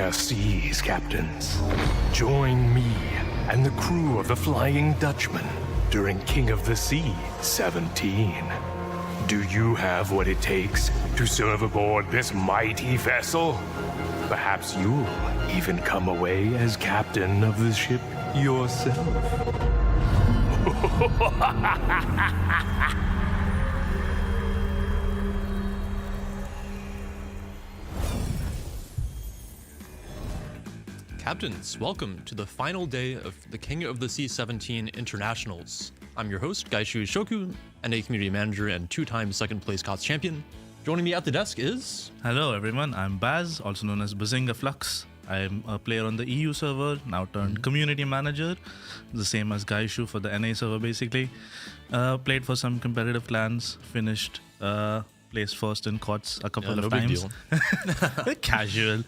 fair seas, captains. Join me and the crew of the Flying Dutchman during King of the Sea 17. Do you have what it takes to serve aboard this mighty vessel? Perhaps you'll even come away as captain of the ship yourself. Captains, welcome to the final day of the King of the Sea 17 Internationals. I'm your host, Gaishu Shoku, NA Community Manager and two-time second place COTS champion. Joining me at the desk is... Hello everyone, I'm Baz, also known as Bazinga Flux. I'm a player on the EU server, now turned community manager, the same as Gaishu for the NA server basically. Played for some competitive clans, finished placed first in COTS a couple of times. Big deal. Casual.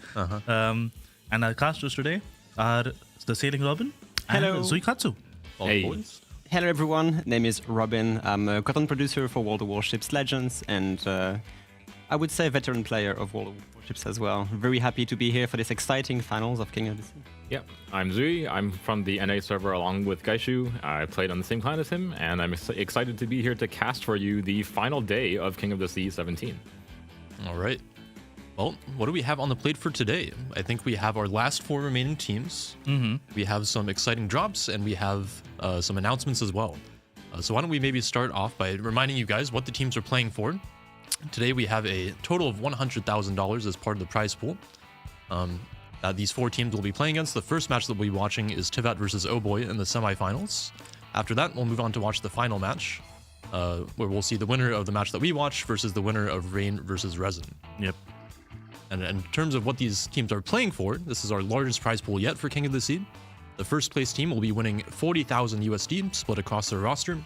And our casters today are the Sailing Robin Hello. and Zuikatsu. Hey. Boys. Hello everyone, name is Robin. I'm a content producer for World of Warships Legends and I would say veteran player of World of Warships as well. Very happy to be here for this exciting finals of King of the Sea. Yep, I'm Zui. I'm from the NA server along with Gaishu. I played on the same clan as him, and I'm excited to be here to cast for you the final day of King of the Sea 17. All right. Well, what do we have on the plate for today? I think we have our last four remaining teams. We have some exciting drops, and we have some announcements as well. So why don't we maybe start off by reminding you guys what the teams are playing for. Today we have a total of $100,000 as part of the prize pool that these four teams will be playing against. The first match that we'll be watching is Tivat versus Oh Boy in the semifinals. After that, we'll move on to watch the final match, where we'll see the winner of the match that we watch versus the winner of Rain versus Resin. Yep. And in terms of what these teams are playing for, this is our largest prize pool yet for King of the Sea. The first place team will be winning 40,000 USD split across their roster.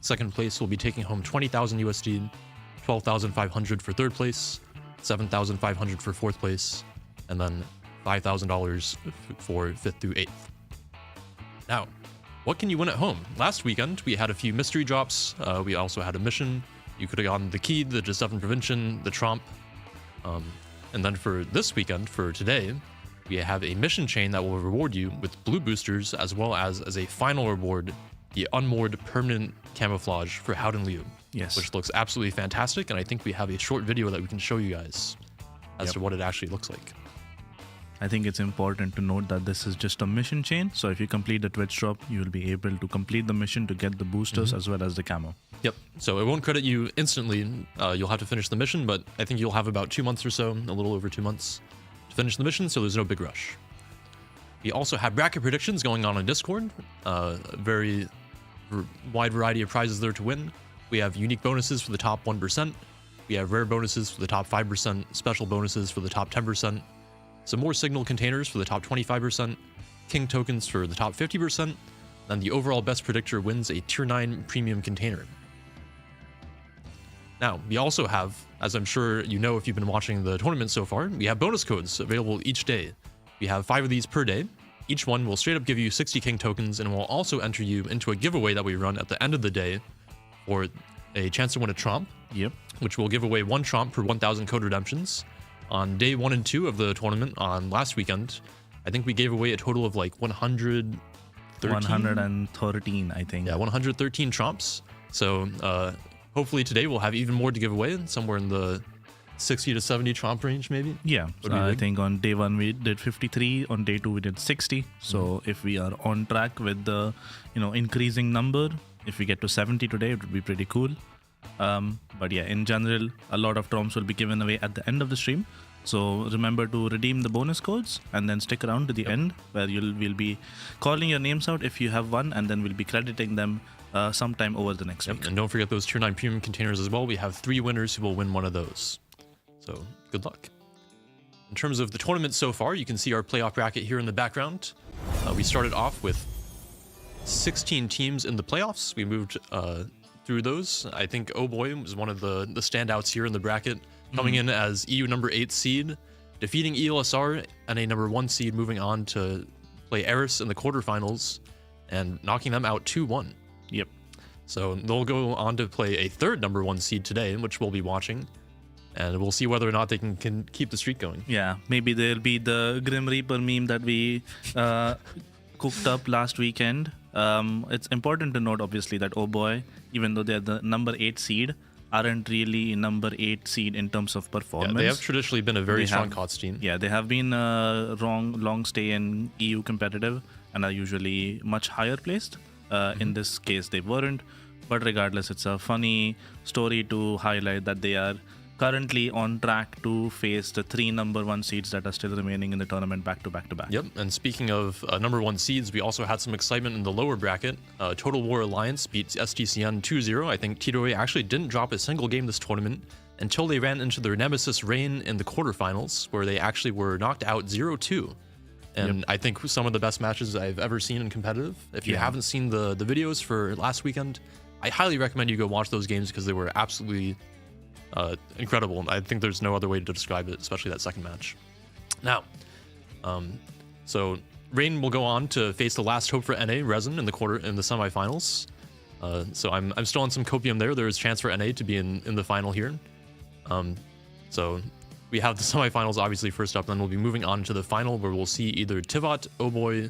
Second place will be taking home 20,000 USD, 12,500 for third place, 7,500 for fourth place, and then $5,000 for fifth through eighth. Now, what can you win at home? Last weekend, we had a few mystery drops. We also had a mission. You could have gotten the Key, the Giuseppe Prevention, the Tromp. And then for this weekend, for today, we have a mission chain that will reward you with blue boosters, as well as a final reward, the unmoored permanent camouflage for Howden Liu. Yes. Which looks absolutely fantastic, and I think we have a short video that we can show you guys as to what it actually looks like. I think it's important to note that this is just a mission chain. So if you complete the Twitch drop, you will be able to complete the mission to get the boosters as well as the camo. Yep. So it won't credit you instantly. You'll have to finish the mission, but I think you'll have about 2 months or so, a little over 2 months to finish the mission, so there's no big rush. We also have bracket predictions going on Discord. Very wide variety of prizes there to win. We have unique bonuses for the top 1%. We have rare bonuses for the top 5%, special bonuses for the top 10%, some more signal containers for the top 25%, king tokens for the top 50%, and the overall best predictor wins a tier 9 premium container. Now, we also have, as I'm sure you know if you've been watching the tournament so far, we have bonus codes available each day. We have 5 of these per day. Each one will straight up give you 60 king tokens and will also enter you into a giveaway that we run at the end of the day for a chance to win a Tromp. Yep. Which will give away 1 Tromp per 1,000 code redemptions. On day 1 and 2 of the tournament on last weekend, I think we gave away a total of like 113, I think. Yeah, 113 Tromps. So hopefully today we'll have even more to give away, somewhere in the 60 to 70 Tromp range maybe. Yeah, I think on day 1 we did 53, on day 2 we did 60. So if we are on track with the increasing number, if we get to 70 today, it would be pretty cool. But yeah, in general, a lot of Tromps will be given away at the end of the stream. So remember to redeem the bonus codes and then stick around to the end, where we'll be calling your names out if you have won, and then we'll be crediting them sometime over the next week. And don't forget those tier 9 premium containers as well. We have 3 winners who will win one of those. So good luck. In terms of the tournament so far, you can see our playoff bracket here in the background. We started off with 16 teams in the playoffs. We moved through those. I think Oh Boy was one of the standouts here in the bracket, coming in as EU number 8 seed, defeating ELSR and a number 1 seed, moving on to play Eris in the quarterfinals and knocking them out 2-1. Yep. So they'll go on to play a third number 1 seed today, which we'll be watching. and we'll see whether or not they can keep the streak going. Yeah, maybe there'll be the Grim Reaper meme that we cooked up last weekend. It's important to note, obviously, that Oh Boy, even though they're the number 8 seed, aren't really number 8 seed in terms of performance. Yeah, they have traditionally been a very strong COTS team. Yeah, they have been long stay in EU competitive and are usually much higher placed. In this case, they weren't. But regardless, it's a funny story to highlight that they are currently on track to face the 3 number 1 seeds that are still remaining in the tournament back to back to back. Yep, and speaking of number 1 seeds, we also had some excitement in the lower bracket. Total War Alliance beats STCN 2-0. I think Tidore actually didn't drop a single game this tournament until they ran into their nemesis Rain in the quarterfinals, where they actually were knocked out 0-2. And I think some of the best matches I've ever seen in competitive. If you haven't seen the videos for last weekend, I highly recommend you go watch those games because they were absolutely incredible. I think there's no other way to describe it, especially that second match. Now, so Rain will go on to face the last hope for NA, Resin, in the semifinals. So I'm still on some copium there. There is a chance for NA to be in the final here. So we have the semifinals obviously first up, then we'll be moving on to the final where we'll see either Tivat, Oh Boy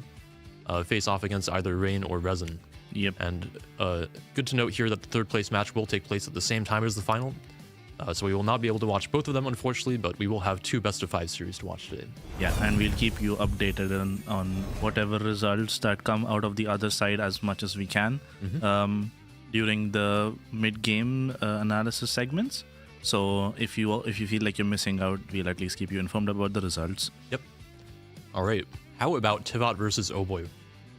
face off against either Rain or Resin. Yep. And good to note here that the third place match will take place at the same time as the final. So we will not be able to watch both of them, unfortunately, but we will have 2 best-of-5 series to watch today. Yeah, and we'll keep you updated on whatever results that come out of the other side as much as we can during the mid-game analysis segments. So if you feel like you're missing out, we'll at least keep you informed about the results. Yep. All right. How about Tivat versus Oh Boy?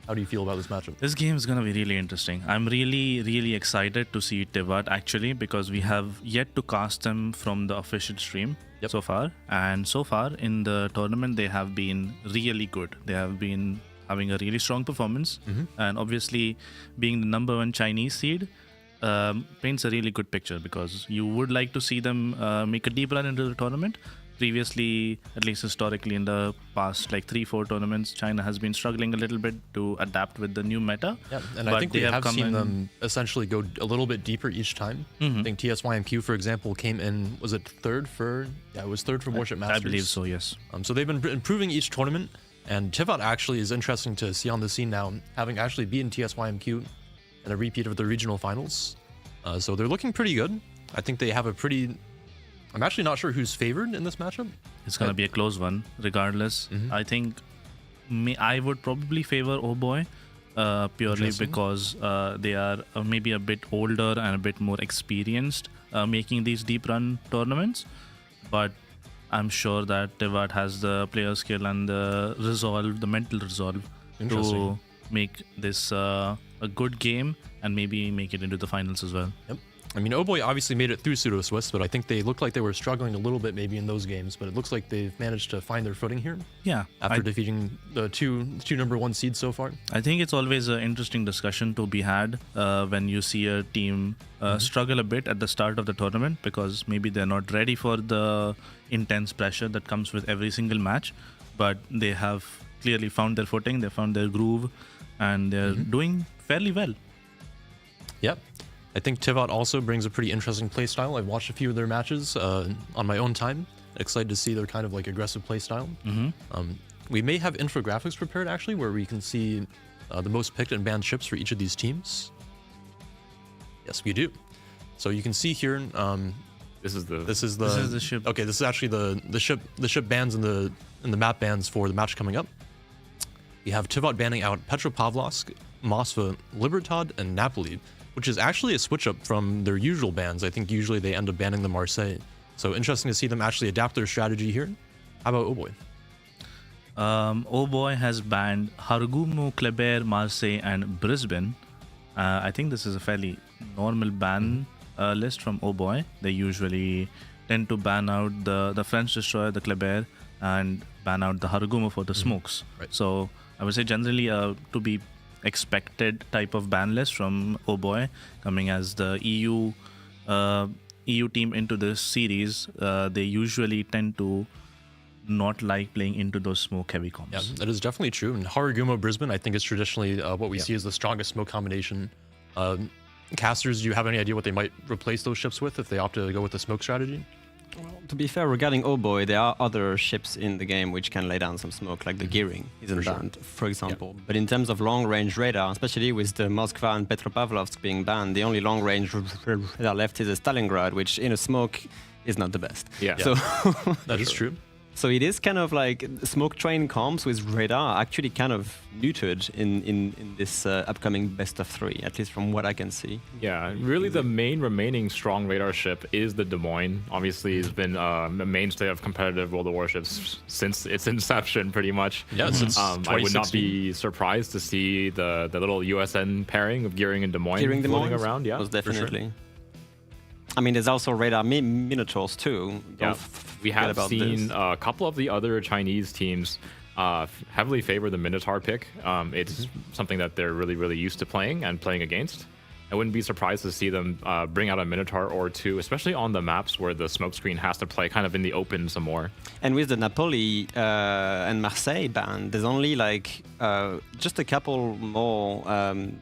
How do you feel about this matchup? This game is going to be really interesting. I'm really, really excited to see Tivat actually, because we have yet to cast them from the official stream so far. And so far in the tournament, they have been really good. They have been having a really strong performance. And obviously, being the number 1 Chinese seed paints a really good picture, because you would like to see them make a deep run into the tournament. Previously, at least historically in the past like 3-4 tournaments, China has been struggling a little bit to adapt with the new meta. Yeah, and I think we have seen them essentially go a little bit deeper each time. I think TSYMQ, for example, came in, was it third for Warship Masters? I believe so, yes. So they've been improving each tournament, and Tivat actually is interesting to see on the scene now, having actually beaten TSYMQ in a repeat of the regional finals. So they're looking pretty good. I think they have a pretty... I'm actually not sure who's favored in this matchup. It's going to be a close one, regardless. I think I would probably favor Oh Boy, purely because they are maybe a bit older and a bit more experienced making these deep run tournaments. But I'm sure that Tivat has the player skill and the resolve, the mental resolve to make this a good game and maybe make it into the finals as well. Yep. I mean, Oh Boy obviously made it through Pseudo Swiss, but I think they looked like they were struggling a little bit maybe in those games. But it looks like they've managed to find their footing here. Yeah. After defeating the two number 1 seeds so far. I think it's always an interesting discussion to be had when you see a team struggle a bit at the start of the tournament, because maybe they're not ready for the intense pressure that comes with every single match. But they have clearly found their footing, they found their groove, and they're doing fairly well. Yep. I think Tivat also brings a pretty interesting play style. I've watched a few of their matches on my own time. Excited to see their kind of like aggressive play style. We may have infographics prepared actually, where we can see the most picked and banned ships for each of these teams. Yes, we do. So you can see here. This is the ship. Okay, this is actually the ship bans and the map bans for the match coming up. We have Tivat banning out Petropavlovsk, Moskva, Libertad, and Napoli, which is actually a switch up from their usual bans. I think usually they end up banning the Marseille. So interesting to see them actually adapt their strategy here. How about Oh Boy? Oh Boy has banned Hargumo, Kleber, Marseille, and Brisbane. I think this is a fairly normal ban list from Oh Boy. They usually tend to ban out the French destroyer, the Kleber, and ban out the Hargumo for the smokes. Right. So I would say generally to be expected type of ban list from Oh Boy, coming as the EU team into this series. They usually tend to not like playing into those smoke heavy comps. Yeah, that is definitely true. And Harugumo Brisbane, I think, is traditionally what we see as the strongest smoke combination. Casters, do you have any idea what they might replace those ships with if they opt to go with the smoke strategy? To be fair, regarding Oh Boy, there are other ships in the game which can lay down some smoke, like the Gearing isn't banned, for example. But in terms of long-range radar, especially with the Moskva and Petropavlovsk being banned, the only long-range radar left is a Stalingrad, which in a smoke is not the best. Yeah. So That is true. So it is kind of like smoke train comps with radar actually kind of neutered in this upcoming best of 3, at least from what I can see. Yeah, really the main remaining strong radar ship is the Des Moines. Obviously, it's been a mainstay of competitive World of Warships since its inception, pretty much. Yeah, since I would not 2016. be surprised to see the little USN pairing of Gearing and Des Moines Gearing Des floating Moines? around. Yeah, Most for sure. definitely. I mean, there's also radar Minotaurs too. Yeah, we forget have about seen this. a couple of the other Chinese teams heavily favor the Minotaur pick. It's something that they're really used to playing and playing against. I wouldn't be surprised to see them bring out a Minotaur or two, especially on the maps where the smokescreen has to play kind of in the open some more. And with the Napoli and Marseille ban, there's only like just a couple more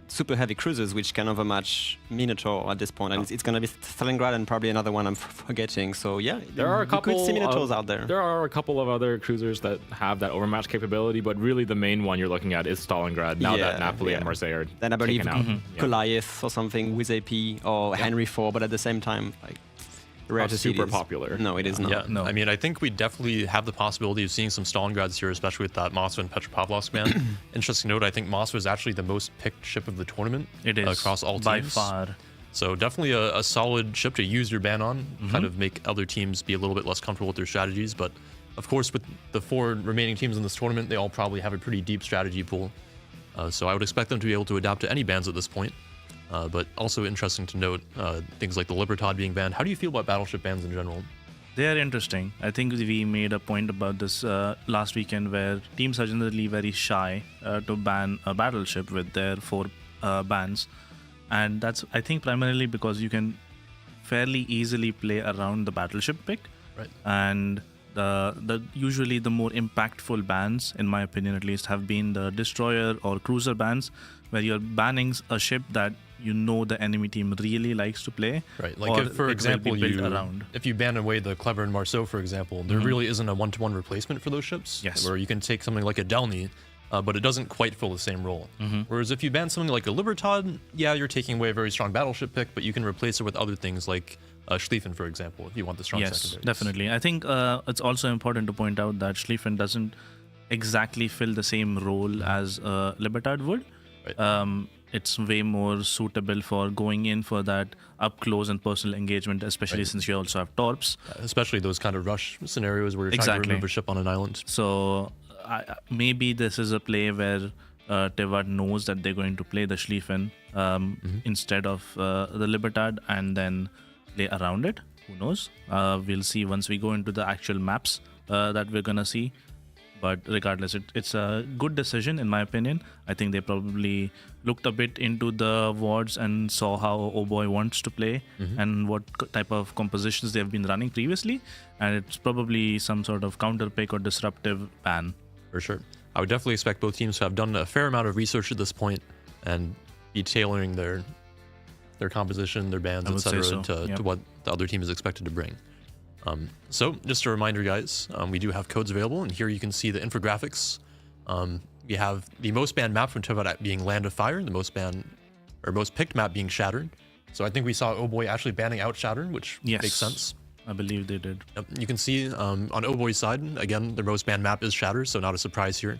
super heavy cruisers which can overmatch Minotaur at this point, and it's going to be Stalingrad and probably another one I'm forgetting. So yeah, There are a you couple could see Minotaurs of, out there. There are a couple of other cruisers that have that overmatch capability, but really the main one you're looking at is Stalingrad. Now that Napoli and Marseille are Then I believe taken out. Yeah. Goliath or something with AP or Henry IV, but at the same time, like rare Not to see super these. popular. No, it is not. Yeah, No. I mean, I think we definitely have the possibility of seeing some Stalingrads here, especially with that Moskva and Petropavlovsk ban. Interesting note, I think Moskva is actually the most picked ship of the tournament. It is across all teams. by far. So definitely a solid ship to use your ban on, kind of make other teams be a little bit less comfortable with their strategies. But of course, with the 4 remaining teams in this tournament, they all probably have a pretty deep strategy pool. So I would expect them to be able to adapt to any bans at this point. But also interesting to note things like the Libertad being banned. How do you feel about battleship bans in general? They are interesting. I think we made a point about this last weekend where teams are generally very shy to ban a battleship with their 4 bans. And that's, I think, primarily because you can fairly easily play around the battleship pick. Right. And the usually the more impactful bans, in my opinion at least, have been the destroyer or cruiser bans, where you're banning a ship that you know the enemy team really likes to play. Right, like or if, for it will example, be built around. if you ban away the Clever and Marceau, for example, there really isn't a one-to-one replacement for those ships. Yes. Where you can take something like a Delny, but it doesn't quite fill the same role. Whereas if you ban something like a Libertad, yeah, you're taking away a very strong battleship pick, but you can replace it with other things like Schlieffen, for example, if you want the strong Yes, secondaries. definitely. I think it's also important to point out that Schlieffen doesn't exactly fill the same role as Libertad would. Right. It's way more suitable for going in for that up close and personal engagement, especially since you also have torps. Especially those kind of rush scenarios where you're trying Exactly. to remove a ship on an island. So maybe this is a play where Tevat knows that they're going to play the Schlieffen instead of the Libertad and then play around it. Who knows? We'll see once we go into the actual maps that we're going to see. But regardless, it's a good decision in my opinion. I think they probably looked a bit into the wards and saw how Oh Boy wants to play and what type of compositions they've been running previously. And it's probably some sort of counter pick or disruptive ban. For sure. I would definitely expect both teams to have done a fair amount of research at this point and be tailoring their composition, their bands, I would say etc., so, to what the other team is expected to bring. So just a reminder, guys, we do have codes available, and here you can see the infographics. We have the most banned map from Tevat being Land of Fire, the most picked map being Shattered. So I think we saw Oh Boy actually banning out Shattered, which Yes. makes sense. I believe they did. Yep. You can see on Oh Boy's side, again, their most banned map is Shatter, so not a surprise here.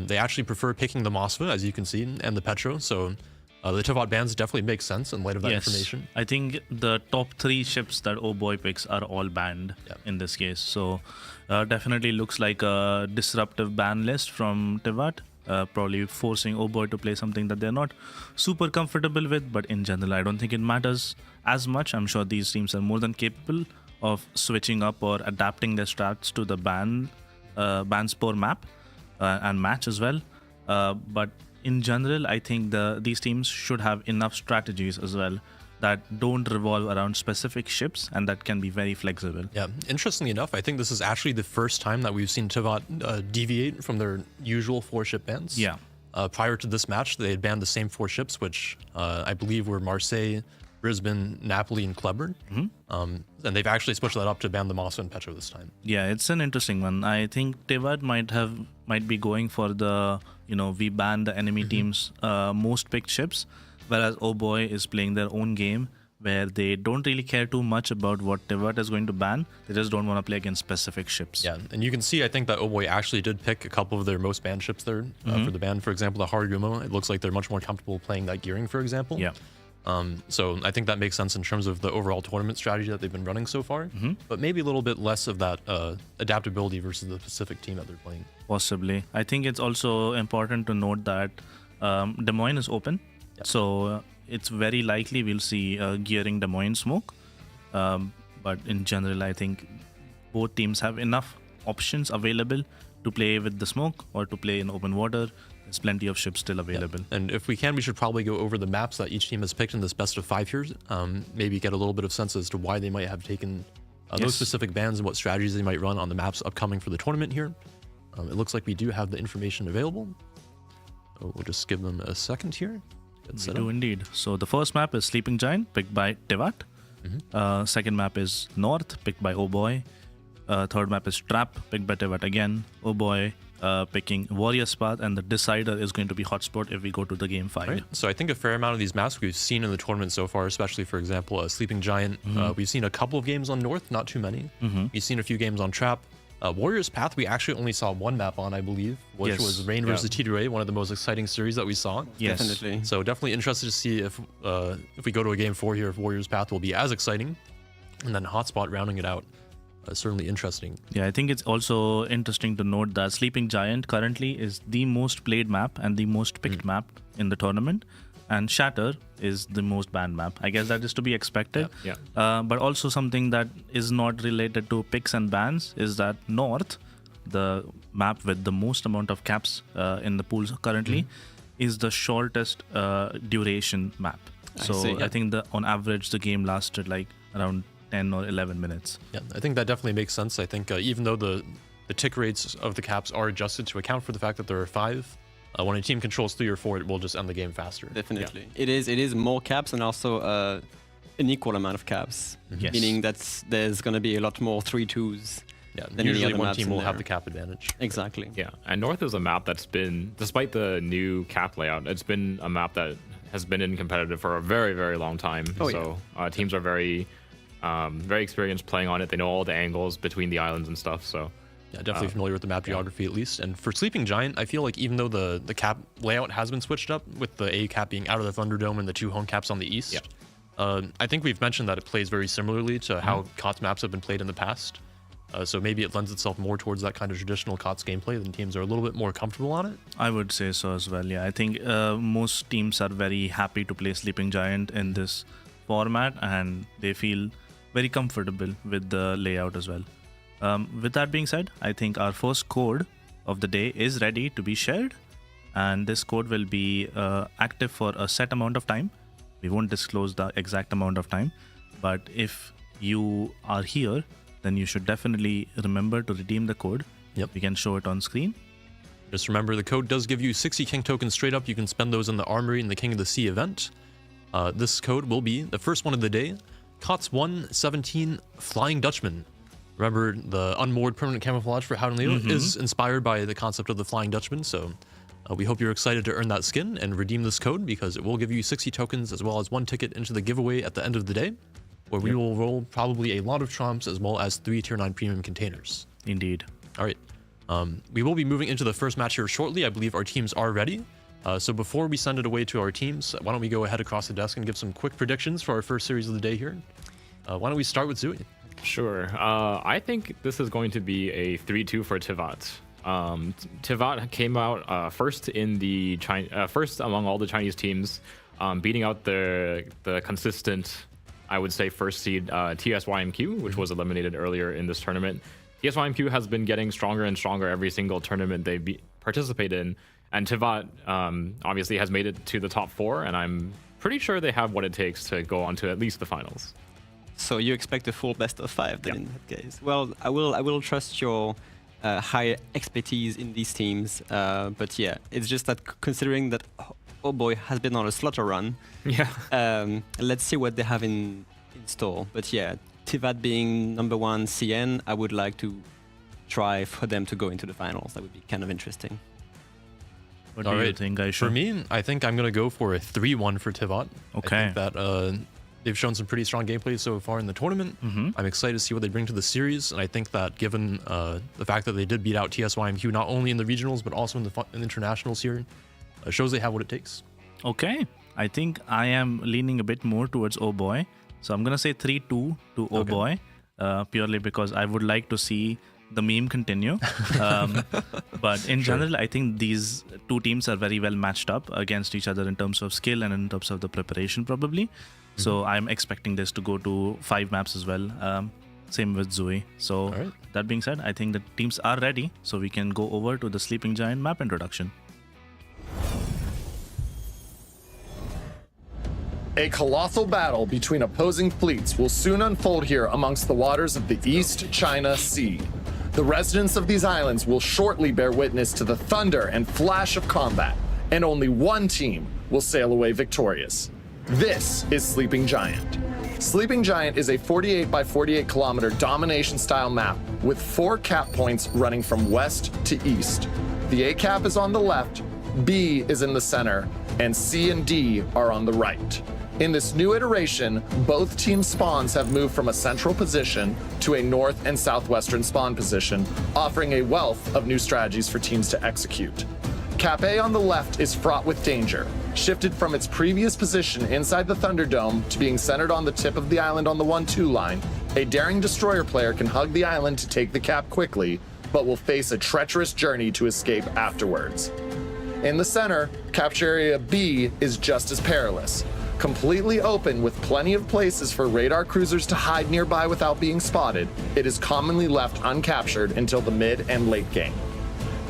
They actually prefer picking the Moskva, as you can see, and the Petro, so the Tevat bans definitely make sense in light of that information. I think the top 3 ships that Oh Boy picks are all banned in this case. So definitely looks like a disruptive ban list from Tevat. Probably forcing Oh Boy to play something that they're not super comfortable with, but in general, I don't think it matters as much. I'm sure these teams are more than capable of switching up or adapting their strats to the ban spore map and match as well. But in general, I think these teams should have enough strategies as well that don't revolve around specific ships and that can be very flexible. Yeah, interestingly enough, I think this is actually the first time that we've seen Tevat deviate from their usual 4-ship bans. Yeah. Prior to this match, they had banned the same 4 ships, which I believe were Marseille, Brisbane, Napoli, and Cleburne. And they've actually switched that up to ban the Mosso and Petro this time. Yeah, it's an interesting one. I think Tevat might be going for the, we ban the enemy team's most picked ships, whereas Oh Boy is playing their own game where they don't really care too much about what Tevat is going to ban. They just don't want to play against specific ships. Yeah, and you can see, I think that Oh Boy actually did pick a couple of their most banned ships there for the ban. For example, the Harugumo, it looks like they're much more comfortable playing that gearing, for example. Yeah. So I think that makes sense in terms of the overall tournament strategy that they've been running so far, but maybe a little bit less of that adaptability versus the Pacific team that they're playing. Possibly. I think it's also important to note that Des Moines is open. Yep. So it's very likely we'll see gearing Des Moines smoke. But in general, I think both teams have enough options available to play with the smoke or to play in open water. There's plenty of ships still available. Yeah. And if we can, we should probably go over the maps that each team has picked in this best of 5 here. Maybe get a little bit of sense as to why they might have taken those specific bans and what strategies they might run on the maps upcoming for the tournament here. It looks like we do have the information available. So we'll just give them a second here. We do indeed. So the first map is Sleeping Giant, picked by Tevat. Second map is North, picked by Oh Boy. Third map is Trap, picked by Tevat again. Oh Boy picking Warrior's Path, and the decider is going to be Hotspot if we go to the game 5. Right. So I think a fair amount of these maps we've seen in the tournament so far, especially, for example, Sleeping Giant. We've seen a couple of games on North, not too many. We've seen a few games on Trap. Warrior's Path, we actually only saw one map on, I believe, which was Rain versus T2A, one of the most exciting series that we saw. Yes. Definitely. So definitely interested to see if we go to a game 4 here, if Warrior's Path will be as exciting. And then Hotspot rounding it out. Certainly interesting. Yeah, I think it's also interesting to note that Sleeping Giant currently is the most played map and the most picked map in the tournament. And Shatter is the most banned map. I guess that is to be expected. Yeah. But also something that is not related to picks and bans is that North, the map with the most amount of caps in the pools currently, is the shortest duration map. So I think on average the game lasted like around 10 or 11 minutes. Yeah, I think that definitely makes sense. I think even though the tick rates of the caps are adjusted to account for the fact that there are 5, when a team controls 3 or 4, it will just end the game faster. Definitely. It is more caps and also an equal amount of caps. Yes. Meaning that there's going to be a lot more 3-2s. Yeah, than any usually other one maps team in will have there. the cap advantage. Exactly. Yeah, and North is a map that's been, despite the new cap layout, it's been a map that has been in competitive for a very, very long time. So teams are very experienced playing on it. They know all the angles between the islands and stuff. So yeah, definitely familiar with the map geography at least. And for Sleeping Giant, I feel like even though the cap layout has been switched up with the A cap being out of the Thunderdome and the 2 home caps on the east, I think we've mentioned that it plays very similarly to how COTS maps have been played in the past. So maybe it lends itself more towards that kind of traditional COTS gameplay, then teams are a little bit more comfortable on it. I would say so as well. Yeah, I think most teams are very happy to play Sleeping Giant in this format, and they feel very comfortable with the layout as well. With that being said, I think our first code of the day is ready to be shared, and this code will be active for a set amount of time. We won't disclose the exact amount of time, but if you are here, then you should definitely remember to redeem the code. Yep. We can show it on screen. Just remember, the code does give you 60 King tokens straight up. You can spend those in the Armory in the King of the Sea event. This code will be the first one of the day, COTS 117 Flying Dutchman. Remember, the unmoored permanent camouflage for Howden Leo is inspired by the concept of the Flying Dutchman, so we hope you're excited to earn that skin and redeem this code, because it will give you 60 tokens as well as 1 ticket into the giveaway at the end of the day, where we will roll probably a lot of trumps as well as 3 tier 9 premium containers. Indeed. All right. We will be moving into the first match here shortly. I believe our teams are ready. So before we send it away to our teams, why don't we go ahead across the desk and give some quick predictions for our first series of the day here. Why don't we start with Zui? Sure. I think this is going to be a 3-2 for Tevat. Tevat came out first in the first among all the Chinese teams, beating out the consistent, I would say, first seed TSYMQ, which was eliminated earlier in this tournament. TSYMQ has been getting stronger and stronger every single tournament they participate in, and Tevat obviously has made it to the top 4, and I'm pretty sure they have what it takes to go on to at least the finals. So you expect a full best of 5 then in that case. Well, I will trust your high expertise in these teams, but yeah, it's just that considering that Oh boy has been on a slaughter run. Yeah. Let's see what they have in store. But yeah, Tivat being number 1 CN, I would like to try for them to go into the finals. That would be kind of interesting. What do you think, Aisha? For me, I think I'm going to go for a 3-1 for Tivat. Okay. I think that they've shown some pretty strong gameplay so far in the tournament. I'm excited to see what they bring to the series, and I think that given the fact that they did beat out TSYMQ not only in the regionals but also in the internationals here, shows they have what it takes. Okay. I think I am leaning a bit more towards Oh Boy. So I'm going to say 3-2 to Oh Boy, purely because I would like to see the meme continue. But in general, I think these two teams are very well matched up against each other in terms of skill and in terms of the preparation, probably. So I'm expecting this to go to 5 maps as well. Same with Zoe. So that being said, I think the teams are ready. So we can go over to the Sleeping Giant map introduction. A colossal battle between opposing fleets will soon unfold here amongst the waters of the East China Sea. The residents of these islands will shortly bear witness to the thunder and flash of combat, and only one team will sail away victorious. This is Sleeping Giant. Sleeping Giant is a 48 by 48 kilometer domination style map with 4 cap points running from west to east. The A cap is on the left, B is in the center, and C and D are on the right. In this new iteration, both team spawns have moved from a central position to a north and southwestern spawn position, offering a wealth of new strategies for teams to execute. Cap A on the left is fraught with danger. Shifted from its previous position inside the Thunderdome to being centered on the tip of the island on the 1-2 line, a daring destroyer player can hug the island to take the cap quickly, but will face a treacherous journey to escape afterwards. In the center, capture area B is just as perilous. Completely open with plenty of places for radar cruisers to hide nearby without being spotted, it is commonly left uncaptured until the mid and late game.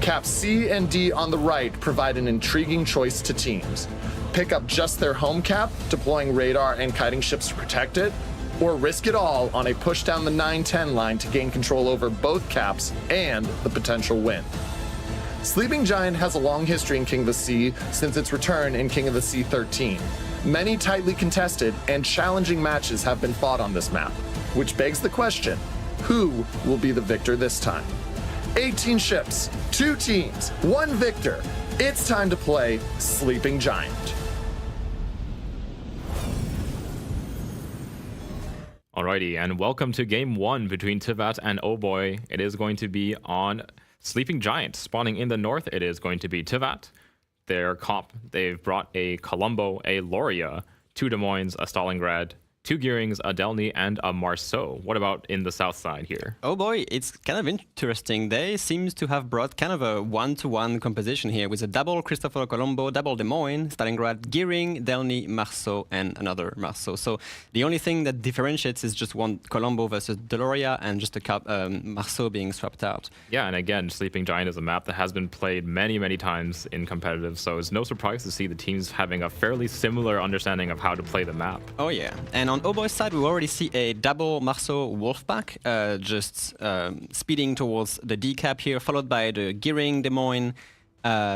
Cap C and D on the right provide an intriguing choice to teams. Pick up just their home cap, deploying radar and kiting ships to protect it, or risk it all on a push down the 9-10 line to gain control over both caps and the potential win. Sleeping Giant has a long history in King of the Sea since its return in King of the Sea 13. Many tightly contested and challenging matches have been fought on this map, which begs the question, who will be the victor this time? 18 ships, 2 teams, 1 victor. It's time to play Sleeping Giant. Alrighty, and welcome to Game 1 between Tivat and Oh Boy. It is going to be on Sleeping Giant. Spawning in the north, it is going to be Tivat. Their comp, they've brought a Colombo, a Loria, 2 Des Moines, a Stalingrad, 2 Gearings, a Delny, and a Marceau. What about in the south side here? Oh boy, it's kind of interesting. They seem to have brought kind of a 1-to-1 composition here with a double Cristoforo Colombo, double Des Moines, Stalingrad, Gearing, Delny, Marceau, and another Marceau. So the only thing that differentiates is just one Colombo versus Deloria and just a Marceau being swapped out. Yeah, and again, Sleeping Giant is a map that has been played many, many times in competitive, so it's no surprise to see the teams having a fairly similar understanding of how to play the map. Oh yeah, and on Oh Boy's side, we already see a double Marceau Wolfpack just speeding towards the D cap here, followed by the Gearing Des Moines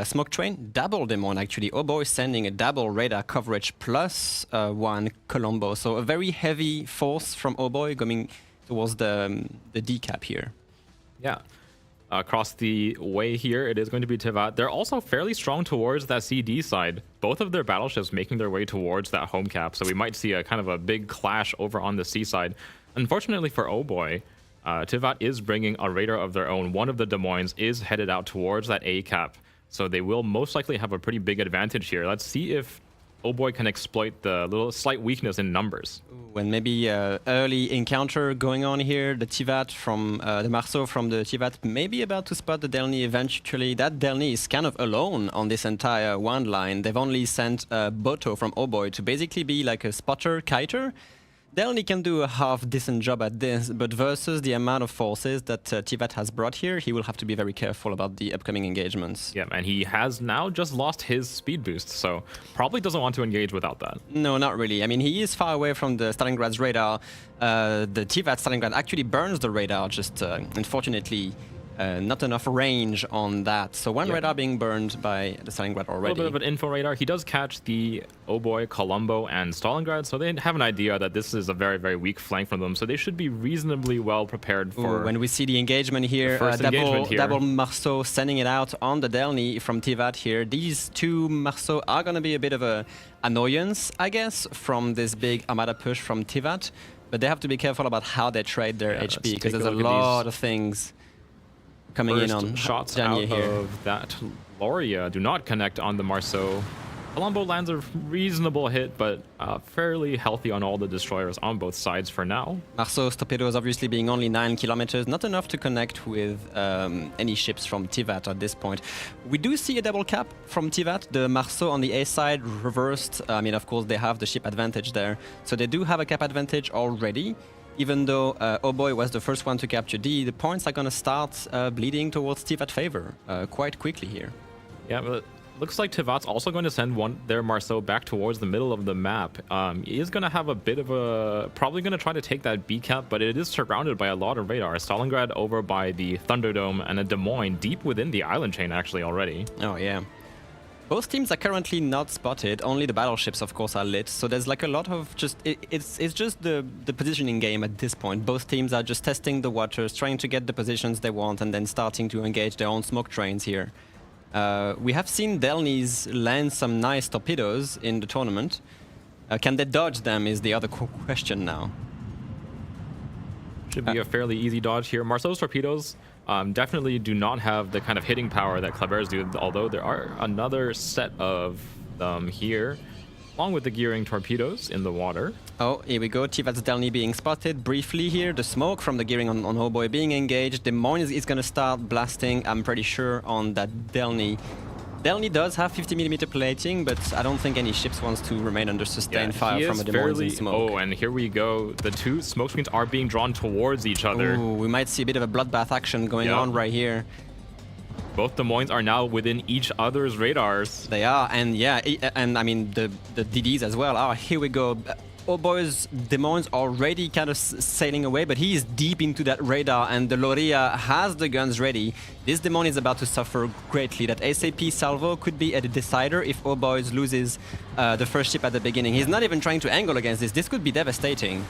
Smoke Train, double Des Moines actually. Oh Boy sending a double radar coverage plus 1 Colombo, so a very heavy force from Oh Boy going towards the D cap here. Yeah. Across the way here, it is going to be Tivat. They're also fairly strong towards that CD side. Both of their battleships making their way towards that home cap, so we might see a kind of a big clash over on the C side. Unfortunately for Oh Boy, Tivat is bringing a radar of their own. One of the Des Moines is headed out towards that A cap, so they will most likely have a pretty big advantage here. Let's see if Oh Boy can exploit the little slight weakness in numbers. And maybe early encounter going on here. The Tivat from the Marceau from the Tivat maybe about to spot the Delny eventually. That Delny is kind of alone on this entire 1 line. They've only sent Boto from Oh Boy to basically be like a spotter kiter. Delny can do a half decent job at this, but versus the amount of forces that Tivat has brought here, he will have to be very careful about the upcoming engagements. Yeah, and he has now just lost his speed boost, so probably doesn't want to engage without that. No, not really. I mean, he is far away from the Stalingrad's radar. The Tivat Stalingrad actually burns the radar, just unfortunately not enough range on that. So one Yep. radar being burned by the Stalingrad A already. little bit of an info radar. He does catch the Oboy, Colombo, and Stalingrad, so they have an idea that this is a very, very weak flank from them. So they should be reasonably well prepared for. Ooh, when we see the engagement here, first engagement here. double Marceau sending it out on the Delny from Tivat here. These two Marceau are going to be a bit of a annoyance, I guess, from this big Armada push from Tivat. But they have to be careful about how they trade their Yeah, HP, let's because take a there's a look at lot these of things coming in First on shots Danier out here. of that Loria do not connect on the Marceau. Colombo lands a reasonable hit, but fairly healthy on all the destroyers on both sides for now. Marceau's torpedoes obviously being only 9 kilometers, not enough to connect with any ships from Tivat at this point. We do see a double cap from Tivat. The Marceau on the A side reversed. I mean, of course, they have the ship advantage there. So they do have a cap advantage already. Even though Oboy was the first one to capture D, the points are going to start bleeding towards Tivat favor quite quickly here. Yeah, but looks like Tivat's also going to send their Marceau back towards the middle of the map. He is going to have a bit of a... Probably going to try to take that B cap, but it is surrounded by a lot of radar. Stalingrad over by the Thunderdome and a Des Moines deep within the island chain actually already. Oh, yeah. Both teams are currently not spotted. Only the battleships, of course, are lit. So there's like a lot of just... It's just the positioning game at this point. Both teams are just testing the waters, trying to get the positions they want, and then starting to engage their own smoke trains here. We have seen Delny's land some nice torpedoes in the tournament. Can they dodge them is the other question now. Should be a fairly easy dodge here. Marceau's torpedoes definitely do not have the kind of hitting power that Kleber's do, although there are another set of them here, along with the gearing torpedoes in the water. Oh, here we go. Tivat's Delny being spotted briefly here. The smoke from the gearing on Oboy being engaged. Des Moines is going to start blasting, I'm pretty sure, on that Delny. Delny does have 50mm plating, but I don't think any ships wants to remain under sustained fire he from is a Des Moines fairly... in smoke. Oh, and here we go. The two smoke screens are being drawn towards each other. Ooh, we might see a bit of a bloodbath action going Yep. on right here. Both Des Moines are now within each other's radars. They are, and yeah, and I mean the DDs as well. Ah, here we go. Oboy's Des Moines already kind of sailing away, but he is deep into that radar, and the Loria has the guns ready. This Des Moines is about to suffer greatly. That SAP salvo could be a decider if Oboy's loses the first ship at the beginning. He's not even trying to angle against this. This could be devastating.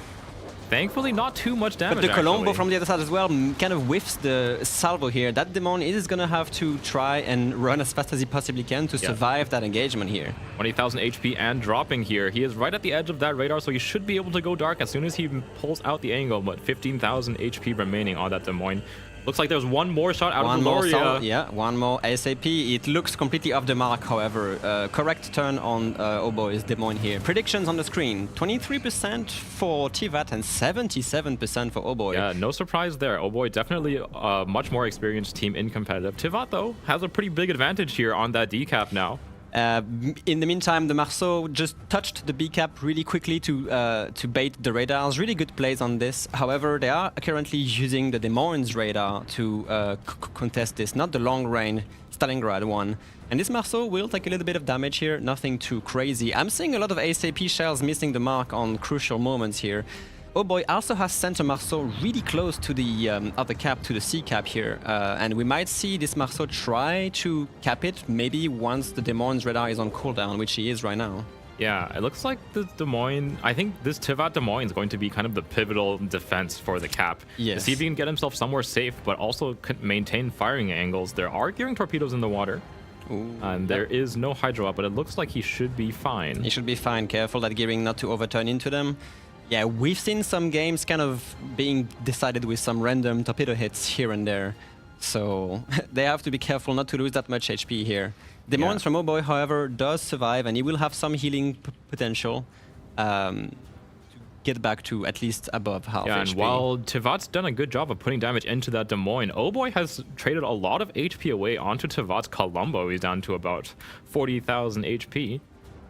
Thankfully, not too much damage. But the Colombo actually. from the other side as well kind of whiffs the salvo here. That Des Moines is going to have to try and run as fast as he possibly can to survive that engagement here. 20,000 HP and dropping here. He is right at the edge of that radar, so he should be able to go dark as soon as he pulls out the angle. But 15,000 HP remaining on that Des Moines. Looks like there's one more shot out of the Loria. Yeah, one more ASAP. It looks completely off the mark, however. Correct turn on Oboy's Des Moines here. Predictions on the screen. 23% for Tivat and 77% for Oboy. Yeah, no surprise there. Oboy definitely a much more experienced team in competitive. Tivat, though, has a pretty big advantage here on that decap now. In the meantime, the Marceau just touched the B cap really quickly to bait the radars. Really good plays on this. However, they are currently using the Des Moines radar to contest this, not the long-range Stalingrad one. And this Marceau will take a little bit of damage here, nothing too crazy. I'm seeing a lot of ASAP shells missing the mark on crucial moments here. Oboy also has sent a Marceau really close to the other cap, to the C cap here. And we might see this Marceau try to cap it maybe once the Des Moines radar is on cooldown, which he is right now. Yeah, it looks like the Des Moines... I think this Tivat Des Moines is going to be kind of the pivotal defense for the cap. Yes. To see if he can get himself somewhere safe, but also maintain firing angles. There are gearing torpedoes in the water. Ooh, And there is no hydro up, but it looks like he should be fine. he should be fine. Careful that gearing not to overturn into them. Yeah, we've seen some games kind of being decided with some random torpedo hits here and there. So they have to be careful not to lose that much HP here. Des Moines from Oboy, however, does survive, and he will have some healing potential to get back to at least above half Yeah, HP. and while Tivat's done a good job of putting damage into that Des Moines, Oboy has traded a lot of HP away onto Tivat's Colombo. He's down to about 40,000 HP.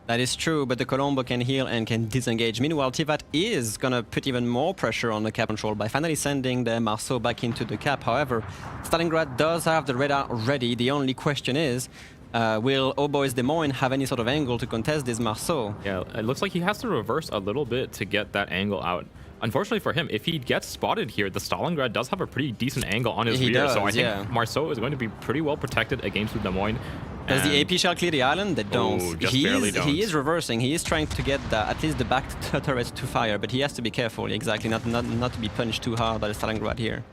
That is true, but the Colombo can heal and can disengage. Meanwhile, Tivat is gonna put even more pressure on the cap control by finally sending the Marceau back into the cap. However, Stalingrad does have the radar ready. The only question is, Will Oh Boy's Des Moines have any sort of angle to contest this Marceau? Yeah, it looks like he has to reverse a little bit to get that angle out. Unfortunately for him, if he gets spotted here, the Stalingrad does have a pretty decent angle on his He rear, does, so I think yeah. Marceau is going to be pretty well protected against the Des Moines. Does the And- AP shell clear the island? They don't. Oh, just barely don't. He is reversing. He is trying to get at least the back turret to fire, but he has to be careful, exactly, not to be punished too hard by the Stalingrad here.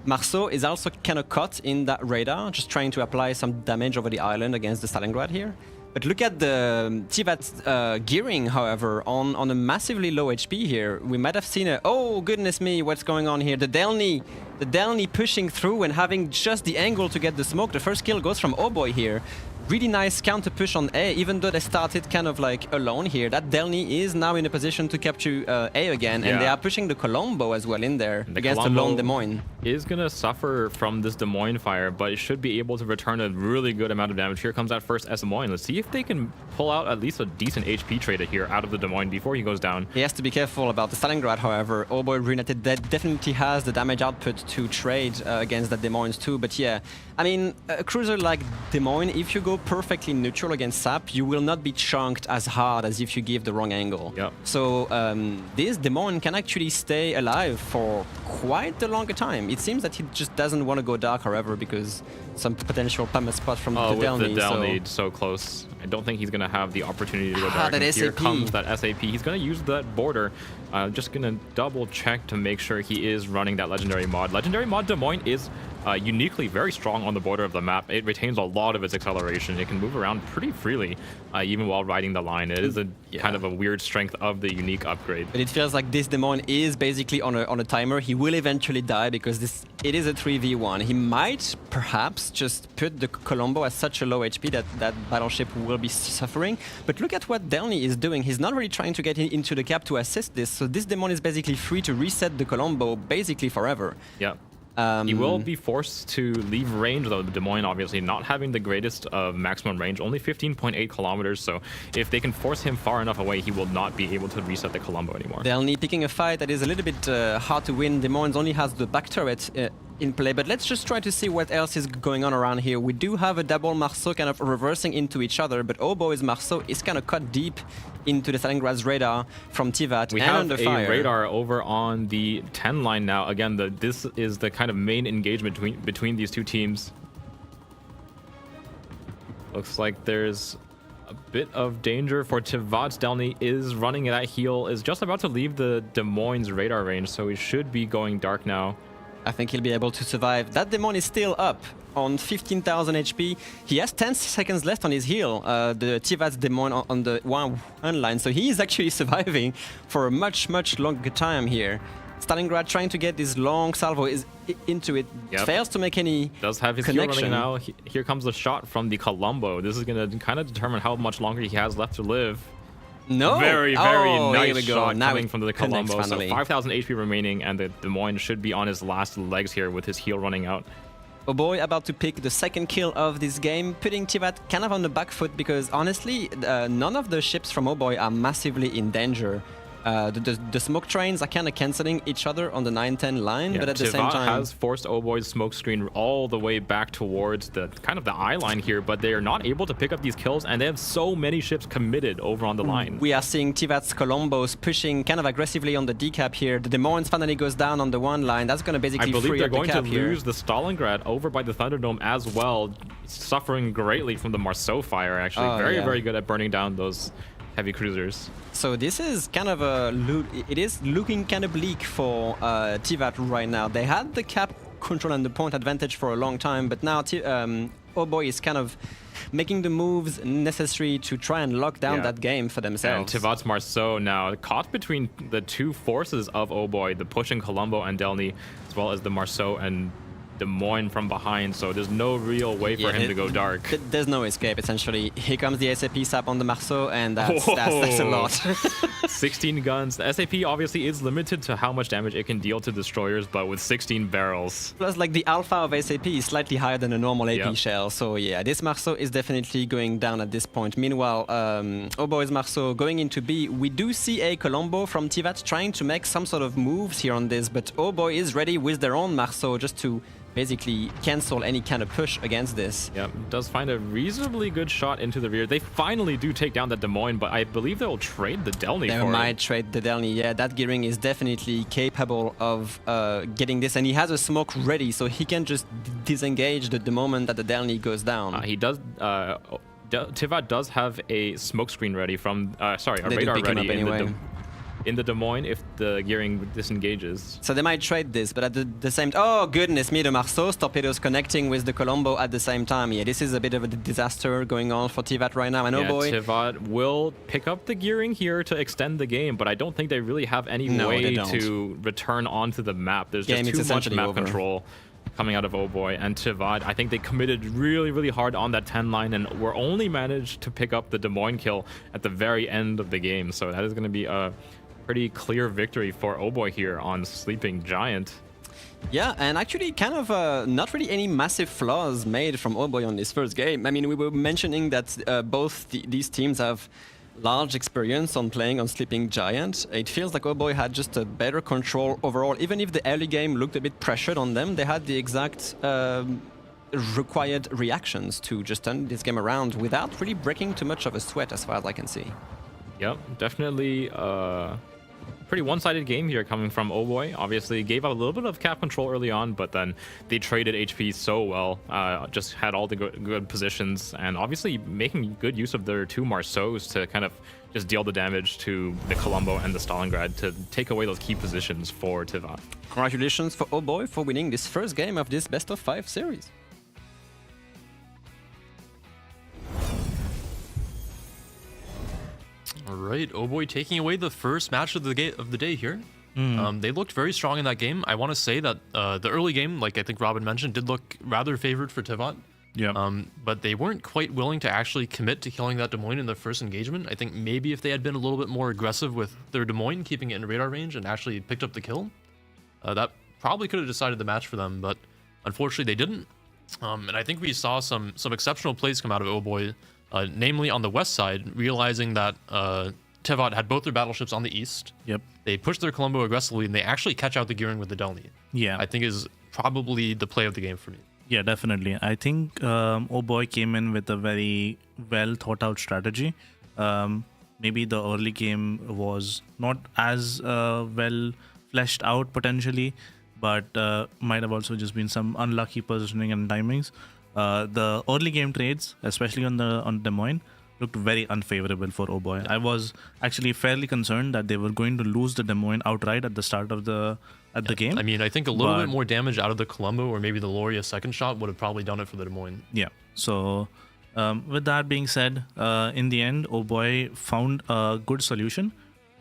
Marceau is also kind of caught in that radar, just trying to apply some damage over the island against the Stalingrad here. But look at the Tivat gearing, however, on a massively low HP here. We might have seen a, oh goodness me, what's going on here? The Delny pushing through and having just the angle to get the smoke. The first kill goes from Oh Boy here. Really nice counter push on A, even though they started kind of like alone here. That Delny is now in a position to capture A again, and they Yeah. are pushing the Colombo as well in there The against the Colombo lone Des Moines. is going to suffer from this Des Moines fire, but it should be able to return a really good amount of damage. Here comes that first S Des Moines. Let's see if they can pull out at least a decent HP trade here out of the Des Moines before he goes down. He has to be careful about the Stalingrad, however. Oh Boy Reunited definitely has the damage output to trade against that Des Moines too. But yeah, I mean, a cruiser like Des Moines, if you go perfectly neutral against SAP, you will not be chunked as hard as if you give the wrong angle. Yep. So this Des Moines can actually stay alive for quite a longer time. It seems that he just doesn't want to go dark, however, because some potential PAMA spot from Oh, the with Delny. the Delny so close. I don't think he's going to have the opportunity to go dark. that And here SAP. comes that SAP. He's going to use that border. Just going to double check to make sure he is running that Legendary mod. Legendary mod Des Moines is uniquely very strong on the border of the map. It retains a lot of its acceleration. It can move around pretty freely, even while riding the line. It is a kind of a weird strength of the unique upgrade. But it feels like this Des Moines is basically on a timer. He will eventually die because it is a 3v1. He might perhaps just put the Colombo at such a low HP that battleship will be suffering. But look at what Delny is doing. He's not really trying to get into the cap to assist this. So this Des Moines is basically free to reset the Colombo basically forever. Yeah. He will be forced to leave range, though. Des Moines, obviously, not having the greatest of maximum range, only 15.8 kilometers. So if they can force him far enough away, he will not be able to reset the Colombo anymore. Delny picking a fight that is a little bit hard to win. Des Moines only has the back turret in play, but let's just try to see what else is going on around here. We do have a double Marceau kind of reversing into each other, but Oh Boy's Marceau is kind of cut deep into the Stalingrad's radar from Tivat We and have under a fire. radar over on the 10 line now. Again, this is the kind of main engagement between these two teams. Looks like there's a bit of danger for Tivat. Delny is running that heel, is just about to leave the Des Moines radar range, so he should be going dark now. I think he'll be able to survive. That Des Moines is still up on 15,000 HP. He has 10 seconds left on his heal, the Tivat's Des Moines on the one line, so he is actually surviving for a much longer time here. Stalingrad trying to get this long salvo into it, Yep. fails to make any Does have his connection. heal running now. Here comes the shot from the Colombo. This is going to kind of determine how much longer he has left to live. No! Very Oh, nice here we go. shot Now coming it from the connects Colombo. So finally. 5,000 HP remaining, and the Des Moines should be on his last legs here with his heal running out. Oh Boy about to pick the second kill of this game, putting Tivat kind of on the back foot because honestly, none of the ships from Oh Boy are massively in danger. The smoke trains are kind of cancelling each other on the 9-10 line, Yeah, but at the Tivat same time... has forced Oh Boy's smoke screen all the way back towards the kind of the eye line here, but they are not able to pick up these kills, and they have so many ships committed over on the line. We are seeing Tivat's Colombos pushing kind of aggressively on the decap here. The Des Moines finally goes down on the one line. That's going to basically I believe free they're up the going to cap here. lose the Stalingrad over by the Thunderdome as well, suffering greatly from the Marceau fire, actually. Oh, very, yeah. very good at burning down those heavy cruisers. So this is kind of it is looking kind of bleak for Tivat right now. They had the cap control and the point advantage for a long time, but now Oh Boy is kind of making the moves necessary to try and lock down that game for And themselves. Tivat's Marceau now caught between the two forces of Oh Boy, the pushing Colombo and Delny, as well as the Marceau and Des Moines from behind, so there's no real way for him to go dark. There's no escape, essentially. Here comes the SAP sap on the Marceau, and that's a lot. 16 guns. The SAP obviously is limited to how much damage it can deal to destroyers, but with 16 barrels. Plus, like, the alpha of SAP is slightly higher than a normal AP Yep. shell, so yeah, this Marceau is definitely going down at this point. Meanwhile, Oh Boy's Marceau going into B. We do see a Colombo from Tivat trying to make some sort of moves here on this, but Oh Boy is ready with their own Marceau just to basically cancel any kind of push against this. Yeah, does find a reasonably good shot into the rear. They finally do take down that Des Moines, but I believe they'll trade the Delny They for might it. trade the Delny. Yeah, that Gearing is definitely capable of getting this, and he has a smoke ready, so he can just disengage the moment that the Delny goes down. He does. Tivat does have a smoke screen ready from. A They do radar pick him ready up anyway. in the Des Moines if the Gearing disengages. So they might trade this, but at the same time, oh goodness me, the Marceau's torpedoes connecting with the Colombo at the same time. Yeah, this is a bit of a disaster going on for Tivat right now. And oh boy, Tivat will pick up the Gearing here to extend the game, but I don't think they really have any No, way they don't. to return onto the map. There's Game just is too much essentially map over. control coming out of Oh Boy and Tivat. I think they committed really, really hard on that 10 line and were only managed to pick up the Des Moines kill at the very end of the game. So that is going to be a pretty clear victory for Oh Boy here on Sleeping Giant. yeah, and actually kind of not really any massive flaws made from Oh Boy on this first game. I mean, we were mentioning that both these teams have large experience on playing on Sleeping Giant. It feels like Oh Boy had just a better control overall. Even if the early game looked a bit pressured on them, they had the exact required reactions to just turn this game around without really breaking too much of a sweat as far as I can see. Yep, definitely pretty one-sided game here coming from Oh Boy. Obviously gave out a little bit of cap control early on, but then they traded HP so well, just had all the good positions, and obviously making good use of their two Marceaus to kind of just deal the damage to the Colombo and the Stalingrad to take away those key positions for Tivat. Congratulations for Oh Boy for winning this first game of this best of 5 series. All right, Oh Boy taking away the first match of the day here. They looked very strong in that game. I want to say that the early game, like I think Robin mentioned, did look rather favored for Tivat. Yeah. But they weren't quite willing to actually commit to killing that Des Moines in their first engagement. I think maybe if they had been a little bit more aggressive with their Des Moines, keeping it in radar range and actually picked up the kill, that probably could have decided the match for them. But unfortunately, they didn't. And I think we saw some exceptional plays come out of Oh Boy, namely on the west side, realizing that Tivat had both their battleships on the east. Yep. They pushed their Colombo aggressively, and they actually catch out the Gearing with the Delny. Yeah. I think is probably the play of the game for me. Yeah, definitely. I think Oh Boy came in with a very well thought out strategy. Maybe the early game was not as well fleshed out potentially, but might have also just been some unlucky positioning and timings. The early game trades, especially on Des Moines, looked very unfavorable for Oh Boy. I was actually fairly concerned that they were going to lose the Des Moines outright at the start of the game. I mean, I think a little bit more damage out of the Colombo or maybe the Loria second shot would have probably done it for the Des Moines. Yeah. So with that being said, in the end, Oh Boy found a good solution.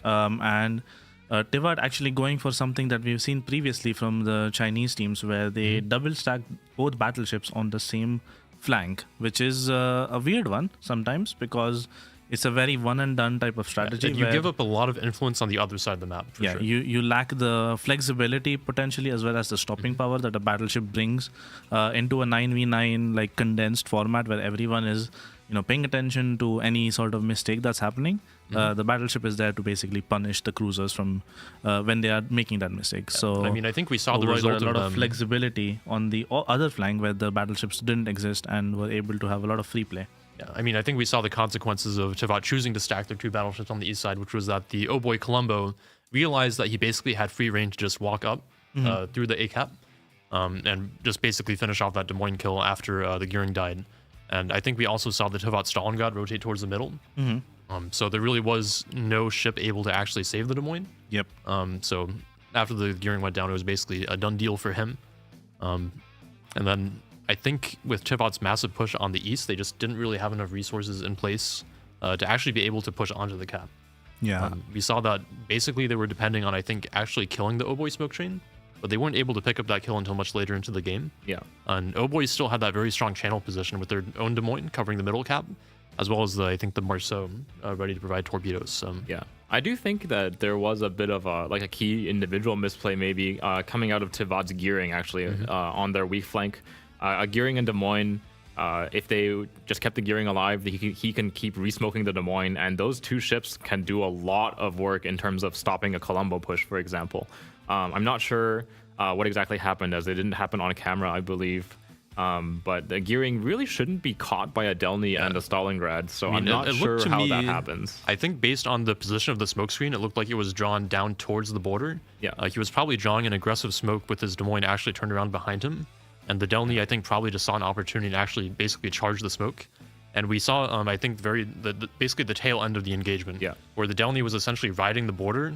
And Tivat actually going for something that we've seen previously from the Chinese teams where they double stack both battleships on the same flank, which is a weird one sometimes because it's a very one and done type of strategy. You give up a lot of influence on the other side of the map. For sure. You lack the flexibility potentially as well as the stopping power that a battleship brings into a 9v9 like condensed format where everyone is paying attention to any sort of mistake that's happening. The battleship is there to basically punish the cruisers from when they are making that mistake. So I mean, I think we saw the Overall, result a lot of of flexibility on the other flank where the battleships didn't exist and were able to have a lot of free play. Yeah, I mean, I think we saw the consequences of Tivat choosing to stack their two battleships on the east side, which was that the Oh Boy Colombo realized that he basically had free range to just walk up through the A-cap and just basically finish off that Des Moines kill after the Gearing died. And I think we also saw the Tivat Stalingrad rotate towards the middle. So there really was no ship able to actually save the Des Moines. Yep. So after the Gearing went down, it was basically a done deal for him. And then I think with Tivat's massive push on the east, they just didn't really have enough resources in place to actually be able to push onto the cap. Yeah. We saw that basically they were depending on, I think, actually killing the Oh Boy smoke train, but they weren't able to pick up that kill until much later into the game. Yeah. And Oh Boy still had that very strong channel position with their own Des Moines covering the middle cap, as well as I think the Marceau ready to provide torpedoes. Yeah. I do think that there was a bit of a key individual misplay maybe coming out of Tivat's Gearing actually on their weak flank. A Gearing and Des Moines, if they just kept the Gearing alive, he can keep resmoking the Des Moines, and those two ships can do a lot of work in terms of stopping a Colombo push, for example. I'm not sure what exactly happened, as it didn't happen on camera, I believe. But the gearing really shouldn't be caught by a Delny and a Stalingrad, so I'm not sure how that happens. I think based on the position of the smoke screen, it looked like it was drawn down towards the border. Yeah. He was probably drawing an aggressive smoke with his Des Moines actually turned around behind him. And the Delny, I think, probably just saw an opportunity to actually basically charge the smoke. And we saw, I think, basically the tail end of the engagement, where the Delny was essentially riding the border,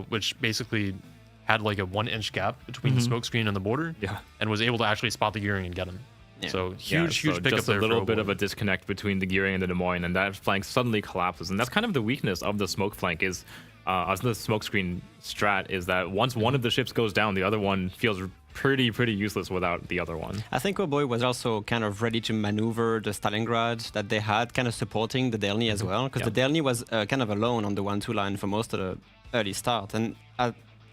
which basically had like a 1-inch gap between the smoke screen and the border, and was able to actually spot the gearing and get him. Yeah. So huge pickup just there. A little bit of a disconnect between the gearing and the Des Moines, and that flank suddenly collapses. And that's kind of the weakness of the smoke flank is, of the smoke screen strat, is that once one of the ships goes down, the other one feels pretty useless without the other one. I think Oboy was also kind of ready to maneuver the Stalingrad that they had, kind of supporting the Delny as well, because the Delny was kind of alone on the 1-2 line for most of the early start. And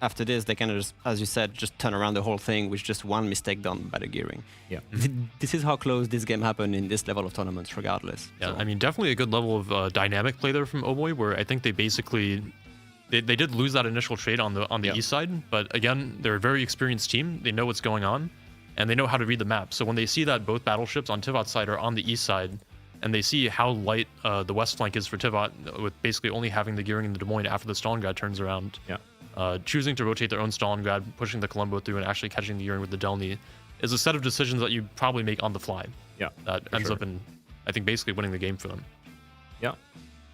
after this, they kind of just, as you said, just turn around the whole thing with just one mistake done by the gearing. Yeah. This is how close this game happened in this level of tournaments, regardless. Yeah, So. I mean, definitely a good level of dynamic play there from Oboy, where I think they basically they did lose that initial trade on the east side, but again, they're a very experienced team. They know what's going on, and they know how to read the map. So when they see that both battleships on Tivot's side are on the east side, and they see how light the west flank is for Tivot, with basically only having the gearing in the Des Moines after the Stalingrad turns around, choosing to rotate their own Stalingrad, pushing the Colombo through, and actually catching the gearing with the Delny is a set of decisions that you probably make on the fly. Yeah, that ends up in, I think, basically winning the game for them. Yeah.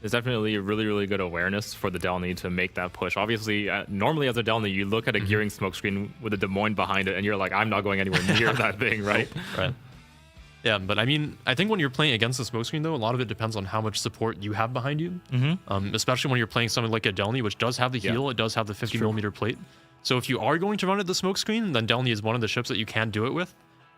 There's definitely a really good awareness for the Delny to make that push. Obviously, normally as a Delny, you look at a gearing smokescreen with a Des Moines behind it, and you're like, I'm not going anywhere near that thing, right? Right. Yeah, but I mean, I think when you're playing against the smokescreen, though, a lot of it depends on how much support you have behind you. Especially when you're playing something like a Delny, which does have the heel, it does have the 50mm plate. So if you are going to run at the smokescreen, then Delny is one of the ships that you can do it with.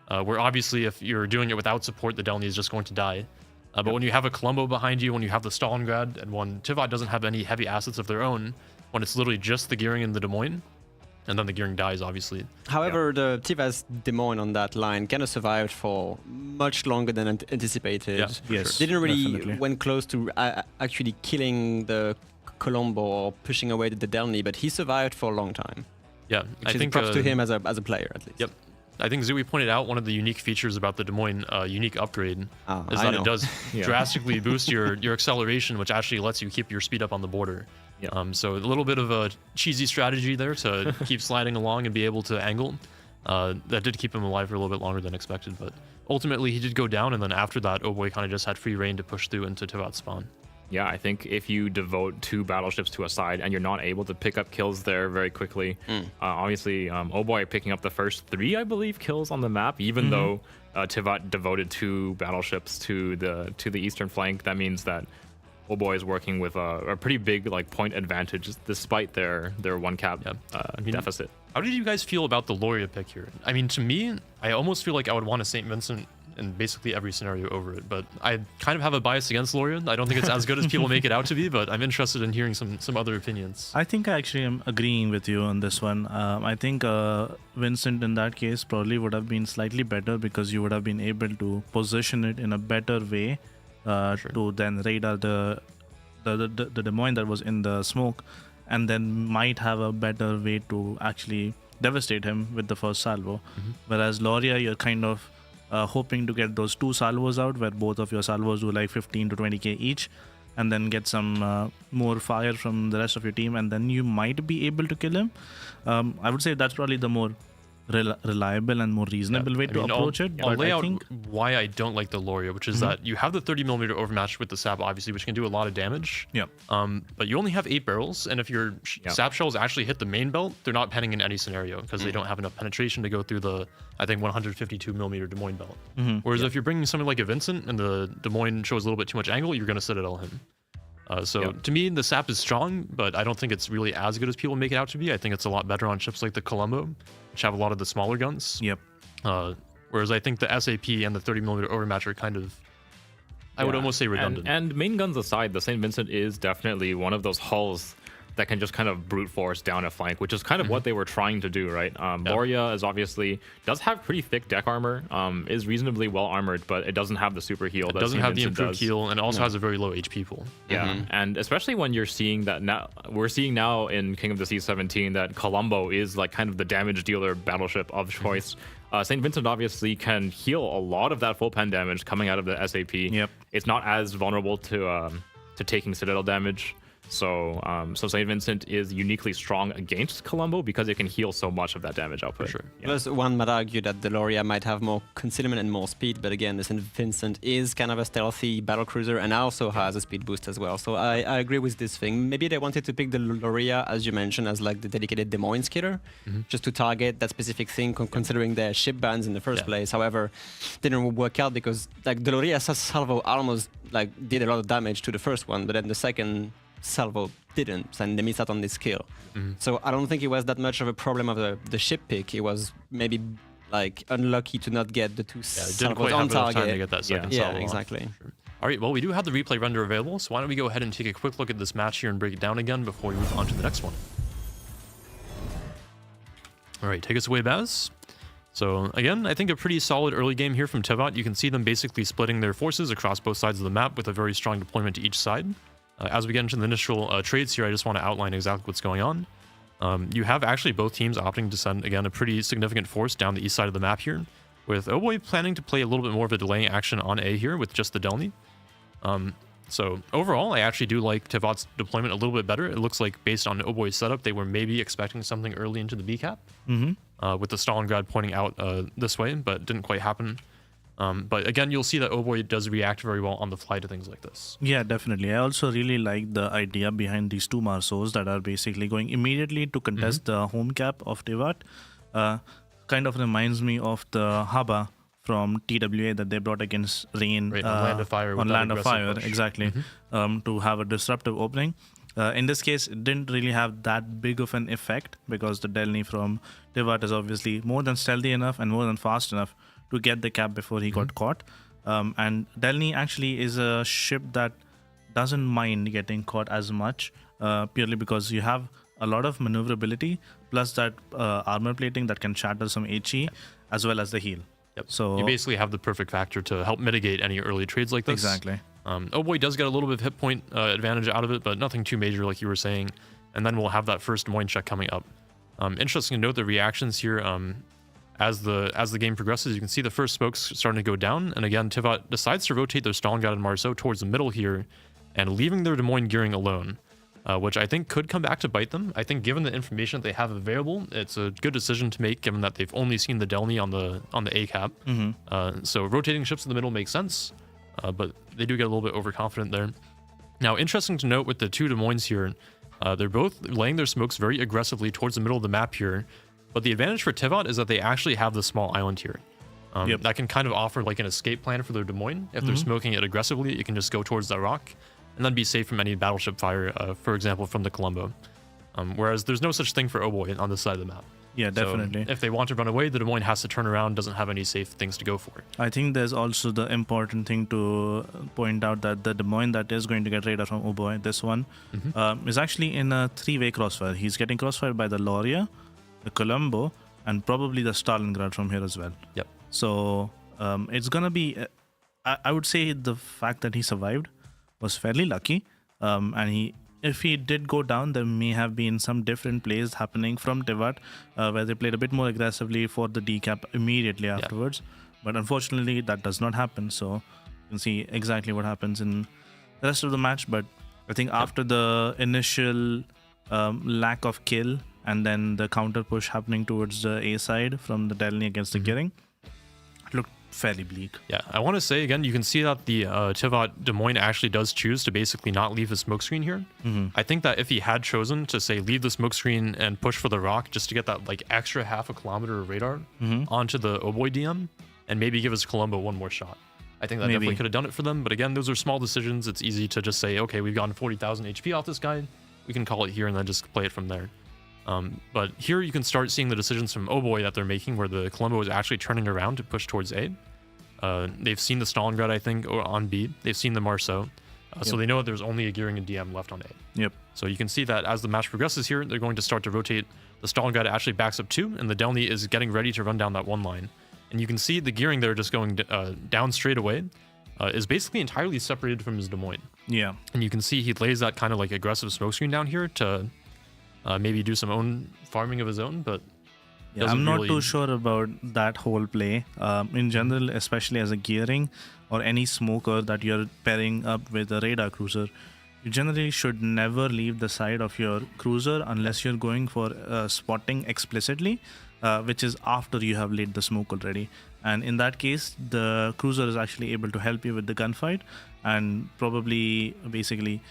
Where obviously, if you're doing it without support, the Delny is just going to die. But when you have a Colombo behind you, when you have the Stalingrad, and when Tivot doesn't have any heavy assets of their own, when it's literally just the gearing in the Des Moines, and then the gearing dies, obviously. However, the Tivot's Des Moines on that line kind of survived for much longer than anticipated. Yeah, Yes, They didn't really definitely. went close to actually killing the Colombo or pushing away the Delny, but he survived for a long time. Yeah, I think props to him as a player, at least. Yep. I think Zooey pointed out one of the unique features about the Des Moines unique upgrade is I that know. it does drastically boost your acceleration, which actually lets you keep your speed up on the border. So a little bit of a cheesy strategy there to keep sliding along and be able to angle. That did keep him alive for a little bit longer than expected, but ultimately he did go down, and then after that, Oboy kind of just had free reign to push through into Tivot's spawn. Yeah, I think if you devote 2 battleships to a side and you're not able to pick up kills there very quickly, obviously Oboy picking up the first 3, I believe, kills on the map, even though Tivot devoted 2 battleships to the eastern flank. That means that Oboy is working with a pretty big point advantage despite their 1 cap deficit. How did you guys feel about the Loria pick here? I mean, to me, I almost feel like I would want a St. Vincent in basically every scenario over it, but I kind of have a bias against Loria. I don't think it's as good as people make it out to be, but I'm interested in hearing some other opinions. I think I actually am agreeing with you on this one. I think Vincent in that case probably would have been slightly better because you would have been able to position it in a better way to then radar the Des Moines that was in the smoke, and then might have a better way to actually devastate him with the first salvo. Whereas Loria, you're kind of hoping to get those 2 salvos out where both of your salvos do like 15 to 20k each, and then get some more fire from the rest of your team, and then you might be able to kill him. I would say that's probably the more reliable and more reasonable way to approach it. I'll But lay I out think why I don't like the Loria, which is that you have the 30mm overmatch with the Sap, obviously, which can do a lot of damage. But you only have 8 barrels, and if your Sap shells actually hit the main belt, they're not penning in any scenario because they don't have enough penetration to go through the, I think, 152mm Des Moines belt. Whereas if you're bringing something like a Vincent and the Des Moines shows a little bit too much angle, you're going to Citadel him. To me, the Sap is strong, but I don't think it's really as good as people make it out to be. I think it's a lot better on ships like the Colombo, which have a lot of the smaller guns. Whereas I think the SAP and the 30mm overmatch are kind of, I would almost say redundant. And main guns aside, the St. Vincent is definitely one of those hulls that can just kind of brute force down a flank, which is kind of what they were trying to do, right? Loria does have pretty thick deck armor, is reasonably well armored, but it doesn't have the super heal. It doesn't have the improved heal, and it also has a very low HP pool. Yeah, and especially when you're seeing that now, we're seeing now in King of the Sea 17 that Colombo is like kind of the damage dealer battleship of choice. St. Vincent obviously can heal a lot of that full pen damage coming out of the SAP. Yep. It's not as vulnerable to taking Citadel damage. So St. Vincent is uniquely strong against Colombo because it can heal so much of that damage output. For sure. Yeah. Plus, one might argue that the Loria might have more concealment and more speed, but again, the St. Vincent is kind of a stealthy battlecruiser and also has a speed boost as well. So I agree with this thing. Maybe they wanted to pick the Loria, as you mentioned, as like the dedicated Des Moines killer, just to target that specific thing, considering their ship bans in the first place. However, didn't work out because like the Loria salvo almost like did a lot of damage to the first one, but then the second salvo didn't, and they missed out on this kill. So I don't think it was that much of a problem of the ship pick. It was maybe like unlucky to not get the two Didn't salvos quite on have enough time to target. get that second Yeah, salvo off. exactly. All right, well, we do have the replay render available, so why don't we go ahead and take a quick look at this match here and break it down again before we move on to the next one. All right, take us away, Baz. So again, I think a pretty solid early game here from Tevat. You can see them basically splitting their forces across both sides of the map with a very strong deployment to each side. As we get into the initial trades here, I just want to outline exactly what's going on. You have actually both teams opting to send, again, a pretty significant force down the east side of the map here, with Oboy planning to play a little bit more of a delaying action on A here with just the Delny. So overall, I actually do like Tevat's deployment a little bit better. It looks like based on Oboy's setup, they were maybe expecting something early into the B cap, with the Stalingrad pointing out this way, but didn't quite happen. But again, you'll see that Oboy does react very well on the fly to things like this. Yeah, definitely. I also really like the idea behind these two Marceaux that are basically going immediately to contest the home cap of Tevat. Kind of reminds me of the Haba from TWA that they brought against Rain Right, on Land of Fire. on with that Land of aggressive Fire, push. exactly, to have a disruptive opening. In this case, it didn't really have that big of an effect because the Delny from Tevat is obviously more than stealthy enough and more than fast enough to get the cap before he got caught. And Delny actually is a ship that doesn't mind getting caught as much, purely because you have a lot of maneuverability, plus that armor plating that can shatter some HE, as well as the heal. Yep. So you basically have the perfect factor to help mitigate any early trades like this. Exactly. Oboy does get a little bit of hit point advantage out of it, but nothing too major like you were saying. And then we'll have that first Des Moines check coming up. Interesting to note the reactions here. As the game progresses, you can see the first smokes starting to go down. And again, Tevat decides to rotate their Stalingrad and Marceau towards the middle here and leaving their Des Moines gearing alone, which I think could come back to bite them. I think given the information that they have available, it's a good decision to make given that they've only seen the Delny on the A cap. So rotating ships in the middle makes sense, but they do get a little bit overconfident there. Now, interesting to note with the two Des Moines here, they're both laying their smokes very aggressively towards the middle of the map here. But the advantage for Tevat is that they actually have the small island here. That can kind of offer like an escape plan for their Des Moines. If they're smoking it aggressively, it can just go towards that rock and then be safe from any battleship fire, for example, from the Colombo. Whereas there's no such thing for Oboy on this side of the map. Yeah, definitely. So if they want to run away, the Des Moines has to turn around, doesn't have any safe things to go for. I think there's also the important thing to point out that the Des Moines that is going to get radar from Oboy, this one, is actually in a three-way crossfire. He's getting crossfired by the Loria, the Colombo, and probably the Stalingrad from here as well. Yep. So it's going to be, I would say the fact that he survived was fairly lucky. And if he did go down, there may have been some different plays happening from Tevat, where they played a bit more aggressively for the decap immediately afterwards. But unfortunately, that does not happen. So you can see exactly what happens in the rest of the match. But I think after the initial lack of kill, and then the counter push happening towards the A side from the Delny against the Gearing, it looked fairly bleak. Yeah, I want to say again, you can see that the Tevat Des Moines actually does choose to basically not leave the smokescreen here. I think that if he had chosen to say leave the smokescreen and push for the rock just to get that like extra half a kilometer of radar onto the Oboy DM and maybe give his Colombo one more shot, I think that definitely could have done it for them. But again, those are small decisions. It's easy to just say, okay, we've gotten 40,000 HP off this guy. We can call it here and then just play it from there. But here you can start seeing the decisions from Oboy that they're making where the Colombo is actually turning around to push towards A. They've seen the Stalingrad, I think, on B. They've seen the Marceau. So they know there's only a gearing and DM left on A. Yep. So you can see that as the match progresses here, they're going to start to rotate. The Stalingrad actually backs up 2, and the Delny is getting ready to run down that 1 line. And you can see the gearing there just going down straight away is basically entirely separated from his Des Moines. Yeah. And you can see he lays that kind of like aggressive smokescreen down here to maybe do some own farming of his own, but Yeah, I'm not too sure about that whole play. In general, especially as a gearing or any smoker that you're pairing up with a radar cruiser, you generally should never leave the side of your cruiser unless you're going for spotting explicitly, which is after you have laid the smoke already. And in that case, the cruiser is actually able to help you with the gunfight and probably basically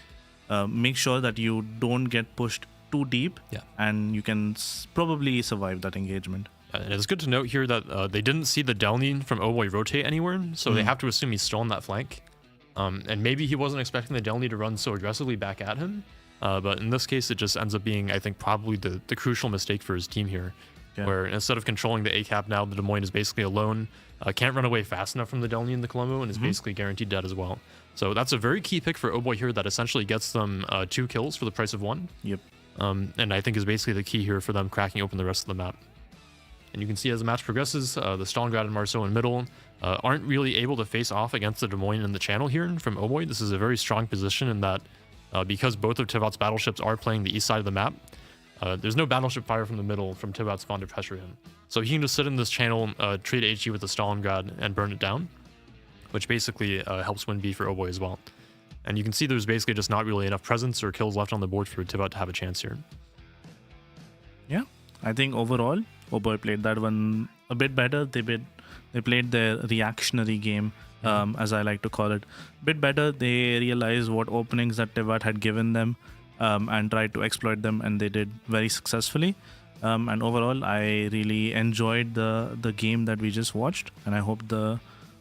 make sure that you don't get pushed too deep, and you can probably survive that engagement. And it's good to note here that they didn't see the Delny from Oboy rotate anywhere, so they have to assume he's still on that flank. And maybe he wasn't expecting the Delny to run so aggressively back at him, but in this case, it just ends up being, I think, probably the crucial mistake for his team here, where instead of controlling the A-cap now, the Des Moines is basically alone, can't run away fast enough from the Delny in the Colombo, and is basically guaranteed dead as well. So that's a very key pick for Oboy here that essentially gets them 2 kills for the price of 1. Yep. And I think is basically the key here for them cracking open the rest of the map. And you can see as the match progresses, the Stalingrad and Marceau in middle aren't really able to face off against the Des Moines in the channel here from Oboy. This is a very strong position in that because both of Tivat's battleships are playing the east side of the map, there's no battleship fire from the middle from Tivat's spawn to pressure him. So he can just sit in this channel, trade HE with the Stalingrad and burn it down, which basically helps win B for Oboy as well. And you can see there's basically just not really enough presence or kills left on the board for Tivat to have a chance here. Yeah, I think overall, Oboy played that one a bit better. They played their reactionary game, as I like to call it, a bit better. They realized what openings that Tivat had given them and tried to exploit them, and they did very successfully. And overall, I really enjoyed the game that we just watched, and I hope a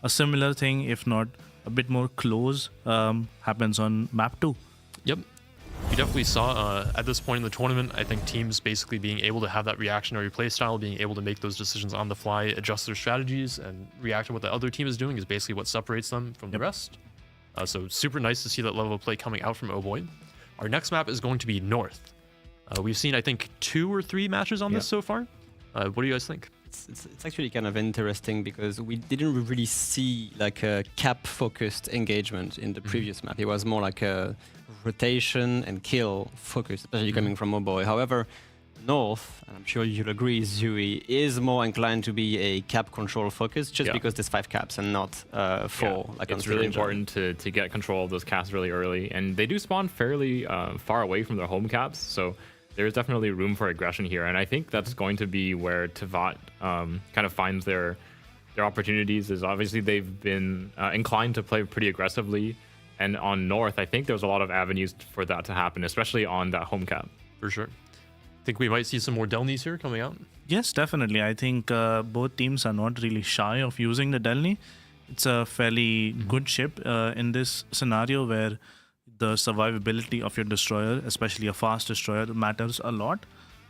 similar thing, if not a bit more close, happens on map 2. Yep. You definitely saw at this point in the tournament, I think teams basically being able to have that reactionary play style, being able to make those decisions on the fly, adjust their strategies, and react to what the other team is doing is basically what separates them from the rest. So super nice to see that level of play coming out from Oboy. Our next map is going to be North. We've seen, I think, 2 or 3 matches on this so far. What do you guys think? It's actually kind of interesting because we didn't really see like a cap-focused engagement in the previous map. It was more like a rotation and kill focus, especially coming from Oboy. However, North, and I'm sure you'll agree, Zui, is more inclined to be a cap control focus just because there's 5 caps and not 4. Like it's really important to get control of those caps really early, and they do spawn fairly far away from their home caps, so there's definitely room for aggression here, and I think that's going to be where Tivat kind of finds their opportunities. Is obviously they've been inclined to play pretty aggressively, and on North, I think there's a lot of avenues for that to happen, especially on that home cap. For sure. Think we might see some more Delnys here coming out? Yes, definitely. I think both teams are not really shy of using the Delny. It's a fairly good ship in this scenario where the survivability of your destroyer, especially a fast destroyer, matters a lot.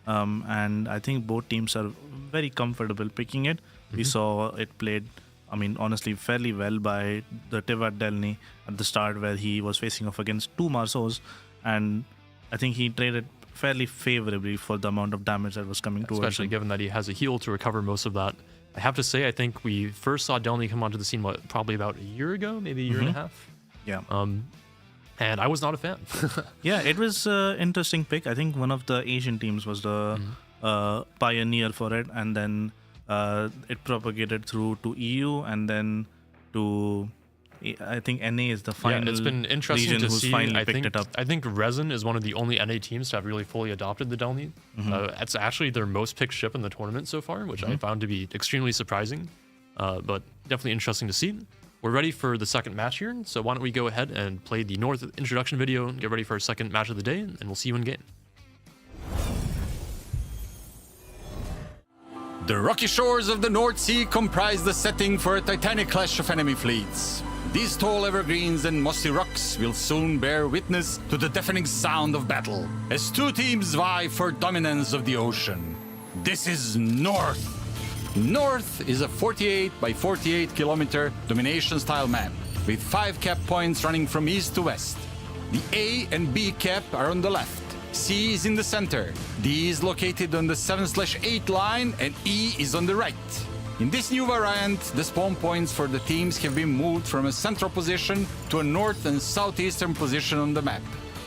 And I think both teams are very comfortable picking it. We saw it played, I mean, honestly, fairly well by the Tivat Delny at the start, where he was facing off against 2 Marceaus, and I think he traded fairly favorably for the amount of damage that was coming towards him. Especially given that he has a heal to recover most of that. I have to say, I think we first saw Delny come onto the scene, probably about a year ago, maybe a year and a half? Yeah. And I was not a fan. Yeah, it was an interesting pick. I think one of the Asian teams was the pioneer for it, and then it propagated through to EU, and then to, I think, NA is the final. Yeah, it's been interesting to see. I think Resin is one of the only NA teams to have really fully adopted the Delny. It's actually their most picked ship in the tournament so far, which I found to be extremely surprising, but definitely interesting to see. We're ready for the second match here, so why don't we go ahead and play the North introduction video and get ready for our second match of the day, and we'll see you in game. The rocky shores of the North Sea comprise the setting for a titanic clash of enemy fleets. These tall evergreens and mossy rocks will soon bear witness to the deafening sound of battle, as 2 teams vie for dominance of the ocean. This is North. North is a 48 by 48 kilometer domination style map. with 5 cap points running from east to west. The A and B cap are on the left. C is in the center. D is located on the 7/8 line, and E is on the right. In this new variant, the spawn points for the teams have been moved from a central position to a north and southeastern position on the map.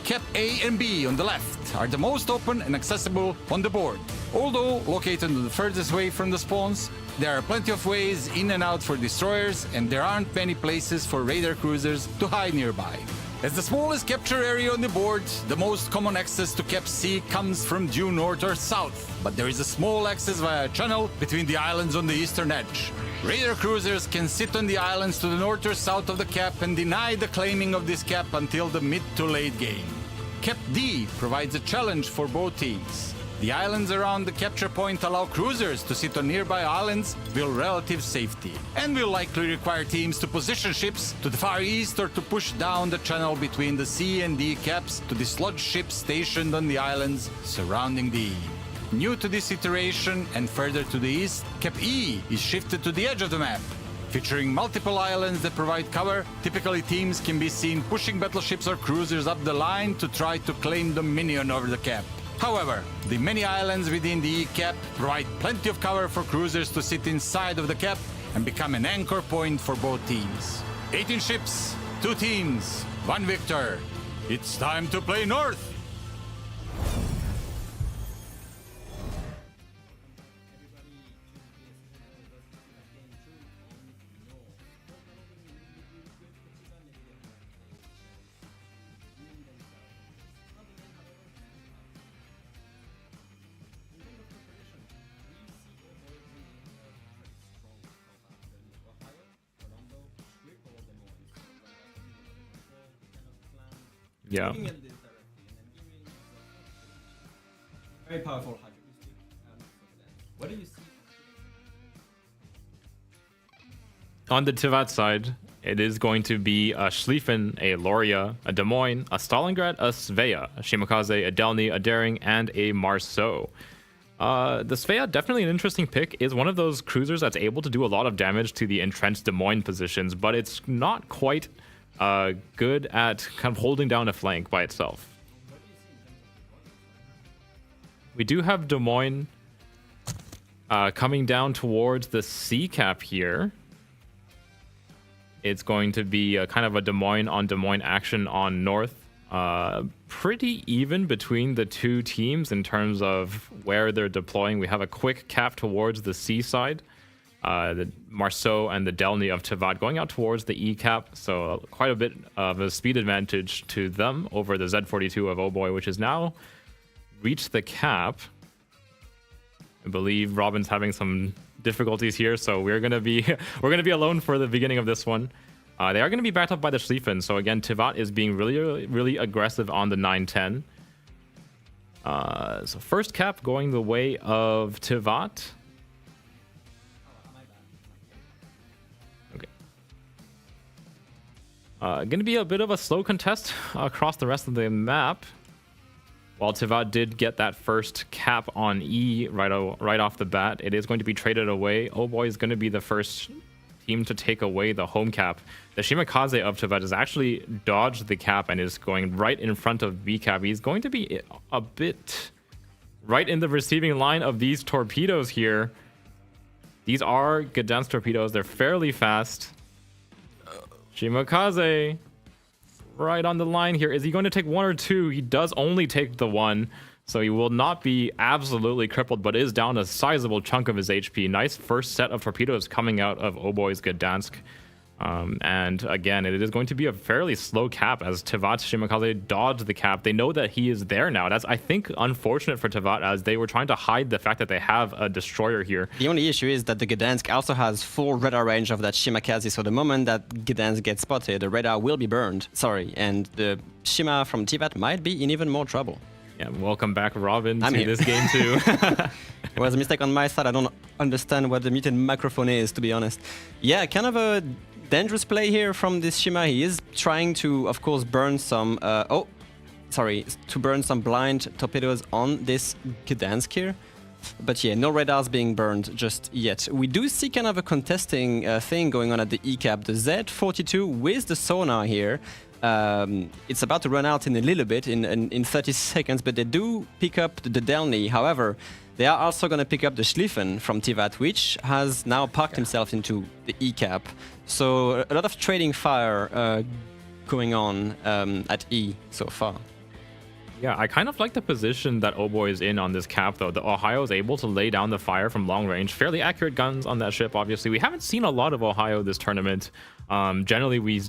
Cap A and B on the left are the most open and accessible on the board. Although located the furthest away from the spawns, there are plenty of ways in and out for destroyers, and there aren't many places for raider cruisers to hide nearby. As the smallest capture area on the board, the most common access to Cap C comes from due north or south, but there is a small access via a channel between the islands on the eastern edge. Raider cruisers can sit on the islands to the north or south of the cap and deny the claiming of this cap until the mid to late game. Cap D provides a challenge for both teams. The islands around the capture point allow cruisers to sit on nearby islands with relative safety, and will likely require teams to position ships to the far east or to push down the channel between the C and D caps to dislodge ships stationed on the islands surrounding the E. New to this iteration and further to the east, Cap E is shifted to the edge of the map. Featuring multiple islands that provide cover, typically teams can be seen pushing battleships or cruisers up the line to try to claim dominion over the cap. However, the many islands within the E cap provide plenty of cover for cruisers to sit inside of the cap and become an anchor point for both teams. 18 ships, 2 teams, 1 victor. It's time to play north! Yeah. Very powerful hydrostatic. What do you see? On the Tivat side, it is going to be a Schlieffen, a Loria, a Des Moines, a Stalingrad, a Svea, a Shimakaze, a Delny, a Daring, and a Marceau. The Svea, definitely an interesting pick, is one of those cruisers that's able to do a lot of damage to the entrenched Des Moines positions, but it's not quite good at kind of holding down a flank by itself. We do have Des Moines coming down towards the C cap here. It's going to be kind of a Des Moines on Des Moines action on north. Pretty even between the two teams in terms of where they're deploying. We have a quick cap towards the C side. The Marceau and the Delny of Tivat going out towards the E cap, so quite a bit of a speed advantage to them over the Z42 of Oh Boy, which has now reached the cap. I believe Robin's having some difficulties here, so we're gonna be alone for the beginning of this one. They are going to be backed up by the Schlieffen, so again, Tivat is being really aggressive on the 910. So first cap going the way of Tivat. Going to be a bit of a slow contest across the rest of the map. While Tivat did get that first cap on E right off the bat, it is going to be traded away. Oh Boy is going to be the first team to take away the home cap. The Shimakaze of Tivat has actually dodged the cap and is going right in front of B cap. He's going to be a bit right in the receiving line of these torpedoes here. These are Gdansk torpedoes. They're fairly fast. Shimakaze right on the line here. Is he going to take one or two? He does only take the one, so he will not be absolutely crippled, but is down a sizable chunk of his HP. Nice first set of torpedoes coming out of Oh Boy's Gdansk. And again, it is going to be a fairly slow cap as Tivat Shimakaze dodged the cap. They know that he is there now. That's, I think, unfortunate for Tivat as they were trying to hide the fact that they have a destroyer here. The only issue is that the Gdansk also has full radar range of that Shimakaze, so the moment that Gdansk gets spotted, the radar will be burned. Sorry, and the Shima from Tivat might be in even more trouble. Yeah, welcome back, Robin, I'm to here. this game too. It was a mistake on my side. I don't understand what the mutant microphone is, to be honest. Yeah, kind of a dangerous play here from this Shima. He is trying to, of course, burn some... to burn some blind torpedoes on this Gdansk here. But yeah, no radars being burned just yet. We do see kind of a contesting thing going on at the E cap. The Z42 with the sonar here. It's about to run out in a little bit, in 30 seconds, but they do pick up the Delny. However, they are also going to pick up the Schlieffen from Tivat, which has now parked himself into the E cap. So a lot of trading fire going on at E so far. Yeah, I kind of like the position that Oboy is in on this cap, though. The Ohio is able to lay down the fire from long range. Fairly accurate guns on that ship, obviously. We haven't seen a lot of Ohio this tournament. Generally, we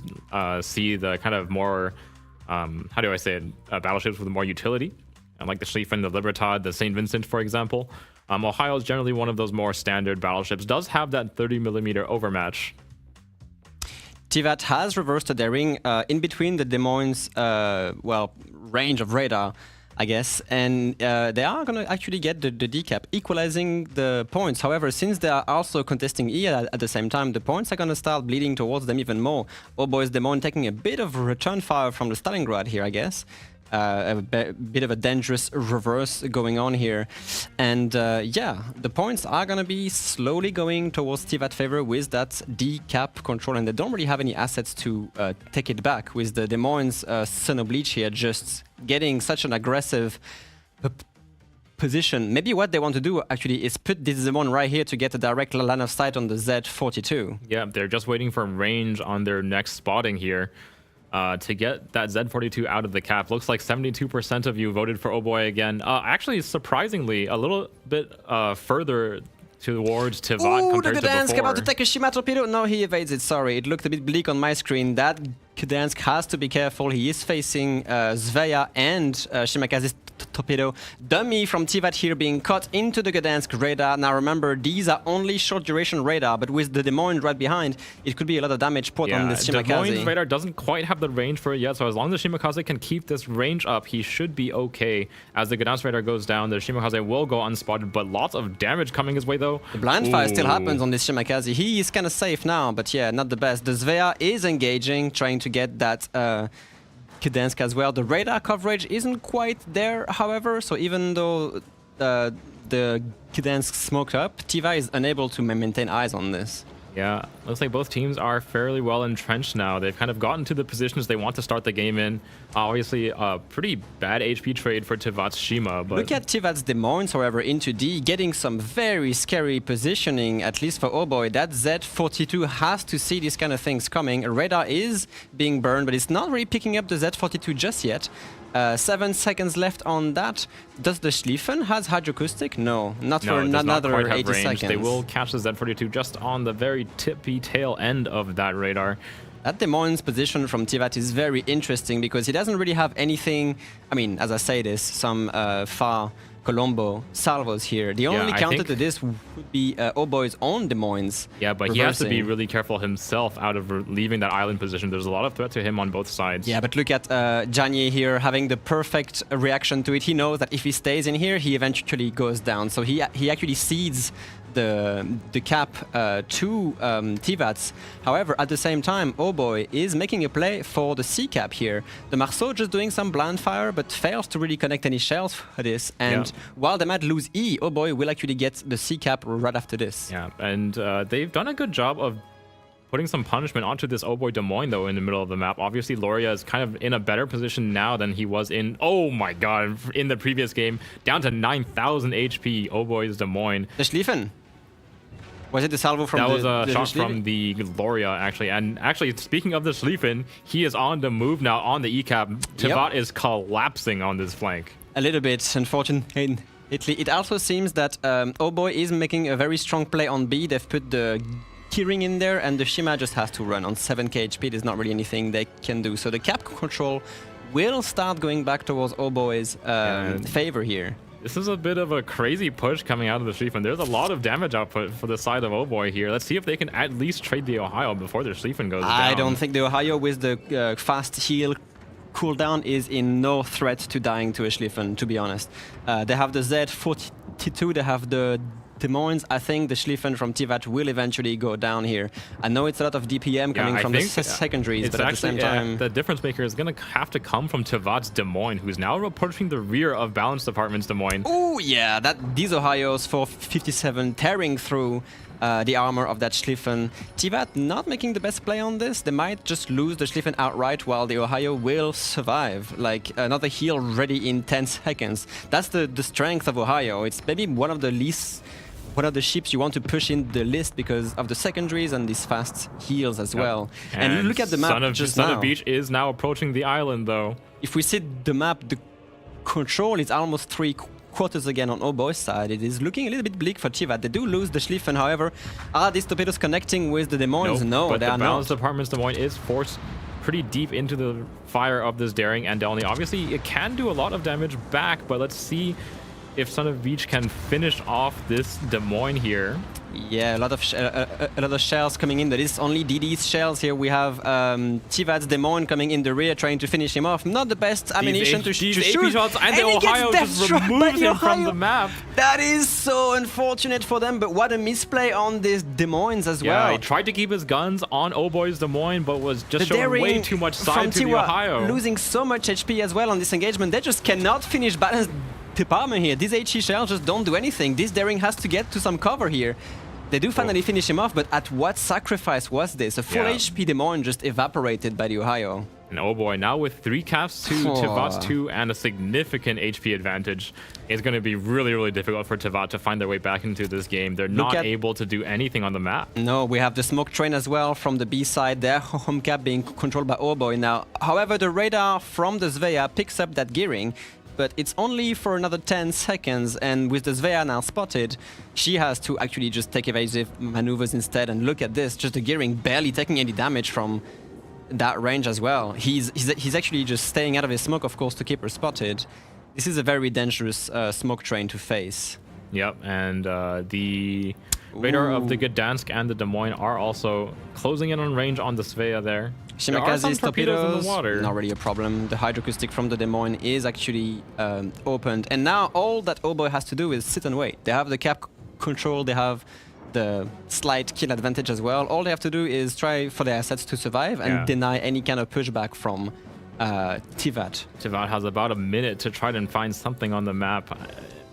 see the kind of more, how do I say it, battleships with more utility. Like the Schlieffen, the Libertad, the St. Vincent, for example. Ohio is generally one of those more standard battleships. Does have that 30mm overmatch. Tivat has reversed their ring in between the Des Moines, range of radar, I guess, and they are going to actually get the decap, equalizing the points. However, since they are also contesting E at the same time, the points are going to start bleeding towards them even more. Oh boys, Des Moines taking a bit of return fire from the Stalingrad here, I guess. A bit of a dangerous reverse going on here. And yeah, the points are going to be slowly going towards Tivat favor with that D-cap control, and they don't really have any assets to take it back, with the Des Moines Sonobleach here just getting such an aggressive position. Maybe what they want to do actually is put this Des Moines right here to get a direct line of sight on the Z42. Yeah, they're just waiting for range on their next spotting here. To get that Z42 out of the cap. Looks like 72% of you voted for Oboy again. Actually, surprisingly, a little bit further towards Tivat compared to before. Gdansk about to take a Shima torpedo. No, he evades it. Sorry, it looked a bit bleak on my screen. That Gdansk has to be careful. He is facing Svea and Shimakaze's torpedo. Dummy from Tivat here being caught into the Gdansk radar. Now remember, these are only short duration radar, but with the Des Moines right behind, it could be a lot of damage put on this Shimakaze. Des Moines radar doesn't quite have the range for it yet, so as long as the Shimakaze can keep this range up, he should be okay. As the Gdansk radar goes down, the Shimakaze will go unspotted, but lots of damage coming his way though. The blind fire still happens on this Shimakaze. He is kind of safe now, but yeah, not the best. The Svea is engaging, trying to get that Gdansk as well. The radar coverage isn't quite there, however, so even though the Gdansk smoked up, Tiva is unable to maintain eyes on this. Yeah, looks like both teams are fairly well entrenched now. They've kind of gotten to the positions they want to start the game in. Obviously, a pretty bad HP trade for Tivat's Shima. But look at Tivat's Des Moines, however, into D, getting some very scary positioning, at least for Oboy. That Z42 has to see these kind of things coming. A radar is being burned, but it's not really picking up the Z42 just yet. 7 seconds left on that. Does the Schlieffen has hydroacoustic? No, not for another 80 seconds. They will catch the Z42 just on the very tippy tail end of that radar. That Des Moines position from Tivat is very interesting because he doesn't really have anything. I mean, as I say this, some far Colombo salvos here. The only counter to this would be Oboy's own Des Moines. Yeah, but he has to be really careful himself out of leaving that island position. There's a lot of threat to him on both sides. Yeah, but look at Janier here having the perfect reaction to it. He knows that if he stays in here, he eventually goes down. So he actually cedes the cap to Tivats. However, at the same time, Oboy is making a play for the C cap here. The Marceau just doing some blind fire, but fails to really connect any shells for this. And while they might lose E, Oboy will actually get the C cap right after this. Yeah, and they've done a good job of putting some punishment onto this Oboy Des Moines, though, in the middle of the map. Obviously, Loria is kind of in a better position now than he was in, oh my god, in the previous game. Down to 9,000 HP, Oboy's Des Moines. The Schlieffen. Was it the salvo from that the... That was a shot Schlieffen? from the Loria, actually. And actually, speaking of the Schlieffen, he is on the move now on the E-cap. Tivat is collapsing on this flank. A little bit, unfortunately. It also seems that Oboy is making a very strong play on B. They've put the keyring in there, and the Shima just has to run on 7k HP. There's not really anything they can do. So the cap control will start going back towards Oboy's favor here. This is a bit of a crazy push coming out of the Schlieffen. There's a lot of damage output for the side of Oboy here. Let's see if they can at least trade the Ohio before their Schlieffen goes down. I don't think the Ohio with the fast heal cooldown is in no threat to dying to a Schlieffen, to be honest. They have the Z42, they have the Des Moines, I think the Schlieffen from Tivat will eventually go down here. I know it's a lot of DPM coming from the secondaries, but at the same time... the difference maker is going to have to come from Tivat's Des Moines, who's now approaching the rear of Balance Department's Des Moines. Oh, yeah, these Ohios for 57 tearing through the armor of that Schlieffen. Tivat not making the best play on this. They might just lose the Schlieffen outright while the Ohio will survive. Like another heal ready in 10 seconds. That's the strength of Ohio. It's maybe one of the ships you want to push in the list because of the secondaries and these fast heals as well. And look at the map Son of Beach is now approaching the island, though. If we see the map, the control is almost 3/4 again on Oboy's side. It is looking a little bit bleak for Tivat. They do lose the Schlieffen, however. Are these torpedoes connecting with the Des Moines? No, but they are the Balance not. Department's Des Moines is forced pretty deep into the fire of this Daring and Delny. Obviously, it can do a lot of damage back, but let's see if Son of Beach can finish off this Des Moines here. Yeah, a lot of shells coming in. That is only DD's shells here. We have Tivat's Des Moines coming in the rear, trying to finish him off. Not the best ammunition to shoot. AP shots, and the Ohio just removes him from the map. That is so unfortunate for them, but what a misplay on this Des Moines as well. Yeah, he tried to keep his guns on Oboy's Des Moines, but was just showing way too much side to the Ohio. Losing so much HP as well on this engagement. They just cannot finish Balance Department here. These HE shells just don't do anything. This Daring has to get to some cover here. They do finally finish him off, but at what sacrifice was this? A full HP Des Moines just evaporated by the Ohio. And oh boy, now with 3 caps to Tivat's 2 and a significant HP advantage, it's going to be really, really difficult for Tivat to find their way back into this game. They're not able to do anything on the map. No, we have the smoke train as well from the B side. Their home cap being controlled by Oboy now. However, the radar from the Svea picks up that gearing, but it's only for another 10 seconds, and with the Svea now spotted, she has to actually just take evasive maneuvers instead, and look at this, just the gearing barely taking any damage from that range as well. He's actually just staying out of his smoke, of course, to keep her spotted. This is a very dangerous smoke train to face. Yep, and the radar of the Gdansk and the Des Moines are also closing in on range on the Svea there. Shimakaze's torpedoes in the water. Not really a problem. The hydroacoustic from the Des Moines is actually opened, and now all that Oboy has to do is sit and wait. They have the cap control, they have the slight kill advantage as well. All they have to do is try for their assets to survive and deny any kind of pushback from Tivat. Tivat has about a minute to try and find something on the map,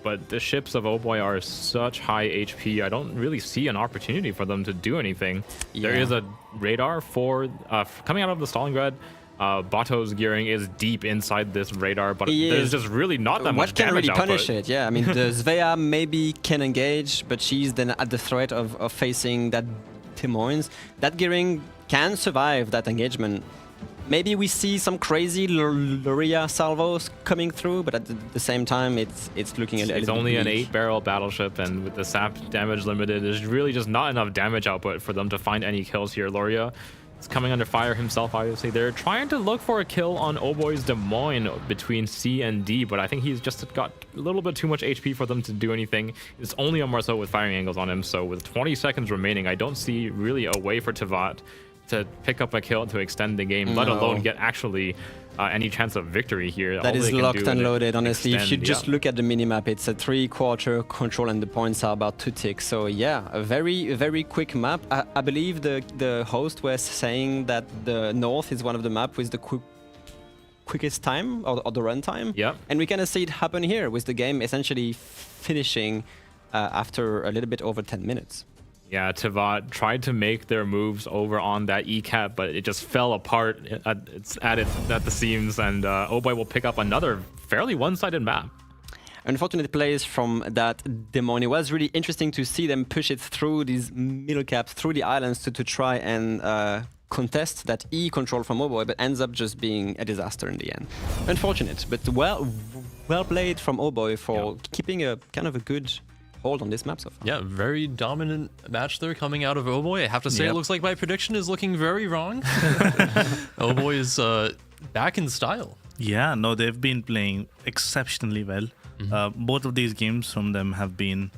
but the ships of Oboy are such high HP, I don't really see an opportunity for them to do anything. Yeah. There is a radar for coming out of the Stalingrad. Bato's gearing is deep inside this radar, but there's just really not that much damage output. What can really punish it? Yeah, I mean, the Svea maybe can engage, but she's then at the threat of facing that Des Moines. That gearing can survive that engagement. Maybe we see some crazy Luria salvos coming through, but at the same time, it's looking a little bit. It's only an weak. 8-barrel battleship, and with the sap damage limited, there's really just not enough damage output for them to find any kills here. Luria is coming under fire himself, obviously. They're trying to look for a kill on Oboy's Des Moines between C and D, but I think he's just got a little bit too much HP for them to do anything. It's only a Marceau with firing angles on him, so with 20 seconds remaining, I don't see really a way for Tivat to pick up a kill to extend the game, let alone get actually any chance of victory here. That is locked and loaded, honestly. If you just look at the minimap, it's a 3/4 control and the points are about 2 ticks. So yeah, a very, very quick map. I believe the host was saying that the north is one of the map with the quickest time or the run time. Yeah. And we kind of see it happen here with the game essentially finishing after a little bit over 10 minutes. Yeah, Tivat tried to make their moves over on that E-cap, but it just fell apart at the seams, and Oboy will pick up another fairly one-sided map. Unfortunate plays from that Des Moines. It was really interesting to see them push it through these middle caps, through the islands to try and contest that E control from Oboy, but ends up just being a disaster in the end. Unfortunate, but well played from Oboy for keeping a kind of a good hold on this map so far. Yeah, very dominant match there coming out of Oboy. I have to say, it looks like my prediction is looking very wrong. Oboy is back in style. Yeah, no, they've been playing exceptionally well. Both of these games from them have been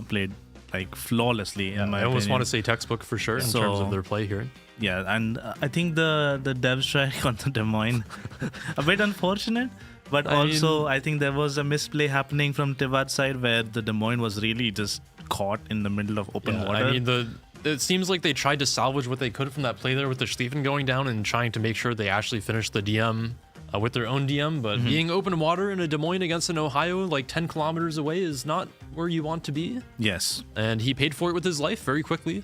played like flawlessly. In my I almost opinion. want to say textbook for sure in terms of their play here. Yeah, and I think the dev strike on the Des Moines a bit unfortunate. But also, I think there was a misplay happening from Tivat's side where the Des Moines was really just caught in the middle of open water. I mean, it seems like they tried to salvage what they could from that play there with the Schlieffen going down and trying to make sure they actually finished the DM with their own DM. But being open water in a Des Moines against an Ohio like 10 kilometers away is not where you want to be. Yes. And he paid for it with his life very quickly.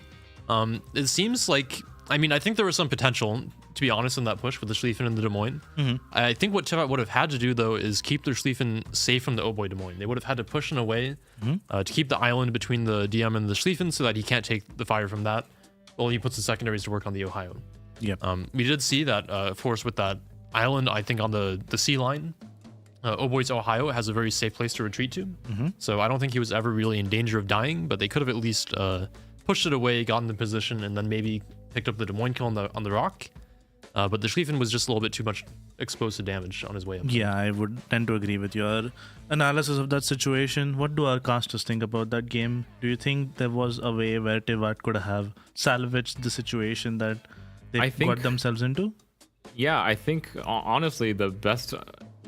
It seems like, I mean, I think there was some potential, to be honest, in that push with the Schlieffen and the Des Moines. I think what Tivat would have had to do, though, is keep their Schlieffen safe from the Oh Boy Des Moines. They would have had to push in a way to keep the island between the DM and the Schlieffen so that he can't take the fire from that. Well, he puts the secondaries to work on the Ohio. Yep. We did see that, of course, with that island, I think on the sea line, Oh Boy's Ohio has a very safe place to retreat to. So I don't think he was ever really in danger of dying, but they could have at least pushed it away, gotten the position, and then maybe picked up the Des Moines kill on the rock. But the Schlieffen was just a little bit too much exposed to damage on his way up. Yeah, I would tend to agree with your analysis of that situation. What do our casters think about that game? Do you think there was a way where Tivat could have salvaged the situation that they got themselves into? Yeah, I think honestly the best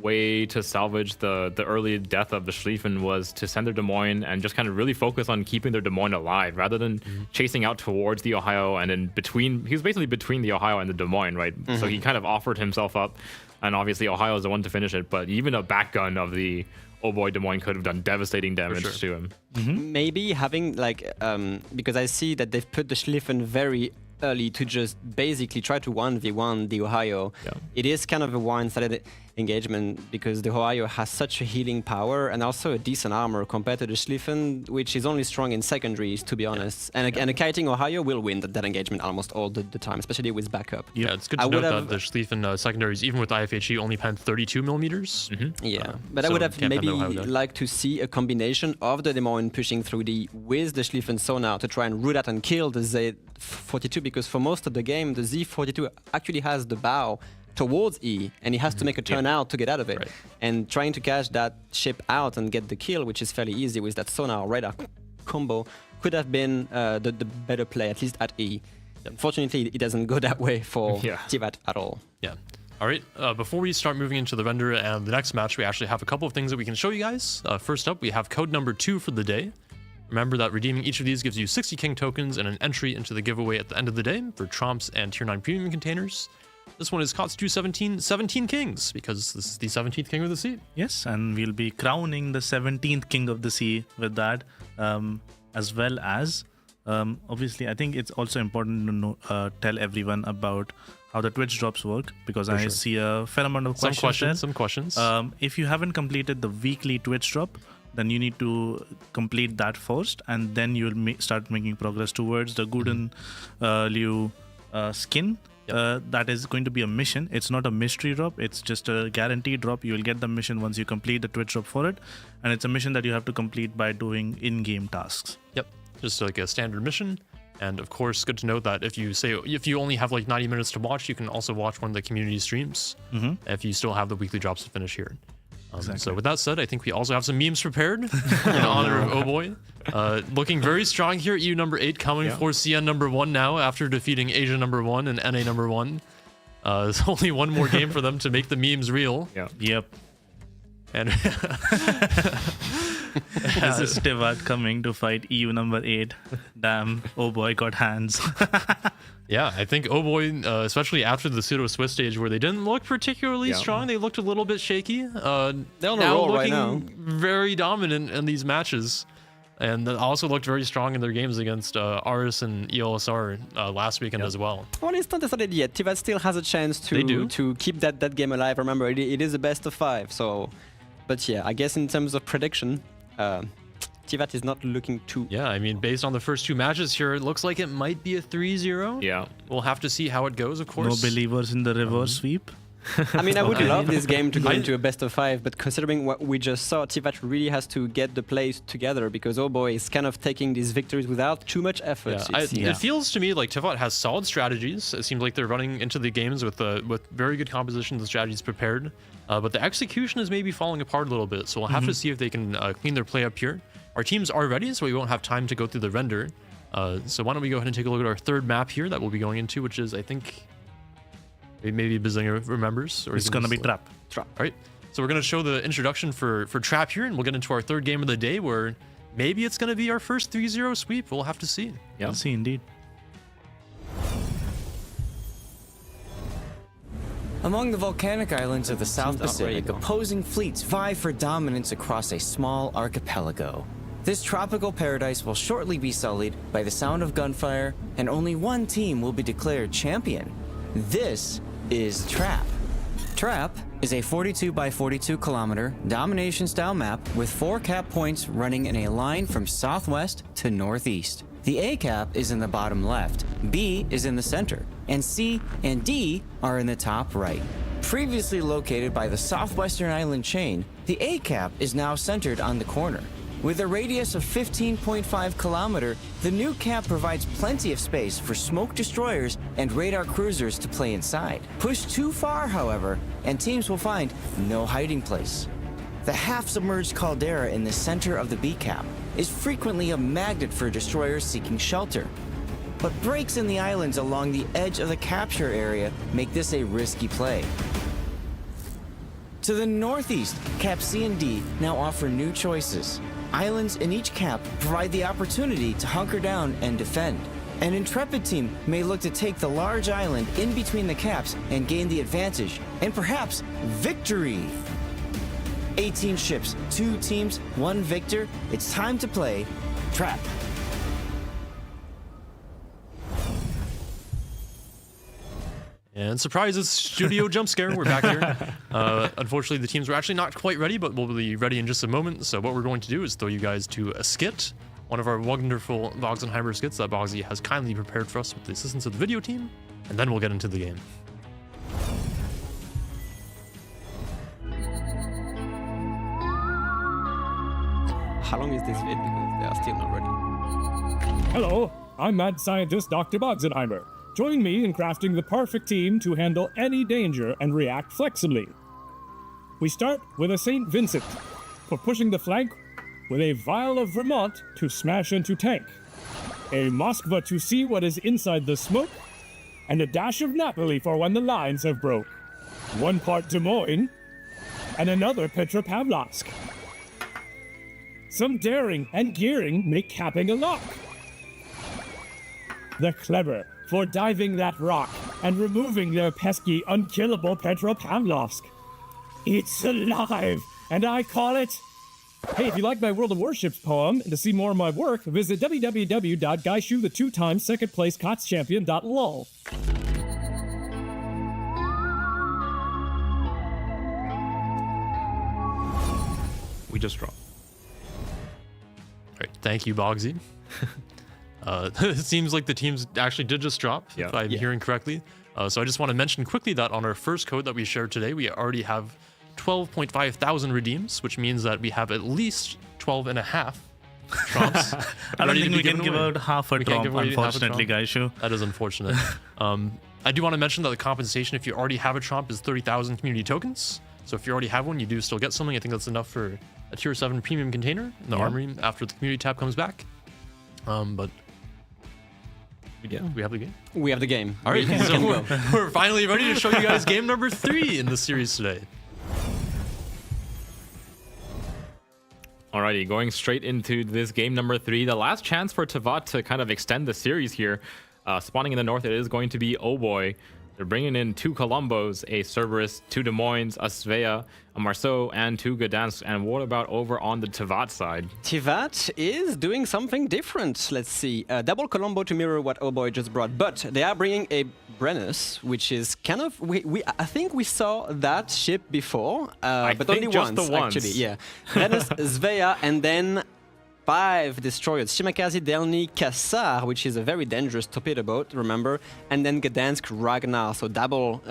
way to salvage the early death of the Schlieffen was to send their Des Moines and just kind of really focus on keeping their Des Moines alive rather than chasing out towards the Ohio and then he was basically between the Ohio and the Des Moines, right? So he kind of offered himself up, and obviously Ohio is the one to finish it, but even a back gun of the Oh Boy Des Moines could have done devastating damage to him. Maybe having because I see that they've put the Schlieffen very early to just basically try to 1v1 the Ohio. It is kind of a one-sided engagement because the Ohio has such a healing power and also a decent armor compared to the Schlieffen, which is only strong in secondaries, to be honest. And a kiting Ohio will win that engagement almost all the time, especially with backup. Yeah, it's good to note that the Schlieffen secondaries, even with IFHE, only pen 32 millimeters. Yeah, but I would have maybe liked to see a combination of the Des Moines pushing through with the Schlieffen sonar to try and root out and kill the Z42, because for most of the game, the Z42 actually has the bow towards E, and he has to make a turn out to get out of it. And trying to catch that ship out and get the kill, which is fairly easy with that sonar radar combo, could have been the better play, at least at E. Unfortunately, it doesn't go that way for Tivat at all. Yeah. All right, before we start moving into the render and the next match, we actually have a couple of things that we can show you guys. First up, we have code number 2 for the day. Remember that redeeming each of these gives you 60 King tokens and an entry into the giveaway at the end of the day for Tromps and Tier 9 Premium containers. This one is COTS 217, 17 Kings, because this is the 17th King of the Sea. Yes, and we'll be crowning the 17th King of the Sea with that, as well as, obviously, I think it's also important to tell everyone about how the Twitch drops work, because I see a fair amount of questions. Some questions. If you haven't completed the weekly Twitch drop, then you need to complete that first, and then you'll start making progress towards the Guden Liu skin. That is going to be a mission. It's not a mystery drop. It's just a guaranteed drop. You will get the mission once you complete the Twitch drop for it. And it's a mission that you have to complete by doing in-game tasks. Yep. Just like a standard mission. And of course, good to note that if you only have like 90 minutes to watch, you can also watch one of the community streams if you still have the weekly drops to finish here. So with that said, I think we also have some memes prepared in honor of Oh Boy. Looking very strong here. EU number 8 coming for CN number 1 now after defeating Asia number 1 and NA number 1. There's only one more game for them to make the memes real. Yep. And Is Tivat coming to fight EU number 8? Damn, Oh Boy got hands. Yeah, I think Oh Boy, especially after the pseudo-Swiss stage where they didn't look particularly strong, they looked a little bit shaky. They're on a now roll looking right now. very dominant in these matches. And they also looked very strong in their games against Aris and ELSR last weekend as well. Well, it's not decided yet. Tivat still has a chance to keep that game alive. Remember, it is a best of 5. So, but yeah, I guess in terms of prediction, Tivat is not looking too... Yeah, I mean, based on the first 2 matches here, it looks like it might be a 3-0. Yeah. We'll have to see how it goes, of course. No believers in the reverse sweep. I mean, I would love this game to go into a best of 5, but considering what we just saw, Tivat really has to get the plays together because Oh Boy is kind of taking these victories without too much effort. It feels to me like Tivat has solid strategies. It seems like they're running into the games with very good compositions and strategies prepared. But the execution is maybe falling apart a little bit, so we'll have to see if they can clean their play up here. Our teams are ready, so we won't have time to go through the render. So why don't we go ahead and take a look at our third map here that we'll be going into, which is, I think, maybe Bazinga remembers. Or it's going to be Trap. All right. So we're going to show the introduction for Trap here, and we'll get into our third game of the day, where maybe it's going to be our first 3-0 sweep. We'll have to see. We'll see indeed. Among the volcanic islands of the South Seems Pacific, outrageous. opposing fleets vie for dominance across a small archipelago. This tropical paradise will shortly be sullied by the sound of gunfire, and only one team will be declared champion. This is Trap. Trap is a 42 by 42 kilometer domination-style map with 4 cap points running in a line from southwest to northeast. The A cap is in the bottom left, B is in the center, and C and D are in the top right. Previously located by the southwestern island chain, the A cap is now centered on the corner. With a radius of 15.5 kilometer, the new cap provides plenty of space for smoke destroyers and radar cruisers to play inside. Push too far, however, and teams will find no hiding place. The half-submerged caldera in the center of the B cap is frequently a magnet for destroyers seeking shelter. But breaks in the islands along the edge of the capture area make this a risky play. To the northeast, Cap C and D now offer new choices. Islands in each cap provide the opportunity to hunker down and defend. An intrepid team may look to take the large island in between the caps and gain the advantage, and perhaps victory. 18 ships, 2 teams, 1 victor. It's time to play Trap. And surprises, studio jump scare. We're back here. Unfortunately, the teams were actually not quite ready, but we'll be ready in just a moment. So what we're going to do is throw you guys to a skit, one of our wonderful Boxenheimer skits that Bogsy has kindly prepared for us with the assistance of the video team, and then we'll get into the game. How long is this vid? Because they are still not ready. Hello, I'm mad scientist Dr. Boxenheimer. Join me in crafting the perfect team to handle any danger and react flexibly. We start with a St. Vincent for pushing the flank, with a vial of Vermont to smash into tank, a Moskva to see what is inside the smoke, and a dash of Napoli for when the lines have broke. 1 part Des Moines, and another Petropavlovsk. Some daring and gearing make capping a lock. The clever for diving that rock and removing their pesky, unkillable Petropavlovsk. It's alive, and I call it... Hey, if you like my World of Warships poem and to see more of my work, visit www.gaishu, the 2-time second place COTS champion.lol. We just dropped. All right, thank you, Bogsy. It seems like the teams actually did just drop, if I'm hearing correctly. So I just want to mention quickly that on our first code that we shared today, we already have 12.5 thousand redeems, which means that we have at least 12.5 trumps. I don't think we can give out half a trump, unfortunately, Gaishu. That is unfortunate. I do want to mention that the compensation, if you already have a trump, is 30,000 community tokens. So if you already have one, you do still get something. I think that's enough for a tier 7 premium container in the armory after the community tab comes back. But we have the game. We have the game. All right, so we're finally ready to show you guys game number 3 in the series today. Alrighty, going straight into this game number 3. The last chance for Tevat to kind of extend the series here. Spawning in the north, it is going to be Oh Boy. They're bringing in 2 Columbos, a Cerberus, 2 Des Moines, a Svea, a Marceau, and 2 Gdansk. And what about over on the Tevat side? Tevat is doing something different. Let's see. Double Colombo to mirror what Oh Boy just brought. But they are bringing a Brennus, which is kind of... I think we saw that ship before, but only just once, the once. actually. Yeah. Brennus, Svea, and then 5 destroyers. Shimakaze, Delny, Kassar, which is a very dangerous torpedo boat, remember? And then Gdansk, Ragnar. So double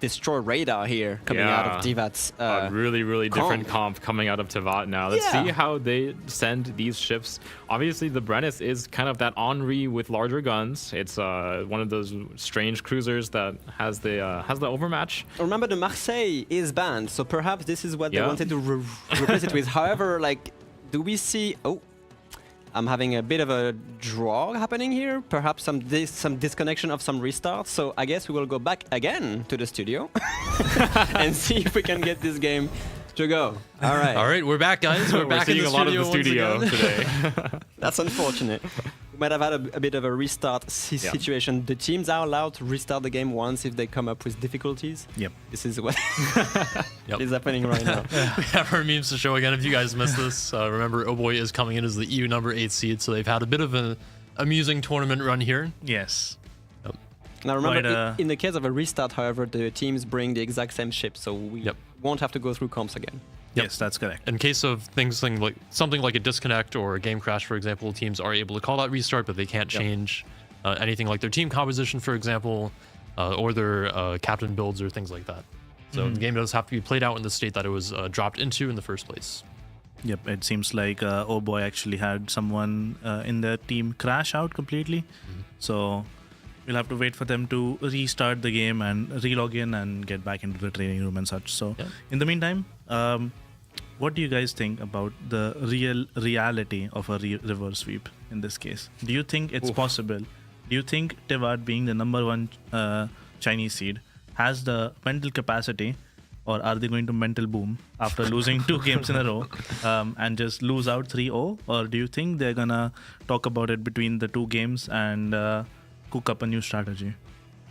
destroy radar here coming out of Tevat's a really different comp coming out of Tevat now. Let's see how they send these ships. Obviously, the Brennus is kind of that Henri with larger guns. It's one of those strange cruisers that has the overmatch. Remember, the Marseille is banned, so perhaps this is what they wanted to replace it with. However, like, do we see... Oh, I'm having a bit of a draw happening here, perhaps some disconnection of some restarts. So I guess we will go back again to the studio and see if we can get this game to go. All right. All right, we're back, guys. We're back in seeing the a lot of the studio once studio again. today. That's unfortunate. We might have had a bit of a restart situation. The teams are allowed to restart the game once if they come up with difficulties. Yep. This is what Yep. is happening right now. We have our memes to show again if you guys missed this. Remember, Oh Boy is coming in as the EU number 8 seed, so they've had a bit of an amusing tournament run here. Yes. Now remember, Quite, in the case of a restart, however, the teams bring the exact same ship, so we won't have to go through comps again. Yep. Yes, that's correct. In case of something like a disconnect or a game crash, for example, teams are able to call that restart, but they can't change anything like their team composition, for example, or their captain builds or things like that. So the game does have to be played out in the state that it was dropped into in the first place. Yep, it seems like Oh Boy actually had someone in their team crash out completely. So we'll have to wait for them to restart the game and relog in and get back into the training room and such. So in the meantime, what do you guys think about the reality of a reverse sweep in this case? Do you think it's possible? Do you think Tivat, being the number 1 Chinese seed, has the mental capacity, or are they going to mental boom after losing 2 games in a row and just lose out 3-0? Or do you think they're gonna talk about it between the 2 games and cook up a new strategy?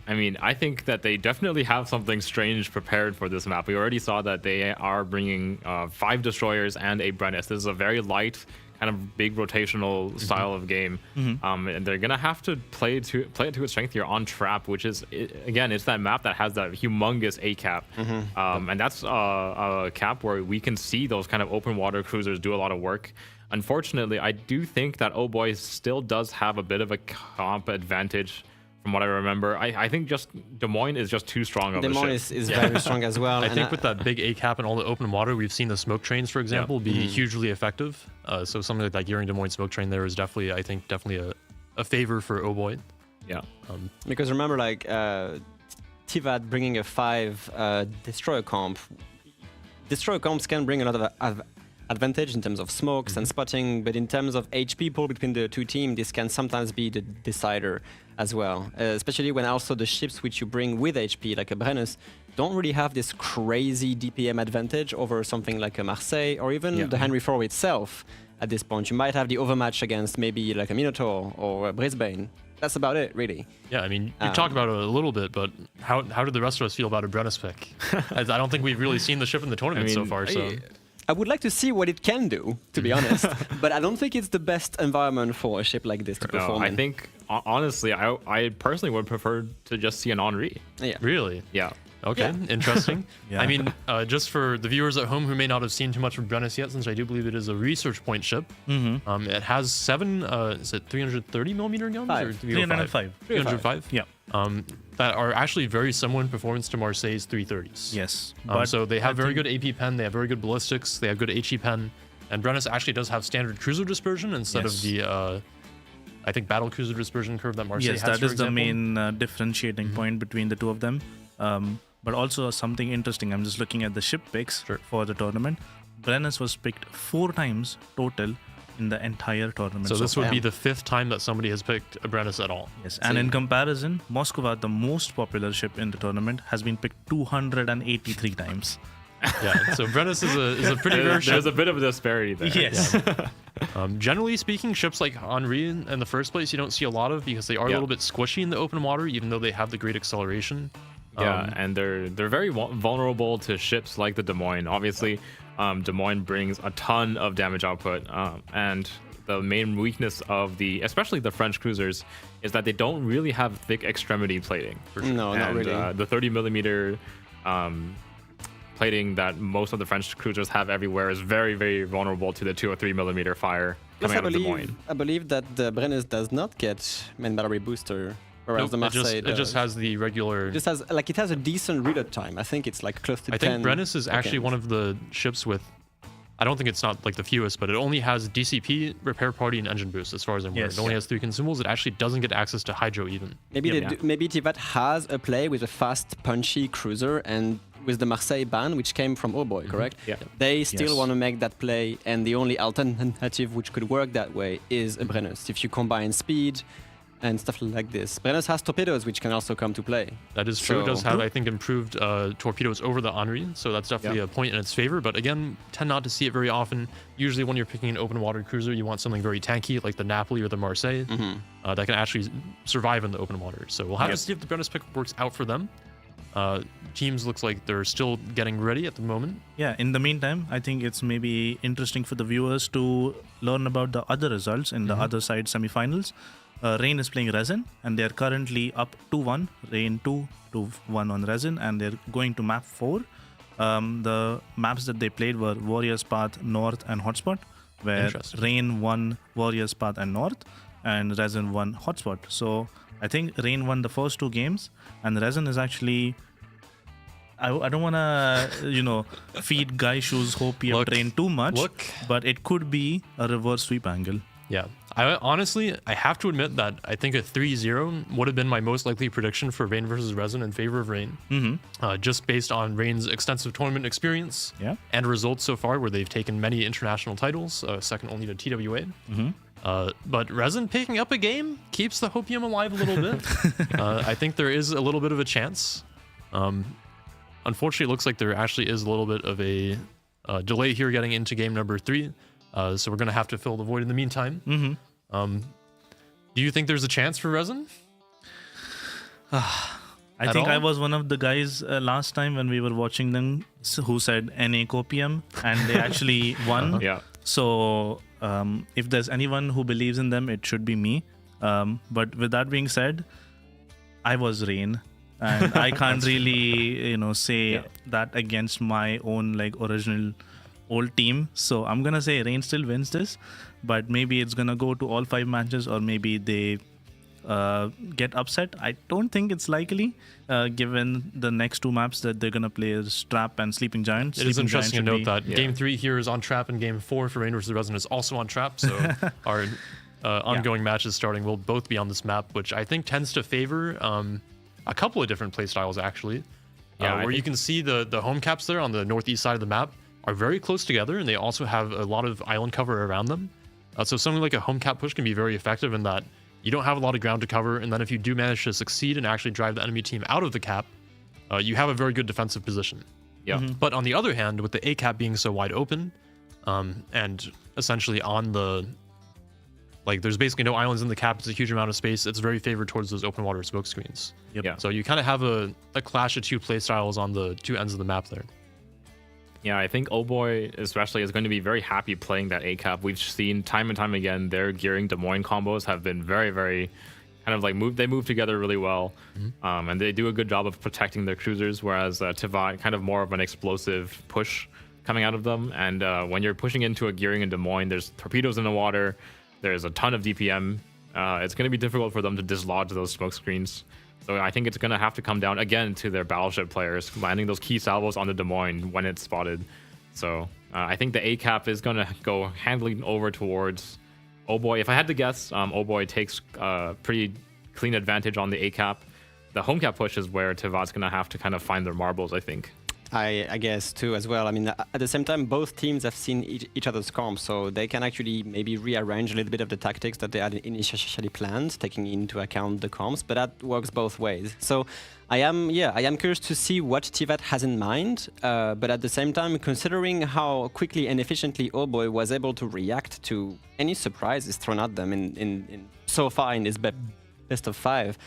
I mean, I think that they definitely have something strange prepared for this map. We already saw that they are bringing 5 destroyers and a Brennus. This is a very light, kind of big rotational style of game, and they're gonna have to play it to its strength here on trap, which is again, it's that map that has that humongous A cap, and that's a cap where we can see those kind of open water cruisers do a lot of work. Unfortunately, I do think that Oh Boy still does have a bit of a comp advantage. From what I remember, I think just Des Moines is just too strong of Des a Moines ship. is very strong as well. I think with that big A cap and all the open water, we've seen the smoke trains, for example, be hugely effective. So something like that Gearing Des Moines smoke train there is definitely, I think, a favor for Oh Boy. Yeah. Because remember, like Tivat bringing a 5 destroyer comp. Destroyer comps can bring a lot of advantage in terms of smokes and spotting, but in terms of HP pool between the 2 teams, this can sometimes be the decider as well. Especially when also the ships which you bring with HP, like a Brennus, don't really have this crazy DPM advantage over something like a Marseille or even the Henry IV itself. At this point, you might have the overmatch against maybe like a Minotaur or a Brisbane. That's about it, really. Yeah, I mean, you talked about it a little bit, but how did the rest of us feel about a Brennus pick? I don't think we've really seen the ship in the tournament so far. So I would like to see what it can do, to be honest, but I don't think it's the best environment for a ship like this to perform I in. think, honestly, I personally would prefer to just see an Henri. Yeah. really, Yeah. okay, interesting. Yeah. I mean, just for the viewers at home who may not have seen too much of Brennus yet, since I do believe it is a research point ship, it has 7, is it 330 millimeter guns? Or 305. 305? Yeah. That are actually very similar in performance to Marseille's 330s. Yes. So they have very good AP pen, they have very good ballistics, they have good HE pen, and Brennus actually does have standard cruiser dispersion instead of the, I think, battle cruiser dispersion curve that Marseille has, Yes, that for is the example. main differentiating point between the 2 of them. But also something interesting, I'm just looking at the ship picks for the tournament. Brennus was picked 4 times total in the entire tournament. So this far. would be the 5th time that somebody has picked a Brennus at all. Yes, and in comparison, Moskva, the most popular ship in the tournament, has been picked 283 times. Yeah, so Brennus is a pretty rare ship. There's a bit of a disparity there. Yes. Generally speaking, ships like Henri in the first place, you don't see a lot of because they are a little bit squishy in the open water, even though they have the great acceleration. Yeah, and they're very vulnerable to ships like the Des Moines. Obviously, Des Moines brings a ton of damage output, and the main weakness of especially the French cruisers, is that they don't really have thick extremity plating. No, not really. The 30 millimeter plating that most of the French cruisers have everywhere is very, very vulnerable to the 2 or 3 millimeter fire coming out of Des Moines. I believe that the Brennus does not get main battery booster. Whereas Nope, the Marseille it just has the regular. It has a decent reload time. I think it's like close to 10 I think Brennus is actually seconds. one of the ships with. I don't think it's not like the fewest, but it only has DCP, repair party, and engine boost. As far as I'm aware, Yes. it only has 3 consumables. It actually doesn't get access to hydro even. Maybe Tivat has a play with a fast, punchy cruiser, and with the Marseille ban, which came from Oboy, correct? Yeah. They still Yes. want to make that play, and the only alternative which could work that way is a Brennus. If you combine speed and stuff like this, Brennus has torpedoes, which can also come to play. That is true. It does So- have, I think, improved torpedoes over the Henri, so that's definitely a point in its favor. But again, tend not to see it very often. Usually when you're picking an open water cruiser, you want something very tanky, like the Napoli or the Marseille, that can actually survive in the open water. So we'll have to see if the Brennus pick works out for them. Teams looks like they're still getting ready at the moment. Yeah, in the meantime, I think it's maybe interesting for the viewers to learn about the other results in the other side semifinals. Rain is playing Resin, and they're currently up 2-1. Rain 2-1 on Resin, and they're going to map 4. The maps that they played were Warriors Path, North, and Hotspot, where Interesting. Rain won Warriors Path and North, and Resin won Hotspot. So I think Rain won the first 2 games, and Resin is actually... I don't want to, feed Guy Shoes Hopium Look, train too much, look. but it could be a reverse sweep angle. Yeah. I have to admit that I think a 3-0 would have been my most likely prediction for Rain versus Resin in favor of Rain. Just based on Rain's extensive tournament experience Yeah. and results so far, where they've taken many international titles, second only to TWA. But Resin picking up a game keeps the Hopium alive a little bit. I think there is a little bit of a chance. Unfortunately, it looks like there actually is a little bit of a delay here getting into game number 3. So we're going to have to fill the void in the meantime. Do you think there's a chance for Resin? I At think I all? was one of the guys last time when we were watching them who said NA Copium, and they actually won. Yeah. So if there's anyone who believes in them, it should be me. But with that being said, I was Rain, and I can't really say that against my own original old team. So I'm gonna say Rain still wins this, but maybe it's gonna go to all 5 matches, or maybe they get upset. I don't think it's likely, given the next 2 maps that they're gonna play is Trap and Sleeping Giant. It is Sleeping Giant interesting to should note be- that game 3 here is on Trap, and game 4 for Rain versus Resin is also on Trap. So our ongoing matches starting will both be on this map, which I think tends to favor a couple of different play styles actually. Yeah, I where you think- can see the home caps there on the northeast side of the map are very close together, and they also have a lot of island cover around them. So something like a home cap push can be very effective in that you don't have a lot of ground to cover, and then if you do manage to succeed and actually drive the enemy team out of the cap, you have a very good defensive position. Yeah. But on the other hand, with the A cap being so wide open, and essentially on the there's basically no islands in the cap, it's a huge amount of space, it's very favored towards those open water smoke screens. Yeah. So you kind of have a clash of 2 play styles on the 2 ends of the map there. Yeah, I think Oboy especially is going to be very happy playing that A cap. We've seen time and time again their gearing Des Moines combos have been very, very kind of they move together really well, and they do a good job of protecting their cruisers. Whereas Tivat kind of more of an explosive push coming out of them. And when you're pushing into a gearing in Des Moines, there's torpedoes in the water, there's a ton of DPM. It's going to be difficult for them to dislodge those smoke screens. So I think it's going to have to come down again to their battleship players landing those key salvos on the Des Moines when it's spotted. So I think the A cap is going to go handling over towards Oboy. If I had to guess, Oboy takes pretty clean advantage on the A cap. The home cap push is where Tivat's going to have to kind of find their marbles, I think. I guess too as well. I mean, at the same time, both teams have seen each other's comps, so they can actually maybe rearrange a little bit of the tactics that they had initially planned, taking into account the comps. But that works both ways. So I am curious to see what Tivat has in mind. But at the same time, considering how quickly and efficiently Oboy was able to react to any surprises thrown at them in so far in this best of 5,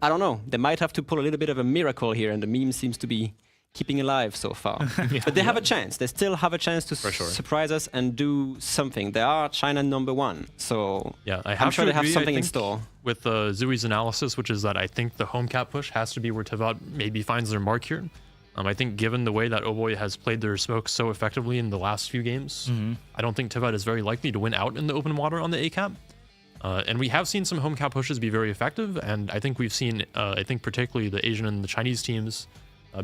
I don't know. They might have to pull a little bit of a miracle here, and the meme seems to be keeping alive so far. But they have a chance. They still have a chance to sure. surprise us and do something. They are China #1. So Yeah, I'm sure they have something in store. With Zui's analysis, which is that I think the home cap push has to be where Tivat maybe finds their mark here. I think given the way that Oboy has played their smoke so effectively in the last few games, I don't think Tivat is very likely to win out in the open water on the A cap. And we have seen some home cap pushes be very effective, and I think we've seen, I think particularly the Asian and the Chinese teams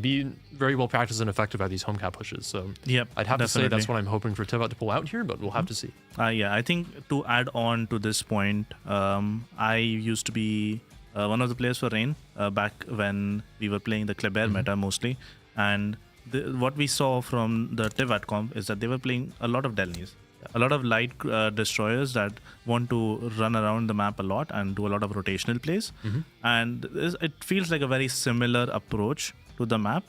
be very well practiced and effective at these home cap pushes. So Yep, I'd have to say that's definitely. what I'm hoping for Tivat to pull out here, but we'll have to see. Yeah, I think to add on to this point, I used to be one of the players for Rain back when we were playing the Kleber meta mostly. And what we saw from the Tivat comp is that they were playing a lot of Delnis, a lot of light destroyers that want to run around the map a lot and do a lot of rotational plays. And it feels like a very similar approach to the map.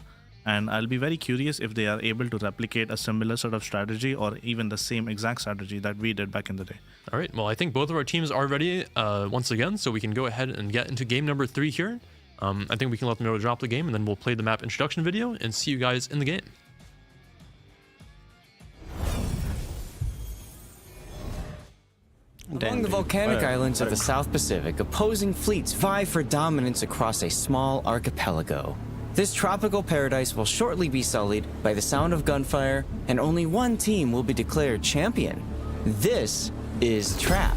And I'll be very curious if they are able to replicate a similar sort of strategy or even the same exact strategy that we did back in the day. All right, well, I think both of our teams are ready once again, so we can go ahead and get into game number 3 here. I think we can let them know to drop the game, and then we'll play the map introduction video and see you guys in the game. Among the volcanic islands of the South Pacific, opposing fleets vie for dominance across a small archipelago. This tropical paradise will shortly be sullied by the sound of gunfire, and only one team will be declared champion. This is Trap.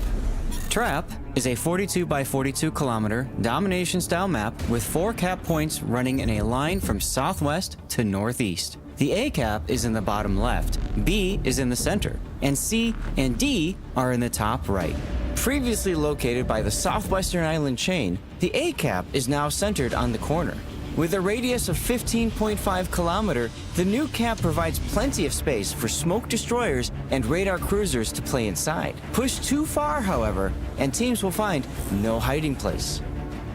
Trap is a 42 by 42 kilometer domination-style map with 4 cap points running in a line from southwest to northeast. The A cap is in the bottom left, B is in the center, and C and D are in the top right. Previously located by the southwestern island chain, the A cap is now centered on the corner. With a radius of 15.5 kilometer, the new cap provides plenty of space for smoke destroyers and radar cruisers to play inside. Push too far, however, and teams will find no hiding place.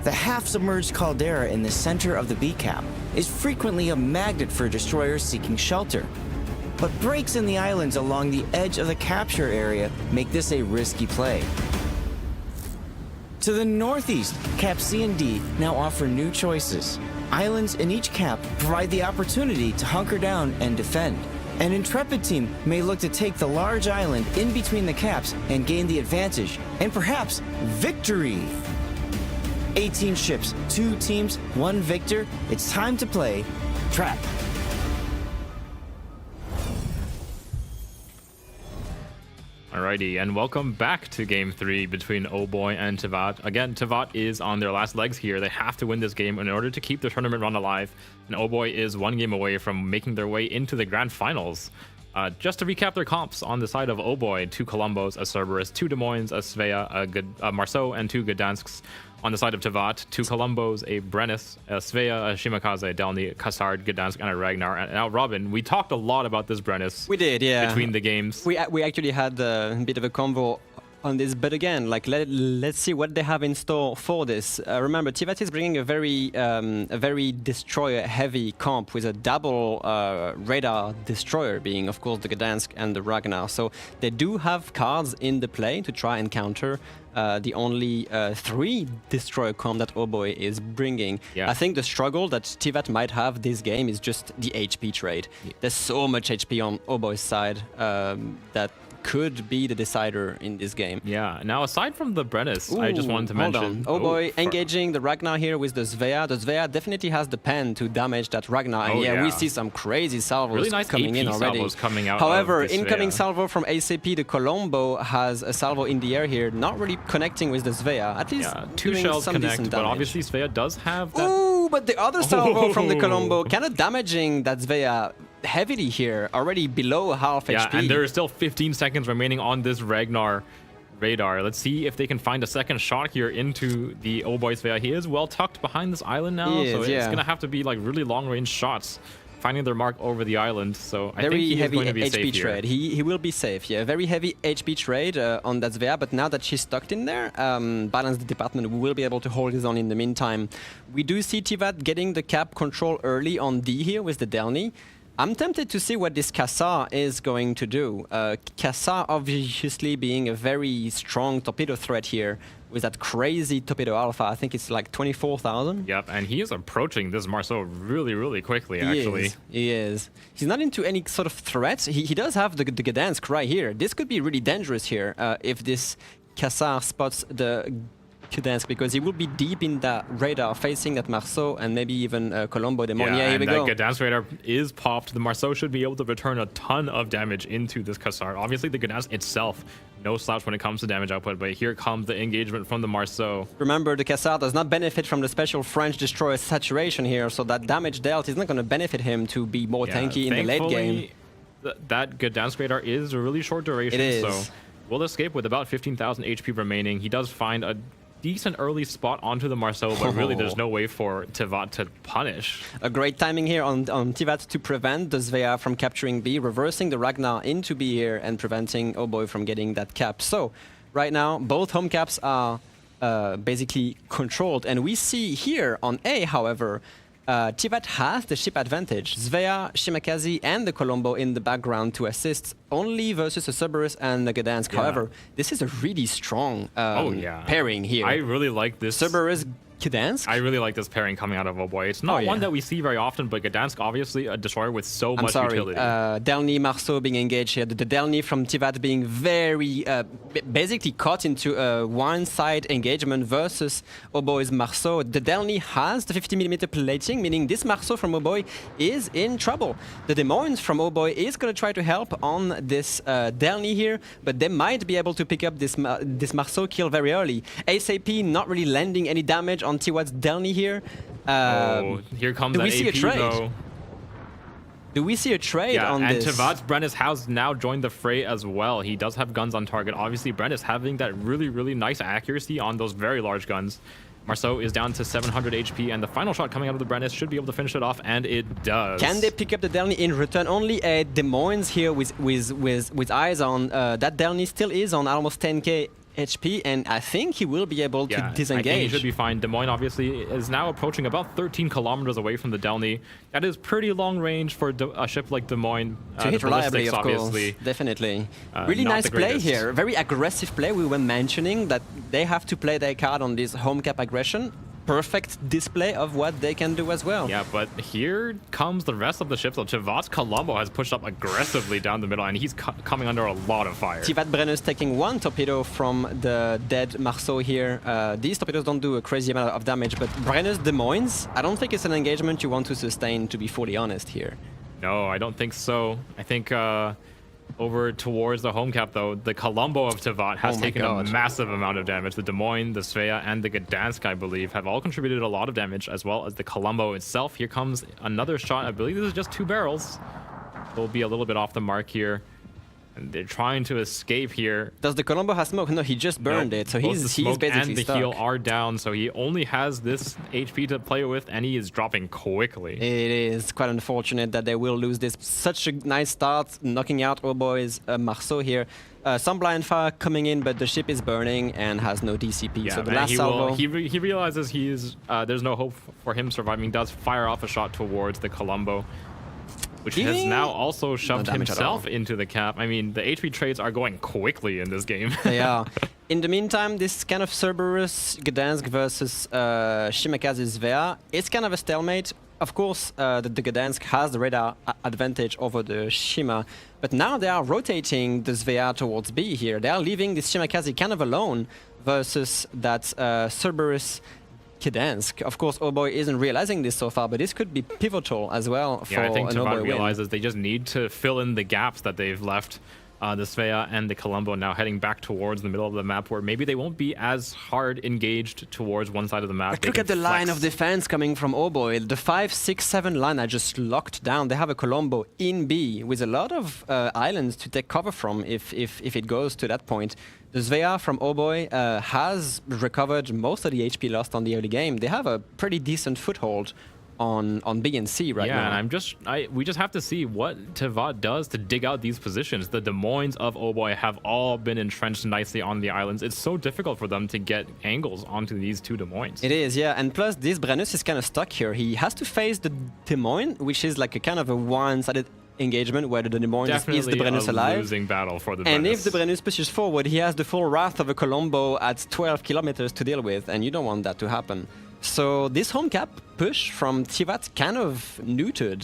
The half-submerged caldera in the center of the B cap is frequently a magnet for destroyers seeking shelter. But breaks in the islands along the edge of the capture area make this a risky play. To the northeast, Cap C and D now offer new choices. Islands in each cap provide the opportunity to hunker down and defend. An intrepid team may look to take the large island in between the caps and gain the advantage, and perhaps victory. 18 ships, 2 teams, 1 victor. It's time to play Trap. Alrighty, and welcome back to Game 3 between Oboy and Tivat. Again, Tivat is on their last legs here. They have to win this game in order to keep the tournament run alive. And Oboy is 1 game away from making their way into the grand finals. Just to recap their comps, on the side of Oboy, 2 Columbos, a Cerberus, 2 Des Moines, a Svea, a Marceau, and 2 Gdansks. On the side of Tivat, 2 Columbos, a Brennus, a Svea, a Shimakaze, a Delny, Kassard, Gdansk, and a Ragnar. And now, Robin, we talked a lot about this Brennus. We did, yeah. Between the games. We actually had a bit of a convo on this, but again, like let's see what they have in store for this. Remember, Tivat is bringing a very destroyer-heavy comp with a double radar destroyer, being of course the Gdansk and the Ragnar. So they do have cards in the play to try and counter the only 3 destroyer comp that Oboy is bringing. Yeah. I think the struggle that Tivat might have this game is just the HP trade. Yeah. There's so much HP on Oboy's side that could be the decider in this game. Yeah. Now, aside from the Brennus, I just wanted to mention... Oboy engaging the Ragnar here with the Svea. The Svea definitely has the pen to damage that Ragnar. And yeah, we see some crazy salvos really nice coming AP in already. Salvos coming out. However, incoming salvo from ACP, the Colombo has a salvo in the air here, not really connecting with the Svea. At least 2 shells connect, but obviously Svea does have that... Ooh, but the other salvo from the Colombo kind of damaging that Svea heavily here, already below half HP. Yeah, and there are still 15 seconds remaining on this Ragnar radar. Let's see if they can find a second shot here into the Oboy Svea. He is well tucked behind this island now, so it's going to have to be like really long-range shots, finding their mark over the island. So I think he is going to be safe here. Trade. He will be safe, yeah. Very heavy HP trade on that Svea, but now that she's stuck in there, Balance the department will be able to hold his own in the meantime. We do see Tivat getting the cap control early on D here with the Delny. I'm tempted to see what this Kassar is going to do. Kassar obviously being a very strong torpedo threat here with that crazy torpedo alpha. I think it's like 24,000. Yep, and he is approaching this Marceau really, really quickly, actually. He is. He's not into any sort of threats. He does have the Gdansk right here. This could be really dangerous here if this Kassar spots the Gdansk, because he will be deep in that radar facing that Marceau and maybe even Colombo Des Moines. Yeah, here we and go. that Gdansk radar is popped. The Marceau should be able to return a ton of damage into this Kassar. Obviously, the Gdansk itself, no slouch when it comes to damage output, but here comes the engagement from the Marceau. Remember, the Kassar does not benefit from the special French destroyer saturation here, so that damage dealt is not going to benefit him to be more tanky in the late game. That Gdansk radar is a really short duration, so will escape with about 15,000 HP remaining. He does find a decent early spot onto the Marceau, but really there's no way for Tivat to punish. A great timing here on Tivat to prevent the Svea from capturing B, reversing the Ragnar into B here and preventing Oh Boy from getting that cap. So right now, both home caps are basically controlled. And we see here on A, however, Tivat has the ship advantage. Svea, Shimakaze, and the Colombo in the background to assist only versus a Cerberus and the Gdansk. Yeah. However, this is a really strong pairing here. I really like this. Cerberus, Gdansk. I really like this pairing coming out of Oh Boy. It's not one that we see very often, but Gdansk, obviously a destroyer with so much utility. Delny, Marceau being engaged here. The Delny from Tivat being very basically caught into a one-side engagement versus Oh Boy's Marceau. The Delny has the 50mm plating, meaning this Marceau from Oh Boy is in trouble. The Des Moines from Oh Boy is going to try to help on this Delny here, but they might be able to pick up this Marceau kill very early. ASAP not really landing any damage on Tiwat's Delny here. Here comes do we that see AP a trade? though. Do we see a trade on and this? Tivat's Brennus has now joined the fray as well. He does have guns on target. Obviously, Brennus having that really, really nice accuracy on those very large guns. Marceau is down to 700 HP, and the final shot coming out of the Brennus should be able to finish it off, and it does. Can they pick up the Delny in return? Only a Des Moines here with eyes on that Delny still is on almost 10k HP, and I think he will be able to disengage. I think he should be fine. Des Moines obviously is now approaching about 13 kilometers away from the Delny. That is pretty long range for a ship like Des Moines. To hit reliably, of obviously. course. Definitely. Really not nice the play greatest. here. Very aggressive play. We were mentioning that they have to play their card on this home cap aggression. Perfect display of what they can do as well. Yeah, but here comes the rest of the ships. So Tivat's Colombo has pushed up aggressively down the middle, and he's coming under a lot of fire. Tivat Brennus taking one torpedo from the dead Marceau here. These torpedoes don't do a crazy amount of damage, but Brennus Des Moines, I don't think it's an engagement you want to sustain, to be fully honest here. No, I don't think so. I think over towards the home cap, though, the Colombo of Tivat has taken a massive amount of damage. The Des Moines, the Svea, and the Gdansk, I believe, have all contributed a lot of damage, as well as the Colombo itself. Here comes another shot. I believe this is just 2 barrels. They'll be a little bit off the mark here. And they're trying to escape here. Does the Colombo have smoke? No, he just burned it, so he's basically and the stuck. heal are down, so he only has this HP to play with, and he is dropping quickly. It is quite unfortunate that they will lose this. Such a nice start, knocking out Oh Boy's Marceau here. Some blind fire coming in, but the ship is burning and has no DCP. Yeah, so the last salvo... he realizes there's no hope for him surviving. He does fire off a shot towards the Colombo, which has now also shoved himself into the cap. I mean, the HP trades are going quickly in this game. They are. In the meantime, this kind of Cerberus Gdansk versus Shimakaze Svea, it's kind of a stalemate. Of course, the Gdansk has the radar advantage over the Shima, but now they are rotating the Svea towards B here. They are leaving this Shimakaze kind of alone versus that Cerberus Gdansk. Of course, Oh Boy isn't realizing this so far, but this could be pivotal as well for I think an Oh Boy Tivat win. realizes they just need to fill in the gaps that they've left. The Svea and the Colombo now heading back towards the middle of the map, where maybe they won't be as hard engaged towards one side of the map. But look at the line of defense coming from Oh Boy. The 5, 6, 7 line are just locked down. They have a Colombo in B with a lot of islands to take cover from if it goes to that point. The Svea from Oh Boy has recovered most of the HP lost on the early game. They have a pretty decent foothold on B and C right now. Yeah, and we just have to see what Tivat does to dig out these positions. The Des Moines of Oh Boy have all been entrenched nicely on the islands. It's so difficult for them to get angles onto these 2 Des Moines. It is, yeah, and plus this Brennus is kind of stuck here. He has to face the Des Moines, which is like a kind of a one-sided engagement where the Des Moines is the Brennus alive. Losing battle for the and Brennus. if the Brennus pushes forward, he has the full wrath of a Colombo at 12 kilometers to deal with, and you don't want that to happen. So this home cap push from Tivat kind of neutered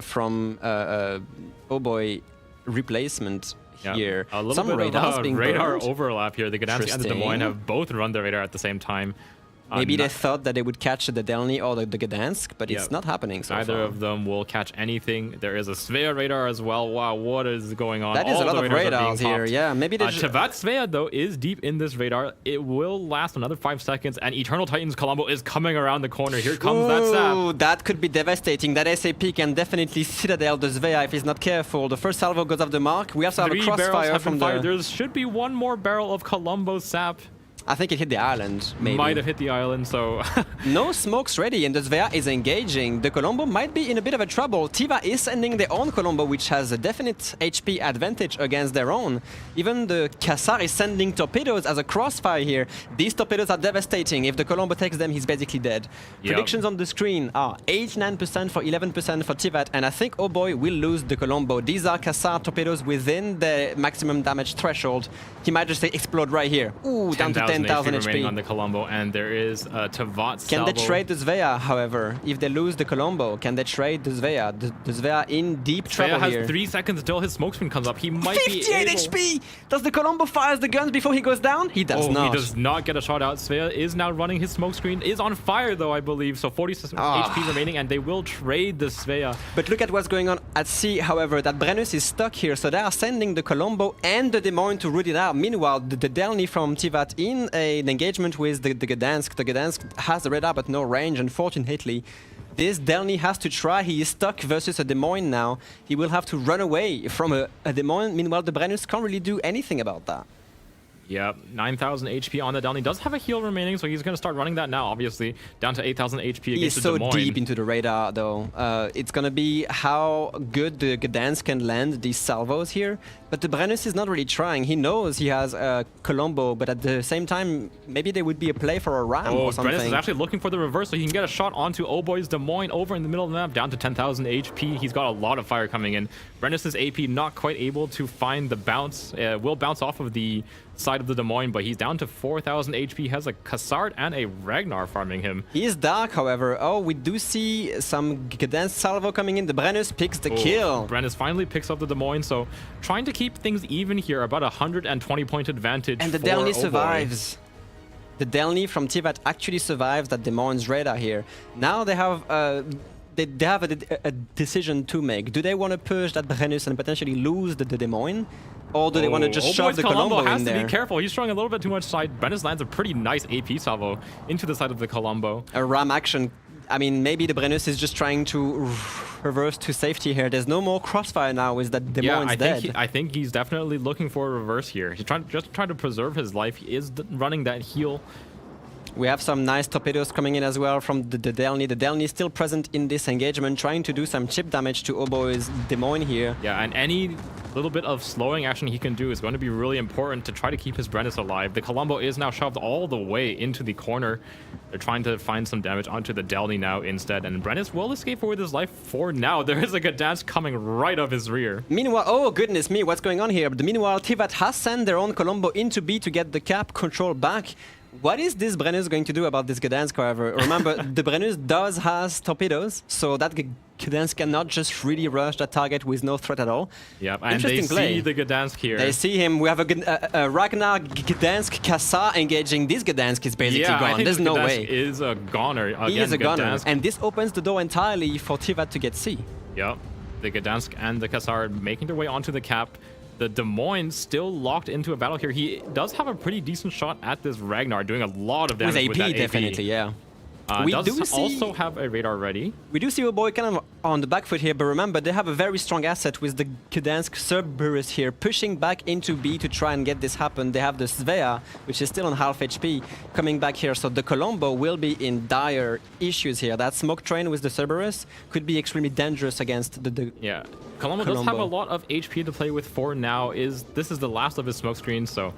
from Oh Boy replacement here. A little Some bit radars of being radar burned. overlap here. The Gdansk and the Des Moines have both run the radar at the same time. Maybe they thought that they would catch the Delny or the Gdansk, but it's not happening so Neither far. of them will catch anything. There is a Svea radar as well. Wow, what is going on? That is All a lot the of radars are radars being here. popped. Yeah, maybe they Tivat Svea, though, is deep in this radar. It will last another 5 seconds, and Eternal Titan's Colombo is coming around the corner. Here comes that sap. That could be devastating. That SAP can definitely citadel the Svea if he's not careful. The first salvo goes off the mark. We also have a 3 barrels crossfire have from been fired. the... There should be 1 more barrel of Colombo sap. I think it hit the island, maybe. Might have hit the island, so... No smokes ready, and the Svea is engaging. The Colombo might be in a bit of a trouble. Tiva is sending their own Colombo, which has a definite HP advantage against their own. Even the Kassar is sending torpedoes as a crossfire here. These torpedoes are devastating. If the Colombo takes them, he's basically dead. Yep. Predictions on the screen are 89% for 11% for Tivat, and I think Oh Boy will lose the Colombo. These are Kassar torpedoes within the maximum damage threshold. He might just explode right here. Ooh, down to 10,000 remaining HP. on the Colombo, and there is a Tavat Can they salvo. trade the Svea, however? If they lose the Colombo, can they trade the Svea? The Svea in deep trouble Svea has here. 3 seconds until his smoke screen comes up. He might be 58 able... HP! Does the Colombo fires the guns before he goes down? He does not. He does not get a shot out. Svea is now running his smoke screen. Is on fire though, I believe. So 40 HP remaining, and they will trade the Svea. But look at what's going on at sea, however. That Brennus is stuck here, so they are sending the Colombo and the Des Moines to root it out. Meanwhile, the Delny from Tivat in an engagement with the Gdansk. The Gdansk has the radar but no range, unfortunately. This Delny has to try. He is stuck versus a Des Moines now. He will have to run away from a Des Moines. Meanwhile, the Brennus can't really do anything about that. Yeah, 9,000 HP on the down. He does have a heal remaining, so he's going to start running that now, obviously. Down to 8,000 HP He against is the so Des Moines. deep into the radar, though. It's going to be how good the Gdansk can land these salvos here. But the Brennus is not really trying. He knows he has a Colombo, but at the same time, maybe there would be a play for a ram or something. Brennus is actually looking for the reverse, so he can get a shot onto Oh Boy's Des Moines over in the middle of the map, down to 10,000 HP. He's got a lot of fire coming in. Brennus's AP not quite able to find the bounce. Will bounce off of the side of the Des Moines, but he's down to 4,000 HP. He has a Kassard and a Ragnar farming him. He is dark, however. Oh, we do see some Gdansk salvo coming in. The Brennus picks the kill. Brennus finally picks up the Des Moines, so trying to keep things even here, about 120 point advantage. And the for Delny Oh Boy. survives. The Delny from Tivat actually survives that Des Moines radar here. Now they have a decision to make. Do they want to push that Brennus and potentially lose the Des Moines? Or do they want to just Oh shove Boy's the Colombo has in to there? be careful. He's throwing a little bit too much side. Brennus lands a pretty nice AP salvo into the side of the Colombo. A ram action. I mean, maybe the Brennus is just trying to reverse to safety here. There's no more crossfire now. Is that Des Moines dead? I think he's definitely looking for a reverse here. He's trying to preserve his life. He is running that heal. We have some nice torpedoes coming in as well from the Delny. The Delny is still present in this engagement, trying to do some chip damage to Oh Boy's Des Moines here. Yeah, and any little bit of slowing action he can do is going to be really important to try to keep his Brennus alive. The Colombo is now shoved all the way into the corner. They're trying to find some damage onto the Delny now instead, and Brennus will escape with his life for now. There is a Gdansk coming right up his rear. Meanwhile, oh goodness me, what's going on here? But meanwhile, Tivat has sent their own Colombo into B to get the cap control back. What is this Brennus going to do about this Gdansk, however? Remember, the Brennus does has torpedoes, so that Gdansk cannot just really rush that target with no threat at all. Yep, and they Interesting play. see the Gdansk here. They see him. We have a Ragnar Gdansk Kassar engaging. This Gdansk is basically I gone. think There's the no Gdansk way. is a goner. Again, He is a gunner. Gdansk. And this opens the door entirely for Tivat to get C. Yep, the Gdansk and the Kassar making their way onto the cap. The Des Moines still locked into a battle here. He does have a pretty decent shot at this Ragnar, doing a lot of damage with that definitely, yeah. We does also have a radar ready. We do see Oh Boy kind of on the back foot here, but remember, they have a very strong asset with the Gdansk Cerberus here, pushing back into B to try and get this happen. They have the Svea, which is still on half HP, coming back here, so the Colombo will be in dire issues here. That smoke train with the Cerberus could be extremely dangerous against the Yeah, Colombo does have a lot of HP to play with for now. This is the last of his smoke screens, so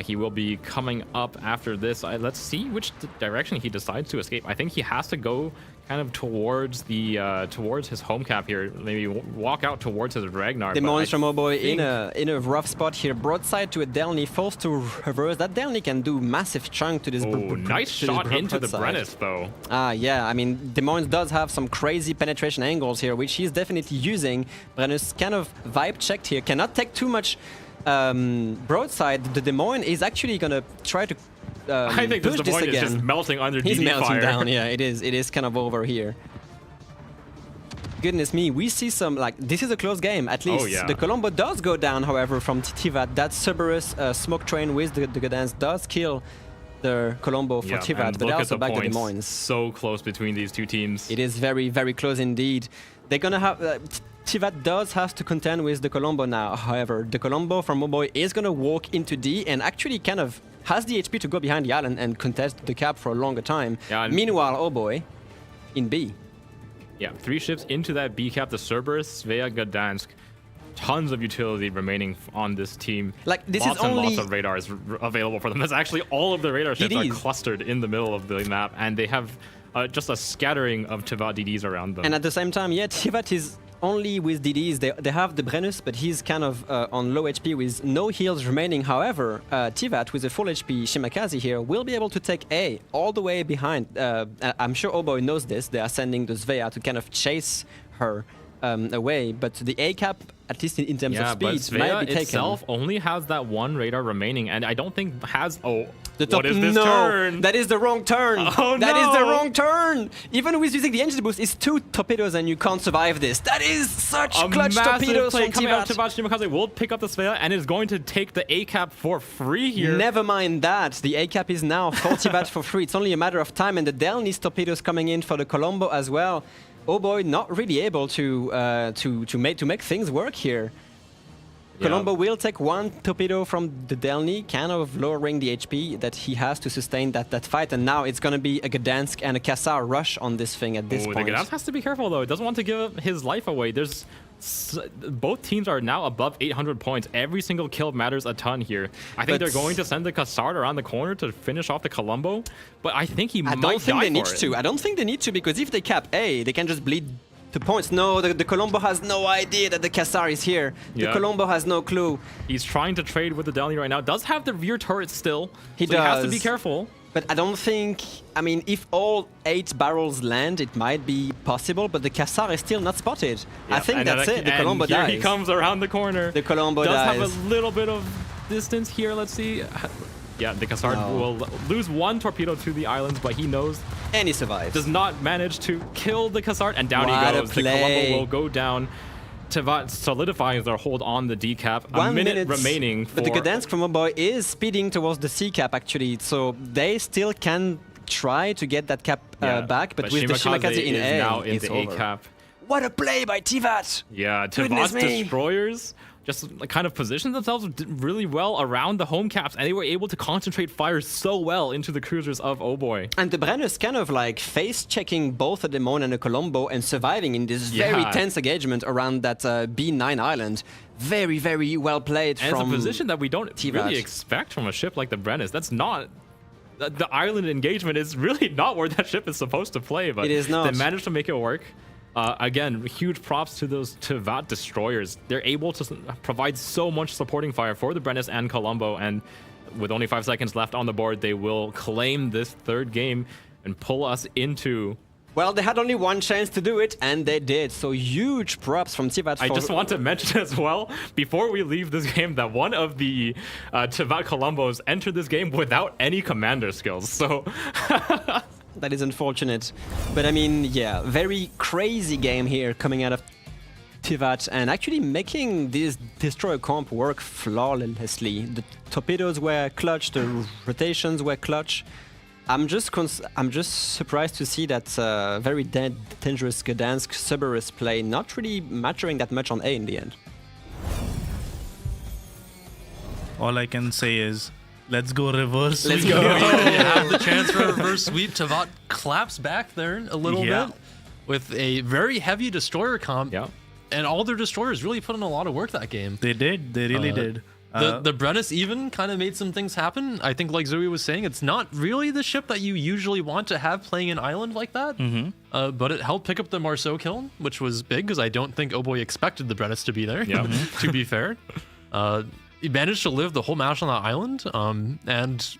he will be coming up after this. Let's see which direction he decides to escape. I think he has to go kind of towards the towards his home cap here. Maybe walk out towards his Ragnar. The Moines from Oh Boy in a rough spot here. Broadside to a Delny, forced to reverse. That Delny can do massive chunk to this. Nice shot into the Brennus though. Yeah, I mean, Des Moines does have some crazy penetration angles here, which he's definitely using. Brennus kind of vibe checked here. Cannot take too much broadside. The Des Moines is actually gonna try to I think push this this point again. is just melting under He's DD melting fire. down. Yeah, it is. It is kind of over here. Goodness me, we see some, like, this is a close game, at least. Oh, yeah. The Colombo does go down, however, from Tivat. That Cerberus smoke train with the Gdansk does kill the Colombo for Tivat, but also back to Des Moines. So close between these two teams. It is very, very close indeed. They're gonna have... Tivat does have to contend with the Colombo now, however. The Colombo from Oh Boy is gonna walk into D and actually kind of has the HP to go behind the island and contest the cap for a longer time. Yeah, and- Meanwhile, oh boy, in B. Yeah, 3 ships into that B cap, the Cerberus, Svea, Gdansk. Tons of utility remaining on this team. Like, this lots is and only- lots of radars available for them. That's actually all of the radar ships are DDs. clustered in the middle of the map, and they have just a scattering of Tivat DDs around them. And at the same time, yeah, Tivat is only with DDs. They have the Brennus, but he's kind of on low HP with no heals remaining. However, Tivat with a full HP Shimakaze here will be able to take A all the way behind. I'm sure Oboy knows this. They are sending the Svea to kind of chase her away, but the A cap, at least in terms of yeah, but speed, might Svea be taken. itself only has that 1 radar remaining, and I don't think has... Oh, The what is this no, turn? that is the wrong turn. Oh, That is the no. wrong turn. Even with using the engine boost, it's 2 torpedoes and you can't survive this. That is such A clutch massive torpedoes play from coming out. Tivat. Tivat Shimakaze will pick up the Svea and is going to take the A cap for free here. Never mind that. The A cap is now 40 baht for free. It's only a matter of time, and the Delny's torpedoes coming in for the Colombo as well. Oh boy, not really able to make things work here. Yeah. Colombo will take 1 torpedo from the Delny, kind of lowering the HP that he has to sustain that fight. And now it's going to be a Gdansk and a Kassar rush on this thing at this Ooh, point. the Gdansk has to be careful though. It doesn't want to give his life away. Both teams are now above 800 points. Every single kill matters a ton here. I think But- they're going to send the Cassard around the corner to finish off the Colombo, but I think he I might don't think die they need for it. to. I don't think they need to, because if they cap A, they can just bleed the points. No, the Colombo has no idea that the Kassar is here. The Yeah. Colombo has no clue. He's trying to trade with the Delny right now. Does have the rear turret still. He so he has to be does. careful. But I don't think... I mean, if all 8 barrels land, it might be possible, but the Kassar is still not spotted. I Yeah, think and that's then- it. The and Colombo here dies. he comes around the corner. The Colombo does dies. have a little bit of distance here. Let's see. Yeah, the Cassard No. will lose 1 torpedo to the islands, but he knows And he survives. does not manage to kill the Cassard, and down What he a goes. The play. Colombo will go down. Tivat solidifies their hold on the D cap. 1 minute remaining. But the for- Gdansk from Oboy is speeding towards the C cap, actually, so they still can try to get that cap Yeah, back, but with the Shimakaze in is A, now in it's the A over. cap. What a play by Tivat! Yeah, Goodness Tivat's me. destroyers just kind of positioned themselves really well around the home caps, and they were able to concentrate fire so well into the cruisers of Oh Boy. And the Brennus kind of like face-checking both a Demon and a Colombo and surviving in this very Yeah. tense engagement around that B9 island. Very, very well played And from it's a position that we don't Tivat. really expect from a ship like the Brennus. That's not... The island engagement is really not where that ship is supposed to play, but It is not. they managed to make it work. Again, huge props to those Tivat destroyers. They're able to provide so much supporting fire for the Brennus and Colombo, and with only 5 seconds left on the board, they will claim this 3rd game and pull us into... Well, they had only 1 chance to do it, and they did. So huge props from Tivat for... I just want to mention as well, before we leave this game, that one of the Tivat Colombos entered this game without any commander skills. So That is unfortunate. But I mean, yeah, very crazy game here coming out of Tivat, and actually making this destroyer comp work flawlessly. The torpedoes were clutch, the rotations were clutch. I'm just surprised to see that very dangerous Gdansk Cerberus play not really mattering that much on A in the end. All I can say is, let's go reverse. Let's sweep. go. You have the chance for a reverse sweep. Tivat claps back there a little Yeah. bit with a very heavy destroyer comp. yeah. And all their destroyers really put in a lot of work that game. They did. They really did. The Brennus even kind of made some things happen. I think, like Zoe was saying, it's not really the ship that you usually want to have playing an island like that. But it helped pick up the Marceau kill, which was big because I don't think Oh Boy expected the Brennus to be there. Yeah. To be fair, he managed to live the whole match on that island, and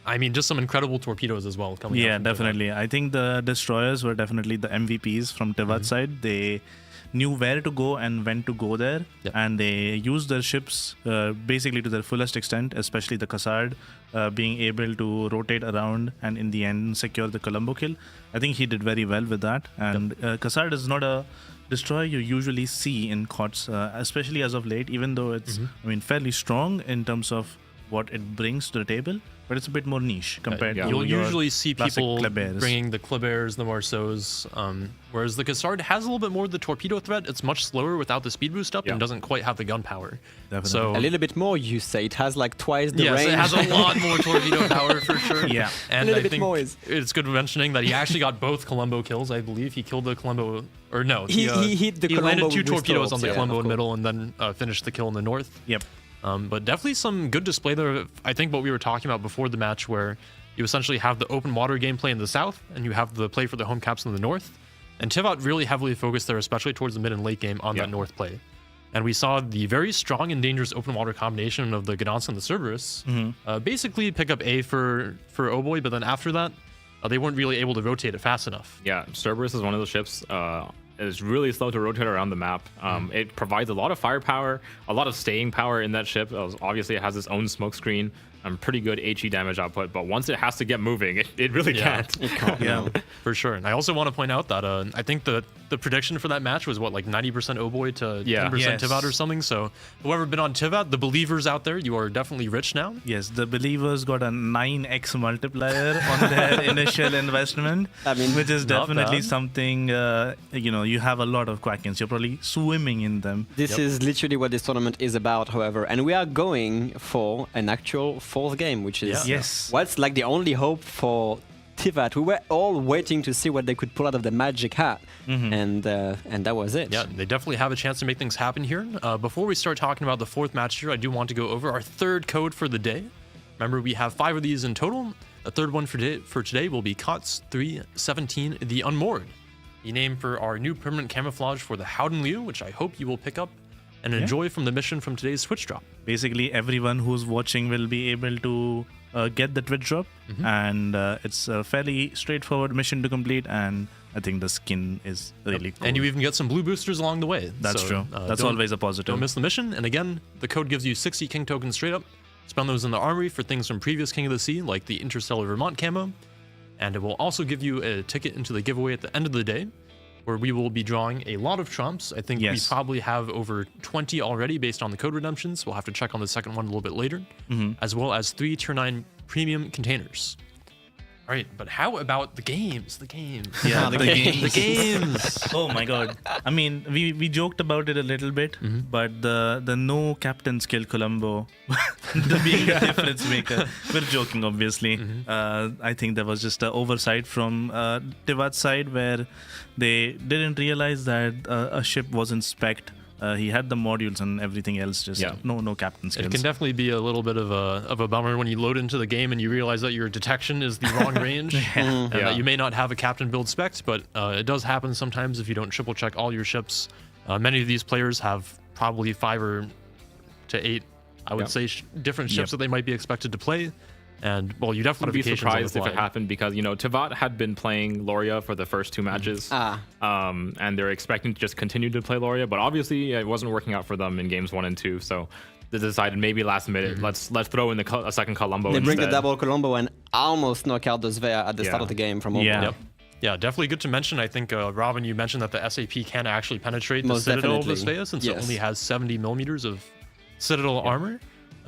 I mean, just some incredible torpedoes as well. Coming out Yeah, from Tivat. definitely. I think the destroyers were definitely the MVPs from Tivat's side. They knew where to go and when to go there, Yep. and they used their ships basically to their fullest extent, especially the Cassard being able to rotate around and in the end secure the Colombo kill. I think he did very well with that, and Cassard is not a destroyer you usually see in COTS, especially as of late, even though it's I mean fairly strong in terms of what it brings to the table, but it's a bit more niche compared to You'll your usually see classic people Klebears. bringing the Klebears, the Marceaus, whereas the Cassard has a little bit more of the torpedo threat. It's much slower without the speed boost up and doesn't quite have the gunpowder. Definitely. So A little bit more, you say. It has like twice the yes, range. it has a lot more torpedo power for sure. Yeah. And A little I bit think more is- it's good mentioning that he actually got both Colombo kills, I believe. He killed the Colombo, or no. He hit the He Colombo landed two with torpedoes on the torps, yeah, Colombo of in course. middle and then finished the kill in the north. Yep. But definitely some good display there. I think what we were talking about before the match, where you essentially have the open water gameplay in the south, and you have the play for the home caps in the north. And Tivat really heavily focused there, especially towards the mid and late game on that north play. And we saw the very strong and dangerous open water combination of the Gdansk and the Cerberus basically pick up A for Oboy, but then after that, they weren't really able to rotate it fast enough. Yeah, Cerberus is one of those ships. Is really slow to rotate around the map. It provides a lot of firepower, a lot of staying power in that ship. Obviously, it has its own smoke screen and pretty good HE damage output. But once it has to get moving, it really can't. Yeah. For sure. And I also want to point out that I think the prediction for that match was what, like 90% Oboy to 10% Yes. Tivat or something. So whoever been on Tivat, the believers out there, you are definitely rich now. Yes, the believers got a 9x multiplier on their initial investment, I mean, which is not definitely bad. something, you have a lot of Quackins. You're probably swimming in them. This is literally what this tournament is about, however. And we are going for an actual fourth game, which is Yes. what's like the only hope for Tivat. We were all waiting to see what they could pull out of the magic hat. And that was it. Yeah, they definitely have a chance to make things happen here. Before we start talking about the fourth match here, I do want to go over our third code for the day. Remember, we have 5 of these in total. The third one for today will be COTS 317, the Unmoored. The name for our new permanent camouflage for the Howden Liu, which I hope you will pick up and enjoy from the mission from today's Switch drop. Basically, everyone who's watching will be able to get the Twitch drop, and it's a fairly straightforward mission to complete, and I think the skin is really cool. And you even get some blue boosters along the way. That's So, true. That's don't- always a positive. Don't miss the mission. And again, the code gives you 60 King tokens straight up. Spend those in the armory for things from previous King of the Sea, like the Interstellar Vermont camo. And it will also give you a ticket into the giveaway at the end of the day, where we will be drawing a lot of trumps. I think we Yes. probably have over 20 already based on the code redemptions. We'll have to check on the second one a little bit later, as well as 3 Tier 9 premium containers. All right, but how about the games? The games. Yeah, the games. The games. Oh my god. I mean, we joked about it a little bit, but the no captain skill Colombo being the difference maker. We're joking, obviously. I think there was just an oversight from Tivat's side where they didn't realize that a ship wasn't spec'd. He had the modules and everything else, just no captain skills. It can definitely be a little bit of a bummer when you load into the game and you realize that your detection is the wrong range, and that you may not have a captain build spec'd, but it does happen sometimes if you don't triple check all your ships. Many of these players have probably 5 to 8, I would say, different ships that they might be expected to play. And well, you definitely I'd be surprised if it happened because Tivat had been playing Loria for the first 2 matches, and they're expecting to just continue to play Loria, but obviously it wasn't working out for them in games 1 and 2. So they decided maybe last minute let's throw in a second Colombo. They bring the instead. double Colombo and almost knock out the Svea at the start of the game from Oboy. Yeah. Yeah, definitely good to mention. I think, Robin, you mentioned that the SAP can actually penetrate Most the Citadel definitely. of the Svea since it Yes. only has 70 millimeters of Citadel armor.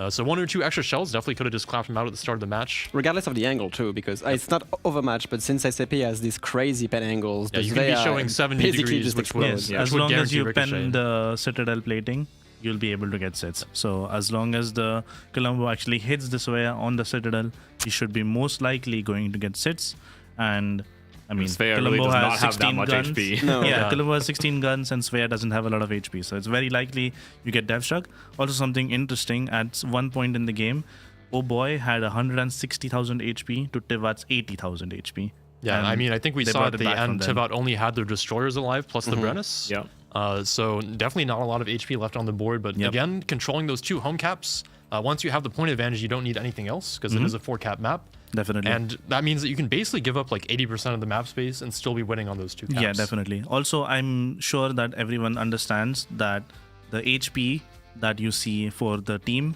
So 1 or 2 extra shells definitely could have just clapped him out at the start of the match. Regardless of the angle too, because it's not overmatched, but since SAP has these crazy pen angles, Yeah, the you can be Svea showing 70 basically degrees, just which explode. was Yes, as would long as guarantee you ricochet. pen the Citadel plating, you'll be able to get sits. So as long as the Colombo actually hits the Svea on the Citadel, he should be most likely going to get sits. And I mean, Svea Colombo really does has not have that 16 much guns. HP. No. Yeah, Colombo has 16 guns and Svea doesn't have a lot of HP. So it's very likely you get death struck. Also something interesting, at one point in the game, Oboy had 160,000 HP to Tivat's 80,000 HP. Yeah, And I mean, I think we they saw brought at it the back from end, them. Tivat only had their destroyers alive plus the Brennus. Yeah. So definitely not a lot of HP left on the board. But again, controlling those 2 home caps, once you have the point advantage, you don't need anything else because it is a 4-cap map. Definitely. And that means that you can basically give up like 80% of the map space and still be winning on those 2 caps. Yeah, definitely. Also, I'm sure that everyone understands that the HP that you see for the team,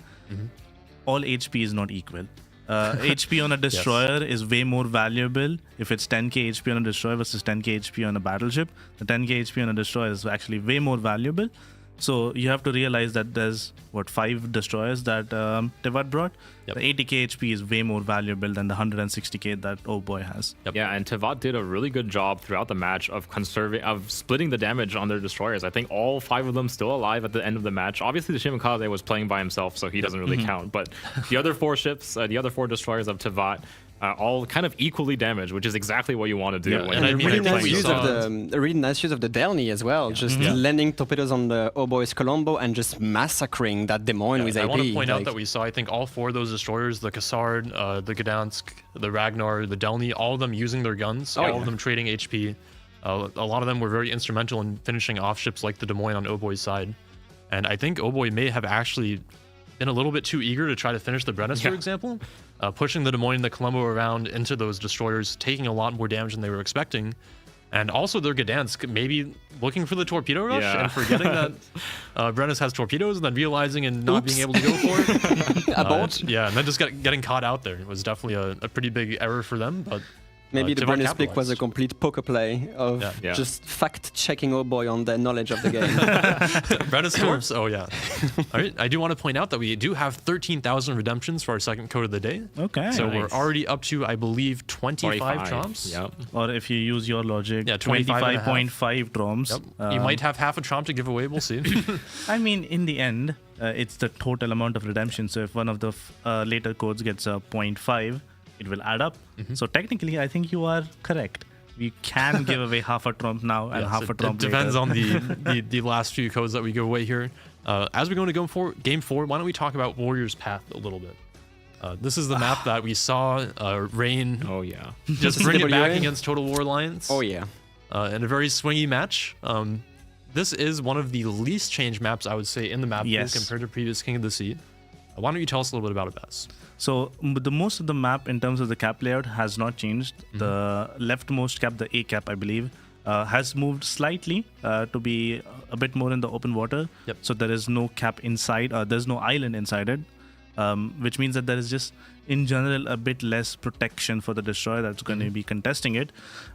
all HP is not equal. HP on a destroyer is way more valuable if it's 10k HP on a destroyer versus 10k HP on a battleship. The 10k HP on a destroyer is actually way more valuable. So you have to realize that there's 5 destroyers that Tevat brought. Yep. The 80k HP is way more valuable than the 160k that Oh Boy has. Yep. Yeah, and Tevat did a really good job throughout the match of splitting the damage on their destroyers. I think all 5 of them still alive at the end of the match. Obviously, the Shimakaze was playing by himself, so he doesn't really count. But the other 4 ships, the other 4 destroyers of Tevat, all kind of equally damaged, which is exactly what you want to do. Yeah, when and I you're mean, Really playing nice, use yourself. of the, really nice use of the Delny as well. Just landing torpedoes on the Oh Boy's Colombo and just massacring that Des Moines with I AP. want to point out like- that we saw, I think, all 4 of those destroyers, the Cassard, the Gdansk, the Ragnar, the Delny, all of them using their guns, all of them trading HP. A lot of them were very instrumental in finishing off ships like the Des Moines on Oh Boy's side. And I think Oh Boy may have actually been a little bit too eager to try to finish the Brennus, for example, pushing the Des Moines and the Colombo around into those destroyers, taking a lot more damage than they were expecting. And also their Gdansk maybe looking for the torpedo rush and forgetting that Brennus has torpedoes and then realizing and not being able to go for it. Abort. And then just getting caught out there. It was definitely a pretty big error for them. But Maybe the Tevat Brennus pick was a capitalized. complete poker play of Yeah. just fact-checking Oh Boy on their knowledge of the game. Brennus Torps? Oh, yeah. All right. I do want to point out that we do have 13,000 redemptions for our second code of the day. Okay. So we're Nice. already up to, I believe, 25 trumps. Yep. Or if you use your logic, 25.5 tromps. Yep. You might have half a tromp to give away. We'll see. I mean, in the end, it's the total amount of redemption. So if one of the later codes gets a 0.5, it will add up. So technically, I think you are correct. We can give away half a trump now and Yes, half a it trump depends later. on the last few codes that we give away here. As we go into game four, why don't we talk about Warrior's Path a little bit? This is the map that we saw Rain Oh yeah. just bring it back CWA? against Total War Alliance. Oh yeah. In a very swingy match. This is one of the least changed maps, I would say, in the map pool Yes. compared to previous King of the Sea. Why don't you tell us a little bit about it, Baz? So the most of the map in terms of the cap layout has not changed. The leftmost cap, the A cap, I believe, has moved slightly to be a bit more in the open water. Yep. So there is no cap inside, there's no island inside it, which means that there is just, in general, a bit less protection for the destroyer that's going to be contesting it.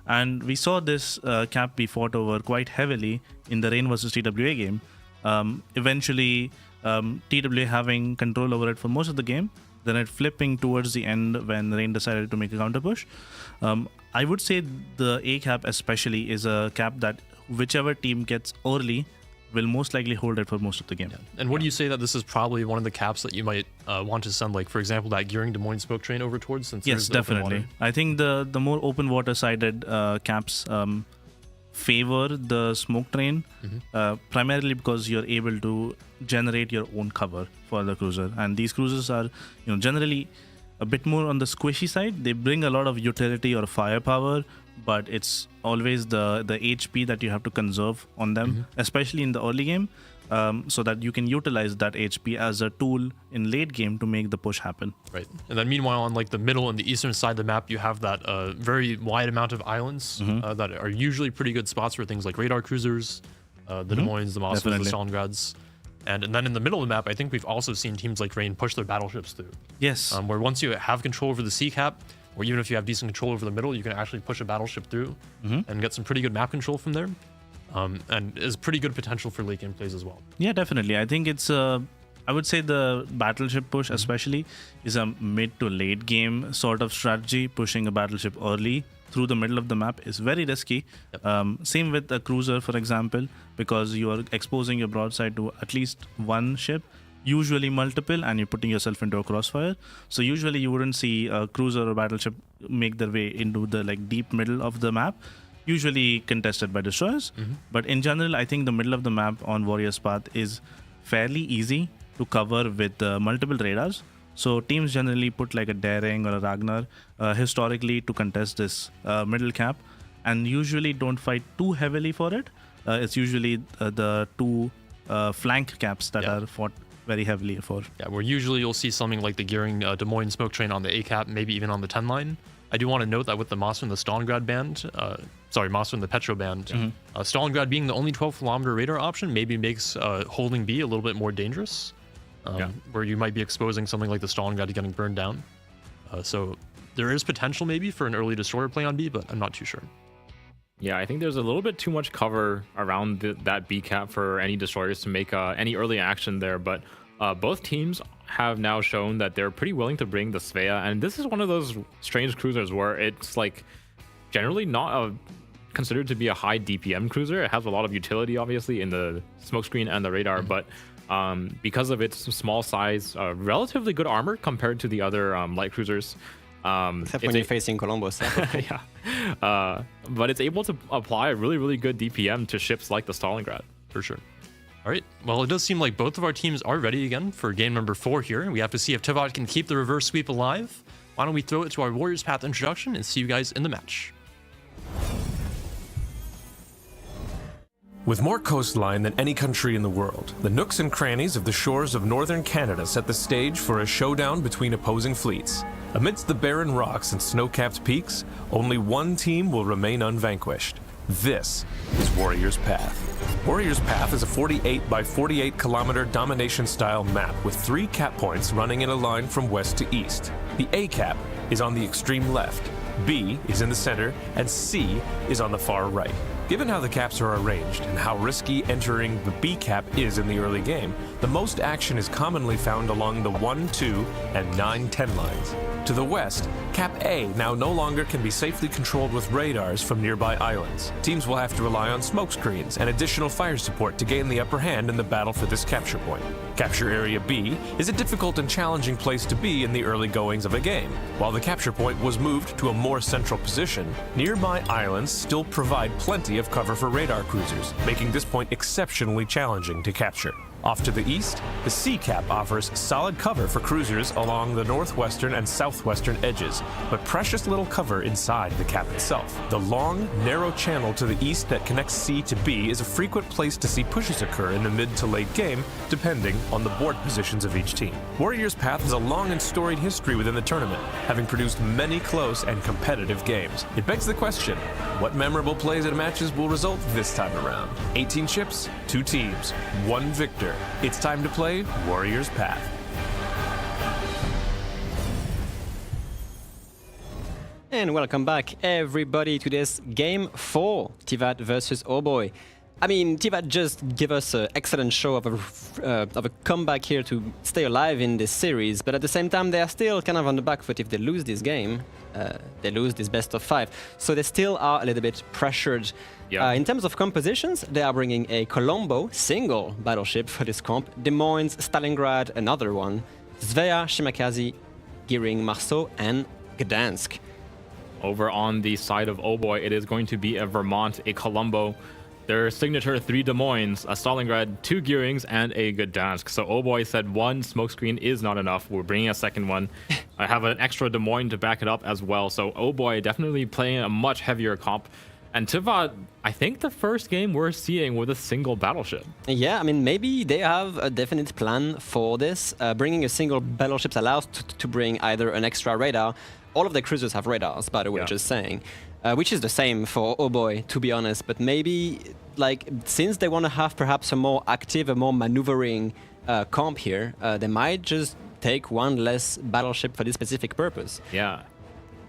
And we saw this cap be fought over quite heavily in the Rain versus TWA game. Eventually, TWA having control over it for most of the game, then it flipping towards the end when Rain decided to make a counter push. I would say the A cap especially is a cap that whichever team gets early will most likely hold it for most of the game. And would you say that this is probably one of the caps that you might want to send, like, for example, that Gearing Des Moines smoke train over towards? Since Yes, there's the open definitely. water? I think the more open water sided caps favor the smoke train, primarily because you're able to generate your own cover for the cruiser, and these cruisers are, generally a bit more on the squishy side. They bring a lot of utility or firepower, but it's always the HP that you have to conserve on them, especially in the early game, so that you can utilize that HP as a tool in late game to make the push happen. Right. And then meanwhile, on like the middle and the eastern side of the map, you have that very wide amount of islands that are usually pretty good spots for things like radar cruisers, the Des Moines, the Moscows, the Definitely. Stalingrads. And then in the middle of the map, I think we've also seen teams like Rain push their battleships through. Yes. Where once you have control over the sea cap, or even if you have decent control over the middle, you can actually push a battleship through and get some pretty good map control from there. And is pretty good potential for late game plays as well. Yeah, definitely. I think it's I would say the battleship push especially is a mid to late game sort of strategy. Pushing a battleship early through the middle of the map is very risky. Same with a cruiser, for example, because you are exposing your broadside to at least one ship, usually multiple, and you're putting yourself into a crossfire. So usually you wouldn't see a cruiser or battleship make their way into the deep middle of the map, usually contested by destroyers. But in general, I think the middle of the map on Warrior's Path is fairly easy to cover with multiple radars. So teams generally put like a Daring or a Ragnar historically to contest this middle cap, and usually don't fight too heavily for it. It's usually the two flank caps that are fought very heavily for. Yeah, where usually you'll see something like the Gearing Des Moines smoke train on the A cap, maybe even on the 10 line. I do want to note that with the Mossad and the Stalingrad band, Mossad and the Petro band, Stalingrad being the only 12-kilometer radar option maybe makes holding B a little bit more dangerous, where you might be exposing something like the Stalingrad to getting burned down. So there is potential maybe for an early destroyer play on B, but I'm not too sure. Yeah, I think there's a little bit too much cover around that B cap for any destroyers to make any early action there, but both teams have now shown that they're pretty willing to bring the Svea, and this is one of those strange cruisers where it's like generally not considered to be a high DPM cruiser. It has a lot of utility, obviously, in the smokescreen and the radar, but because of its small size, relatively good armor compared to the other light cruisers. Except when you're facing Colombo. Yeah. But it's able to apply a really, really good DPM to ships like the Stalingrad. For sure. All right. Well, it does seem like both of our teams are ready again for game number 4 here. We have to see if Tivat can keep the reverse sweep alive. Why don't we throw it to our Warriors Path introduction and see you guys in the match. With more coastline than any country in the world, the nooks and crannies of the shores of northern Canada set the stage for a showdown between opposing fleets. Amidst the barren rocks and snow-capped peaks, only one team will remain unvanquished. This is Warriors Path. Warriors Path is a 48 by 48 kilometer domination-style map with 3 cap points running in a line from west to east. The A cap is on the extreme left, B is in the center, and C is on the far right. Given how the caps are arranged and how risky entering the B cap is in the early game, the most action is commonly found along the 1, 2, and 9, 10 lines. To the west, Cap A now no longer can be safely controlled with radars from nearby islands. Teams will have to rely on smokescreens and additional fire support to gain the upper hand in the battle for this capture point. Capture Area B is a difficult and challenging place to be in the early goings of a game. While the capture point was moved to a more central position, nearby islands still provide plenty of cover for radar cruisers, making this point exceptionally challenging to capture. Off to the east, the sea cap offers solid cover for cruisers along the northwestern and southwestern edges, but precious little cover inside the cap itself. The long, narrow channel to the east that connects C to B is a frequent place to see pushes occur in the mid to late game, depending on the board positions of each team. Warriors Path has a long and storied history within the tournament, having produced many close and competitive games. It begs the question, what memorable plays and matches will result this time around? 18 ships, 2 teams, 1 victor. It's time to play Warriors Path. And welcome back, everybody, to this Game 4, Tivat versus Oboy. I mean, Tivat just gave us an excellent show of a comeback here to stay alive in this series, but at the same time, they are still kind of on the back foot. If they lose this game, they lose this best of 5. So they still are a little bit pressured. Yeah. In terms of compositions, they are bringing a Colombo single battleship for this comp, Des Moines, Stalingrad, another one, Svea, Shimakaze, Gearing, Marceau, and Gdansk. Over on the side of Oboy, it is going to be a Vermont, a Colombo, their signature 3 Des Moines, a Stalingrad, 2 Gearings, and a Gdansk. So Oboy said 1 smokescreen is not enough. We're bringing a second one. I have an extra Des Moines to back it up as well. So Oboy definitely playing a much heavier comp. And Tivat, I think the first game we're seeing with a single battleship. Yeah, I mean, maybe they have a definite plan for this. Bringing a single battleship allows to bring either an extra radar. All of the cruisers have radars, by the way, just saying. Which is the same for Oboy, to be honest. But maybe, like, since they want to have perhaps a more active, a more maneuvering comp here, they might just take 1 less battleship for this specific purpose. Yeah.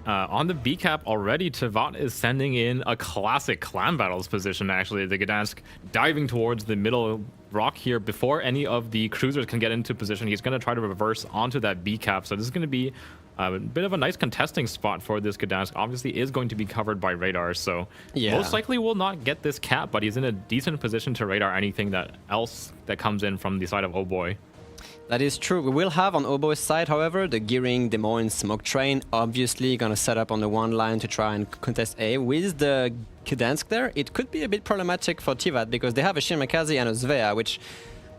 On the B cap already, Tivat is sending in a classic clan battles position, actually. The Gdansk diving towards the middle rock here before any of the cruisers can get into position. He's going to try to reverse onto that B cap. So this is going to be a bit of a nice contesting spot for this Gdansk. Obviously is going to be covered by radar, so most likely will not get this cap, but he's in a decent position to radar anything else that comes in from the side of Oboy. That is true. We will have on Oboy's side, however, the Gearing Des Moines smoke train, obviously going to set up on the 1 line to try and contest A. With the Gdansk there, it could be a bit problematic for Tivat because they have a Shimakaze and a Svea, which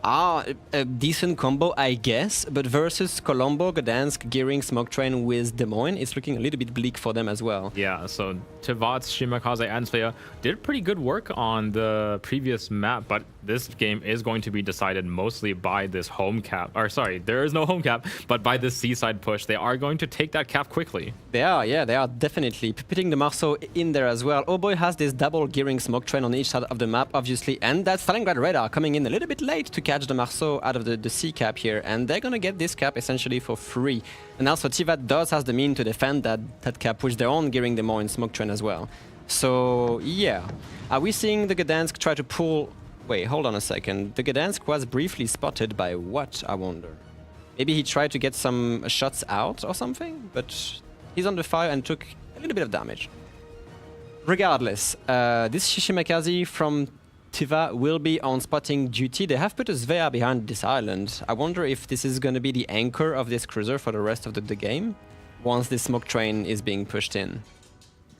are a decent combo, I guess, but versus Colombo, Gdansk, Gearing, smoke train with Des Moines, it's looking a little bit bleak for them as well. Yeah, so Tivat's Shimakaze and Svea did pretty good work on the previous map, but this game is going to be decided mostly by this home cap. Or sorry, there is no home cap, but by this seaside push. They are going to take that cap quickly. They are, yeah, they are definitely putting the Marceau in there as well. Oboy has this double Gearing smoke train on each side of the map, obviously, and that Stalingrad radar coming in a little bit late to catch the Marceau out of the C cap here, and they're gonna get this cap essentially for free. And also Tivat does has the mean to defend that cap with their own Gearing Des Moines smoke train as well. So, yeah. Are we seeing the Gdansk try to pull... Wait, hold on a second. The Gdansk was briefly spotted by what, I wonder? Maybe he tried to get some shots out or something? But he's under fire and took a little bit of damage. Regardless, this Shishimakaze from Tiva will be on spotting duty. They have put a Svea behind this island. I wonder if this is going to be the anchor of this cruiser for the rest of the game, once this smoke train is being pushed in.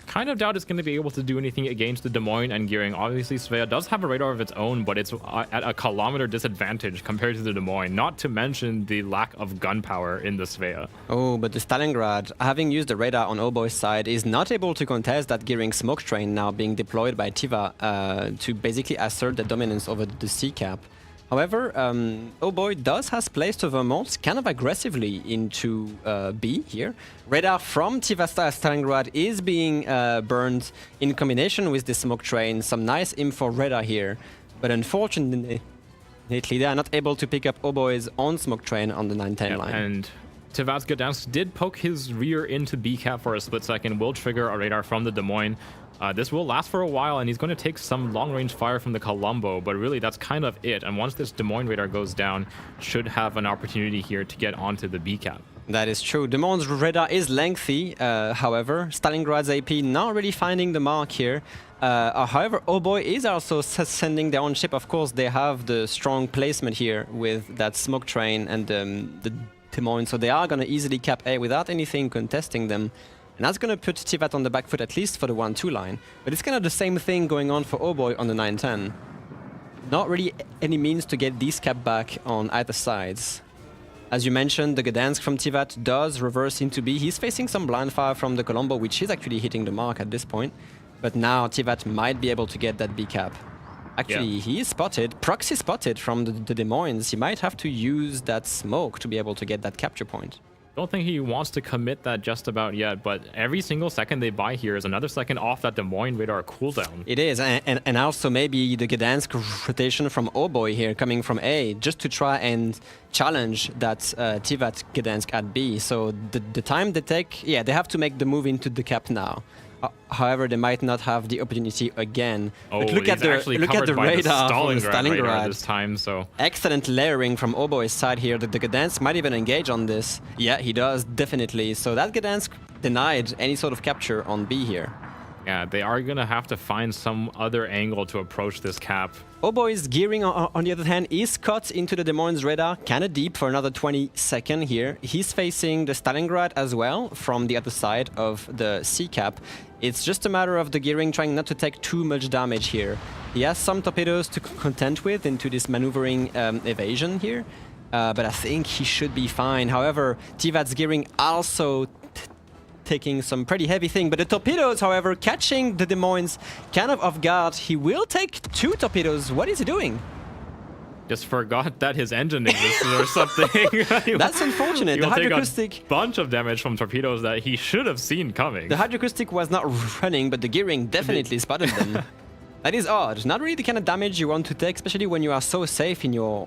Kind of doubt it's going to be able to do anything against the Des Moines and gearing. Obviously, Svea does have a radar of its own, but it's at a kilometer disadvantage compared to the Des Moines, not to mention the lack of gunpowder in the Svea. Oh, but the Stalingrad, having used the radar on Oboy's side, is not able to contest that gearing smoke train now being deployed by Tiva to basically assert the dominance over the sea cap. However, Oboy does has placed a Vermont kind of aggressively into B here. Radar from Tiva Stalingrad is being burned in combination with the smoke train. Some nice info radar here, but unfortunately they are not able to pick up Oboy's own smoke train on the 910 line. And Tivaz Gdansk did poke his rear into B cap for a split second, will trigger a radar from the Des Moines. This will last for a while, and he's going to take some long-range fire from the Colombo, but really that's kind of it. And once this Des Moines radar goes down, should have an opportunity here to get onto the B cap. That is true. Des Moines' radar is lengthy, however. Stalingrad's AP not really finding the mark here. However, Oboy is also sending their own ship. Of course, they have the strong placement here with that smoke train and the Des Moines, so they are going to easily cap A without anything contesting them. And that's going to put Tivat on the back foot, at least for the 1-2 line. But it's kind of the same thing going on for Oboy on the 9-10. Not really any means to get these cap back on either sides. As you mentioned, the Gdansk from Tivat does reverse into B. He's facing some blind fire from the Colombo, which is actually hitting the mark at this point. But now Tivat might be able to get that B cap. Actually, he is spotted, proxy spotted from the Des Moines. He might have to use that smoke to be able to get that capture point. Don't think he wants to commit that just about yet, but every single second they buy here is another second off that Des Moines radar cooldown. It is, and also maybe the Gdansk rotation from Oboy here coming from A, just to try and challenge that Tivat Gdansk at B. So the time they take, yeah, they have to make the move into the cap now. However, they might not have the opportunity again. Oh, but look at the radar from Stalingrad this time. So excellent layering from Oboy's side here. The Gdansk might even engage on this. Yeah, he does, definitely. So that Gdansk denied any sort of capture on B here. Yeah, they are going to have to find some other angle to approach this cap. Oboy's gearing, on the other hand, is cut into the Des Moines radar, kind of deep for another 20 seconds here. He's facing the Stalingrad as well from the other side of the sea cap. It's just a matter of the gearing trying not to take too much damage here. He has some torpedoes to contend with into this maneuvering evasion here, but I think he should be fine. However, Tivat's gearing also taking some pretty heavy thing, but the torpedoes, however, catching the Des Moines kind of off guard. He will take 2 torpedoes. What is he doing? Just forgot that his engine existed or something. That's unfortunate. The hydroacoustic, take a bunch of damage from torpedoes that he should have seen coming. The hydroacoustic was not running, but the gearing definitely spotted them. That is odd. Not really the kind of damage you want to take, especially when you are so safe in your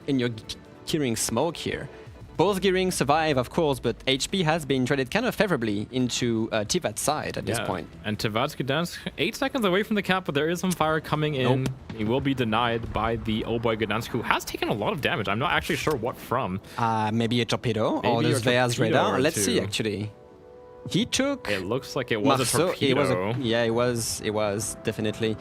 gearing smoke here. Both gearing survive, of course, but HP has been traded kind of favorably into Tivat's side at this point. And Tivat Gdansk, 8 seconds away from the cap, but there is some fire coming in. Nope. He will be denied by the Oboy Gdansk, who has taken a lot of damage. I'm not actually sure what from. Maybe a torpedo or the Svea's radar. Let's see, actually. He took... It looks like it was a torpedo. It was, definitely.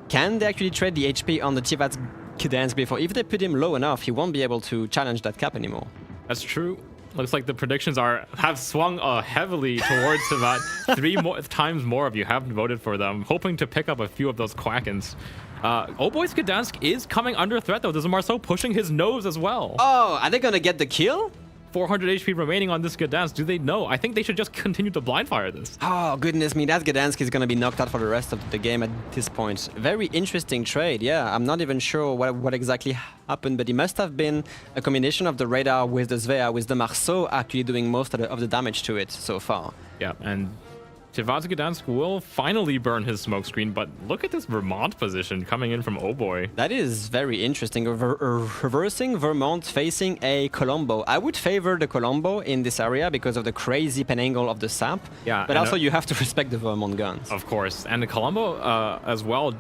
Can they actually trade the HP on the Tivat Gdansk before? If they put him low enough, he won't be able to challenge that cap anymore. That's true. Looks like the predictions have swung heavily towards Tivat. 3 times more of you have voted for them, hoping to pick up a few of those Quackens. Oboy's Gdansk is coming under threat, though. There's a Marceau pushing his nose as well. Oh, are they going to get the kill? 400 HP remaining on this Gdansk. Do they know? I think they should just continue to blind fire this. Oh, goodness me. That Gdansk is going to be knocked out for the rest of the game at this point. Very interesting trade. Yeah, I'm not even sure what exactly happened, but it must have been a combination of the radar with the Svea, with the Marceau actually doing most of the damage to it so far. Yeah, and Tivat's Gdansk will finally burn his smokescreen, but look at this Vermont position coming in from Oh Boy. That is very interesting. Reversing Vermont facing a Colombo. I would favor the Colombo in this area because of the crazy pen angle of the sap. Yeah, but and also you have to respect the Vermont guns. Of course. And the Colombo as well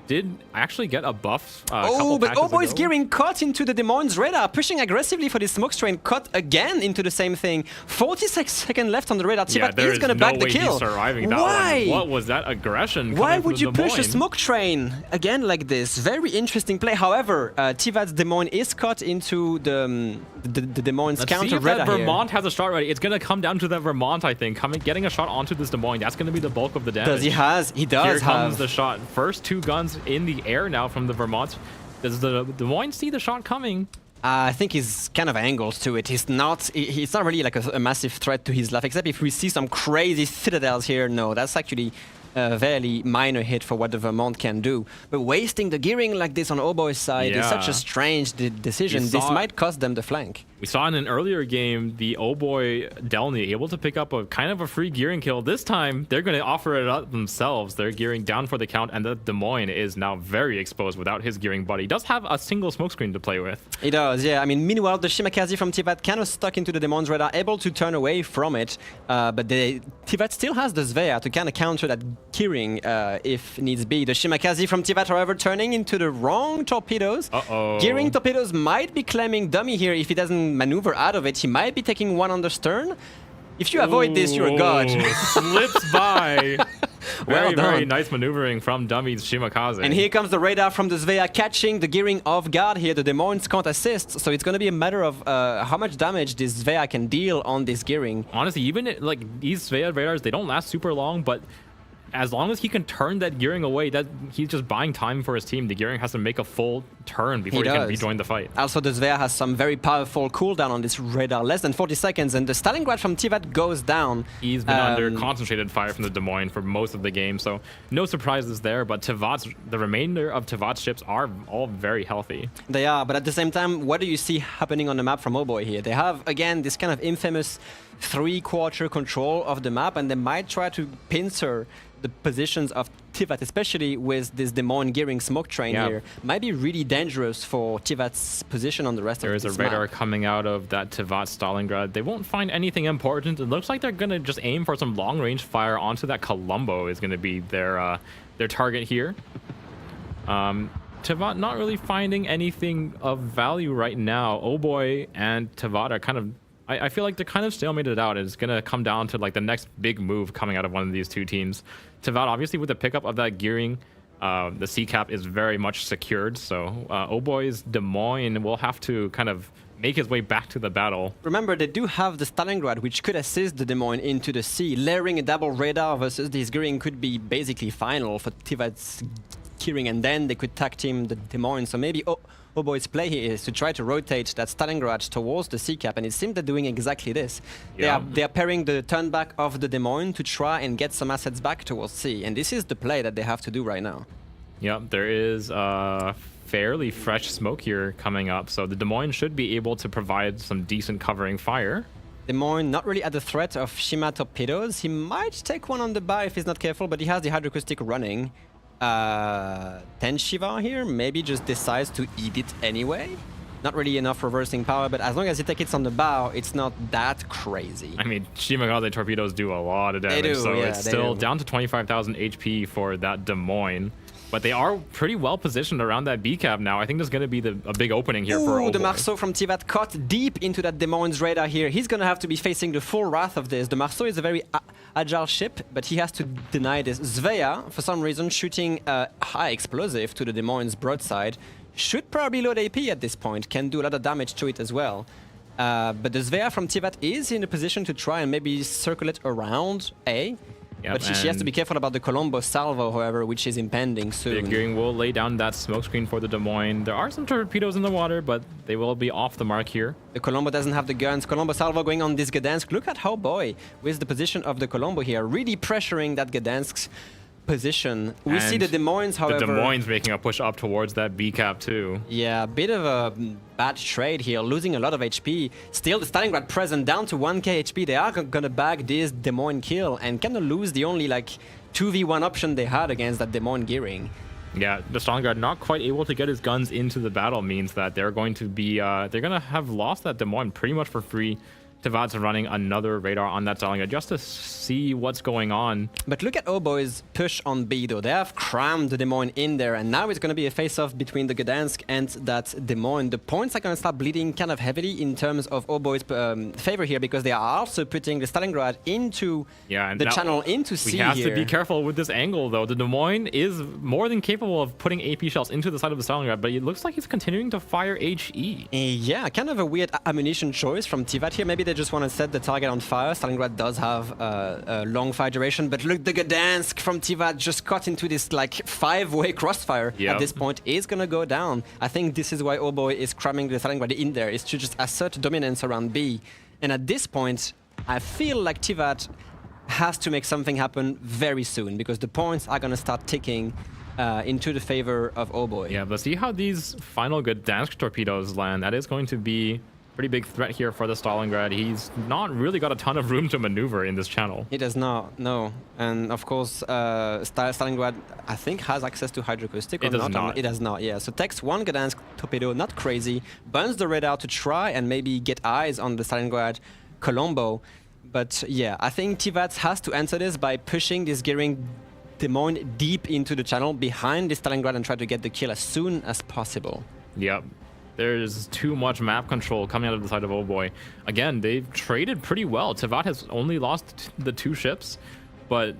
did actually get a buff. Oh, but Oh Boy's ago. gearing caught into the Des Moines radar, pushing aggressively for this smoke strain, caught again into the same thing. 46 seconds left on the radar. Yeah, Tivat there is going to back the kill. He's surviving that Why? One. What was that aggression? Why coming would from you Des push a Moines? smoke train again like this? Very interesting play. However, Tivat's Des Moines is caught into the Des Moines Let's counter see if that radar here. Vermont has a shot ready. It's going to come down to that Vermont, I think. Getting a shot onto this Des Moines. That's going to be the bulk of the damage. He does Here comes have the shot. First 2 guns in the air now from the Vermont. Does the Des Moines see the shot coming? I think he's kind of angled to it. He's not really like a massive threat to his life, except if we see some crazy citadels here. No, that's actually a very minor hit for what the Vermont can do. But wasting the gearing like this on Oh Boy's side is such a strange decision. This might cost them the flank. We saw in an earlier game the Oh Boy Delny able to pick up a kind of a free gearing kill. This time, they're going to offer it up themselves. They're gearing down for the count, and the Des Moines is now very exposed without his gearing buddy. He does have a single smokescreen to play with. He does, yeah. I mean, meanwhile, the Shimakaze from Tivat kind of stuck into the Des Moines radar, able to turn away from it. But Tivat still has the Svea to kind of counter that gearing if needs be. The Shimakaze from Tivat, however, turning into the wrong torpedoes. Uh-oh. Gearing torpedoes might be claiming dummy here if he doesn't maneuver out of it. He might be taking one on the stern. If you avoid this, you're a god. Slips by. Well done. Very nice maneuvering from Dummy's Shimakaze. And here comes the radar from the Svea catching the gearing off guard here. The Des Moines can't assist, so it's going to be a matter of how much damage this Svea can deal on this gearing. Honestly, even like these Svea radars, they don't last super long, but as long as he can turn that gearing away, that he's just buying time for his team. The gearing has to make a full turn before he can rejoin the fight. Also, the Svea has some very powerful cooldown on this radar, less than 40 seconds, and the Stalingrad from Tivat goes down. He's been under concentrated fire from the Des Moines for most of the game, so no surprises there, but the remainder of Tivat's ships are all very healthy. They are, but at the same time, what do you see happening on the map from Oh Boy here? They have, again, this kind of infamous 3/4 control of the map, and they might try to pincer the positions of Tivat, especially with this Des Moines gearing smoke train here. Might be really dangerous for Tivat's position on the rest of this map. There is a radar coming out of that Tivat Stalingrad. They won't find anything important. It looks like they're going to just aim for some long-range fire onto that Colombo is going to be their target here. Tivat not really finding anything of value right now. Oh Boy and Tivat are kind of... I feel like they're kind of stalemated out. It's going to come down to like the next big move coming out of one of these two teams. Tivat, obviously, with the pickup of that gearing, the C cap is very much secured. So Oh Boy's Des Moines will have to kind of make his way back to the battle. Remember, they do have the Stalingrad, which could assist the Des Moines into the sea. Layering a double radar versus this gearing could be basically final for Tivat's gearing, and then they could tag team the Des Moines. So maybe Oh Boy's play here is to try to rotate that Stalingrad towards the sea cap, and it seems they're doing exactly this. Yeah. They are pairing the turn back of the Des Moines to try and get some assets back towards sea, and this is the play that they have to do right now. Yep, there is fairly fresh smoke here coming up, so the Des Moines should be able to provide some decent covering fire. Des Moines not really at the threat of Shima torpedoes. He might take one on the bow if he's not careful, but he has the hydroacoustic running. 10 Shiva here, maybe just decides to eat it anyway. Not really enough reversing power, but as long as he takes it on the bow, it's not that crazy. I mean, Shimakaze torpedoes do a lot of damage, so yeah, it's still down to 25,000 HP for that Des Moines. But they are pretty well positioned around that B cap now. I think there's going to be a big opening here for Oh the Boy. Marceau from Tivat caught deep into that Des Moines radar here. He's going to have to be facing the full wrath of this. The Marceau is a very agile ship, but he has to deny this. Svea, for some reason, shooting a high explosive to the Des Moines broadside. Should probably load AP at this point. Can do a lot of damage to it as well. But the Svea from Tivat is in a position to try and maybe circulate around A. Yep, but she has to be careful about the Colombo salvo, however, which is impending soon. The gearing will lay down that smokescreen for the Des Moines. There are some torpedoes in the water, but they will be off the mark here. The Colombo doesn't have the guns. Colombo salvo going on this Gdansk. Look at how Boy, with the position of the Colombo here, really pressuring that Gdansk. position. We see And the Des Moines, however. The Des Moines making a push up towards that B cap too. Yeah, a bit of a bad trade here, losing a lot of HP. Still, the Stalingrad present down to 1k HP. They are gonna bag this Des Moines kill and kind of lose the only like 2v1 option they had against that Des Moines gearing. Yeah, the Stalingrad not quite able to get his guns into the battle means that they're going to be they're gonna have lost that Des Moines pretty much for free. Tivat's running another radar on that Stalingrad just to see what's going on. But look at Oboe's push on B though. They have crammed the Des Moines in there, and now it's going to be a face-off between the Gdansk and that Des Moines. The points are going to start bleeding kind of heavily in terms of Oboe's favor here, because they are also putting the Stalingrad into and the now channel into C we have here. to be careful with this angle though. The Des Moines is more than capable of putting AP shells into the side of the Stalingrad, but it looks like he's continuing to fire HE. Yeah, kind of a weird ammunition choice from Tivat here. Maybe they just want to set the target on fire. Stalingrad does have a long fire duration, but look, the Gdansk from Tivat just caught into this like 5-way crossfire. Yep. At this point is gonna go down. I think this is why Oboe is cramming the Stalingrad in there, is to just assert dominance around B. And at this point, I feel like Tivat has to make something happen very soon, because the points are gonna start ticking into the favor of Oboe. Yeah, but see how these final Gdansk torpedoes land. That is going to be pretty big threat here for the Stalingrad. He's not really got a ton of room to maneuver in this channel. He does not, no. And of course, Stalingrad, I think, has access to hydroacoustic. It does not. It does not, yeah. So takes one Gdansk torpedo, not crazy, burns the radar to try and maybe get eyes on the Stalingrad Colombo. But yeah, I think Tivat has to answer this by pushing this gearing Des Moines deep into the channel behind the Stalingrad and try to get the kill as soon as possible. Yep. There's too much map control coming out of the side of Oboe. Again, they've traded pretty well. Tivat has only lost the 2 ships, but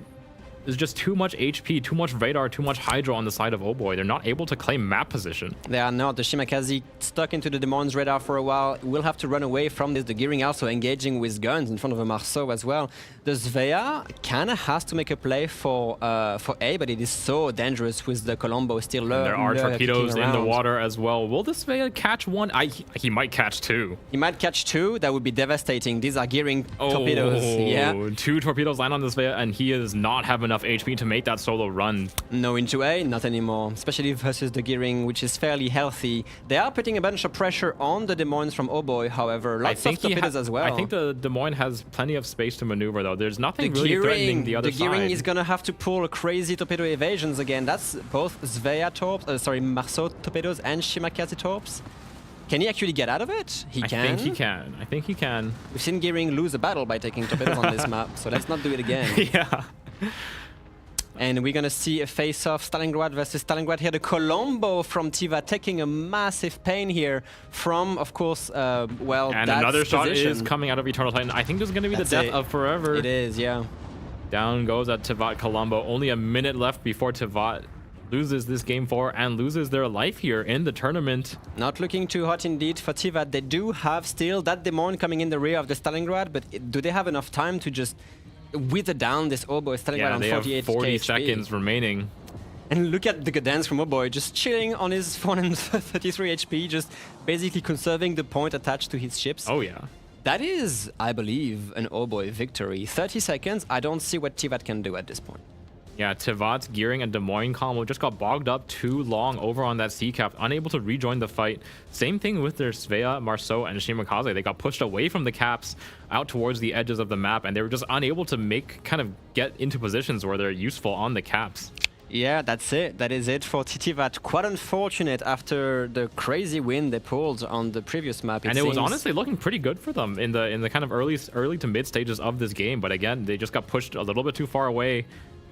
there's just too much HP, too much radar, too much hydro on the side of Oboe. They're not able to claim map position. They are not. The Shimakaze stuck into the Des Moines radar for a while. Will have to run away from this. The gearing also engaging with guns in front of a Marceau as well. The Svea kind of has to make a play for A, but it is so dangerous with the Colombo still There are torpedoes in the around. water as well. Will the Svea catch one? He might catch 2. He might catch 2. That would be devastating. These are gearing torpedoes. Yeah. 2 torpedoes land on the Svea, and he does not have enough HP to make that solo run. No into A, not anymore. Especially versus the gearing, which is fairly healthy. They are putting a bunch of pressure on the Des Moines from Oboe, however. Lots of torpedoes as well. I think the Des Moines has plenty of space to maneuver, though. There's nothing really threatening the other side. The gearing is gonna have to pull a crazy torpedo evasions again. That's both Svea torps, Marceau torpedoes and Shimakaze torps. Can he actually get out of it? I think he can. I think he can. We've seen Gearing lose a battle by taking torpedoes on this map, so let's not do it again. Yeah. And we're gonna see a face-off, Stalingrad versus Stalingrad here. The Colombo from Tivat taking a massive pain here from, of course, And that's another shot position. is coming out of Eternal Titan. I think this is going to be the death of Forever. It is, yeah. Down goes at Tivat Colombo. Only a minute left before Tivat loses this game 4 and loses their life here in the tournament. Not looking too hot indeed for Tivat. They do have still that Des Moines coming in the rear of the Stalingrad, but do they have enough time to just wither down this Oboe Stalingrad on they 48 have 40 HP? seconds remaining. And look at the Gdansk from Oboe just chilling on his 433 HP, just basically conserving the point attached to his ships. Oh yeah. That is, I believe, an Oboe victory. 30 seconds, I don't see what Tivat can do at this point. Yeah, Tivat's gearing and Des Moines combo just got bogged up too long over on that sea cap, unable to rejoin the fight. Same thing with their Svea, Marceau, and Shimakaze. They got pushed away from the caps out towards the edges of the map, and they were just unable to get into positions where they're useful on the caps. Yeah, that's it. That is it for Tivat. Quite unfortunate after the crazy win they pulled on the previous map. It was honestly looking pretty good for them in the kind of early to mid stages of this game, but again, they just got pushed a little bit too far away.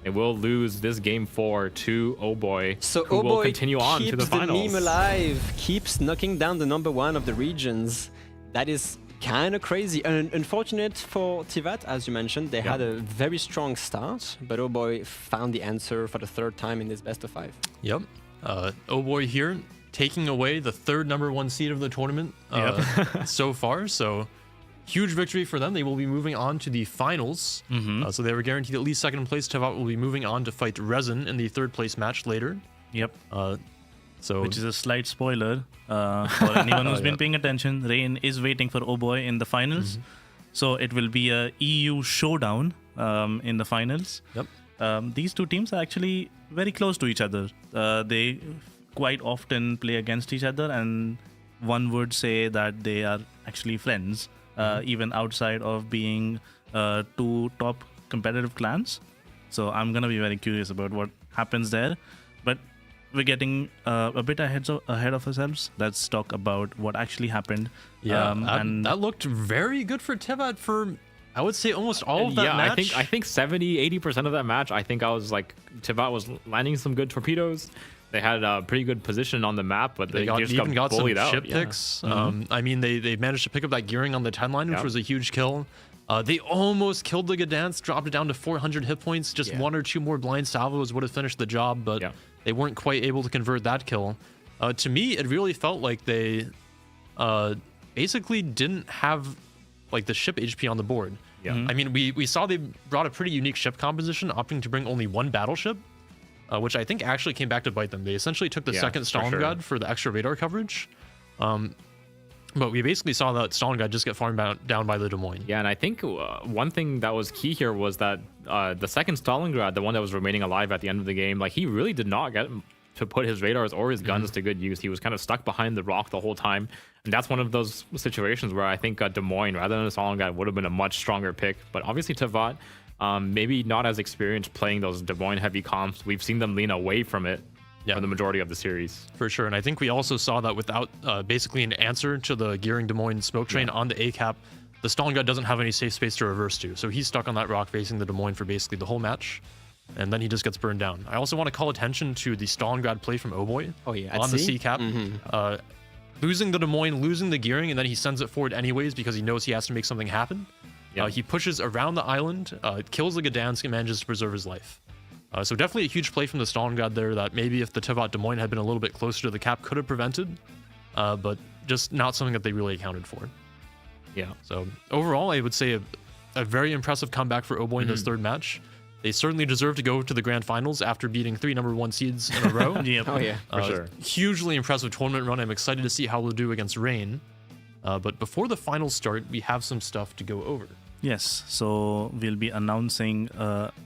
They will lose this game 4 to Oboe, so who Oboe will continue on to the finals. Keeps the meme alive, keeps knocking down the #1 of the regions. That is kind of crazy. And unfortunate for Tivat, as you mentioned. They had a very strong start, but Oboe found the answer for the 3rd time in this best of 5. Yep. Oboe here taking away the 3rd #1 seed of the tournament so far. So huge victory for them. They will be moving on to the finals. So they were guaranteed at least 2nd place. Tivat will be moving on to fight Resin in the 3rd place match later. Yep. Which is a slight spoiler for anyone who's been paying attention. Rain is waiting for Oboe in the finals. So it will be a EU showdown in the finals. Yep. these two teams are actually very close to each other. They quite often play against each other, and one would say that they are actually friends, even outside of being two top competitive clans. So I'm gonna be very curious about what happens there. But we're getting a bit ahead of ourselves. Let's talk about what actually happened. Yeah, and that looked very good for Tevat for, I would say, almost all of that match. I think 70-80% of that match, I think I was like, Tevat was landing some good torpedoes. They had a pretty good position on the map, but they just even got some bullied out. ship picks. I mean, they managed to pick up that gearing on the 10 line, which was a huge kill. They almost killed the Gdansk, dropped it down to 400 hit points. Just one or two more blind salvos would have finished the job, but they weren't quite able to convert that kill. To me, it really felt like they basically didn't have like the ship HP on the board. Yeah. I mean, we saw they brought a pretty unique ship composition, opting to bring only one battleship, which I think actually came back to bite them. They essentially took the second Stalingrad for the extra radar coverage. But we basically saw that Stalingrad just get farmed down by the Des Moines. Yeah, and I think one thing that was key here was that the second Stalingrad, the one that was remaining alive at the end of the game, like he really did not get to put his radars or his guns to good use. He was kind of stuck behind the rock the whole time. And that's one of those situations where I think Des Moines, rather than a Stalingrad, would have been a much stronger pick. But obviously Tevat, maybe not as experienced playing those Des Moines heavy comps. We've seen them lean away from it for the majority of the series. For sure. And I think we also saw that without basically an answer to the gearing Des Moines smoke train on the A-cap, the Stalingrad doesn't have any safe space to reverse to. So he's stuck on that rock facing the Des Moines for basically the whole match. And then he just gets burned down. I also want to call attention to the Stalingrad play from Oboy on the C-cap. Losing the Des Moines, losing the gearing, and then he sends it forward anyways because he knows he has to make something happen. He pushes around the island, kills the Gdansk, and manages to preserve his life. So definitely a huge play from the Stalingrad there that maybe if the Tevat Des Moines had been a little bit closer to the cap could have prevented, but just not something that they really accounted for. Yeah. So overall, I would say a very impressive comeback for Oboy in this third match. They certainly deserve to go to the grand finals after beating 3 number 1 seeds in a row. For sure. Hugely impressive tournament run. I'm excited to see how they'll do against Rain. But before the finals start, we have some stuff to go over. Yes, so we'll be announcing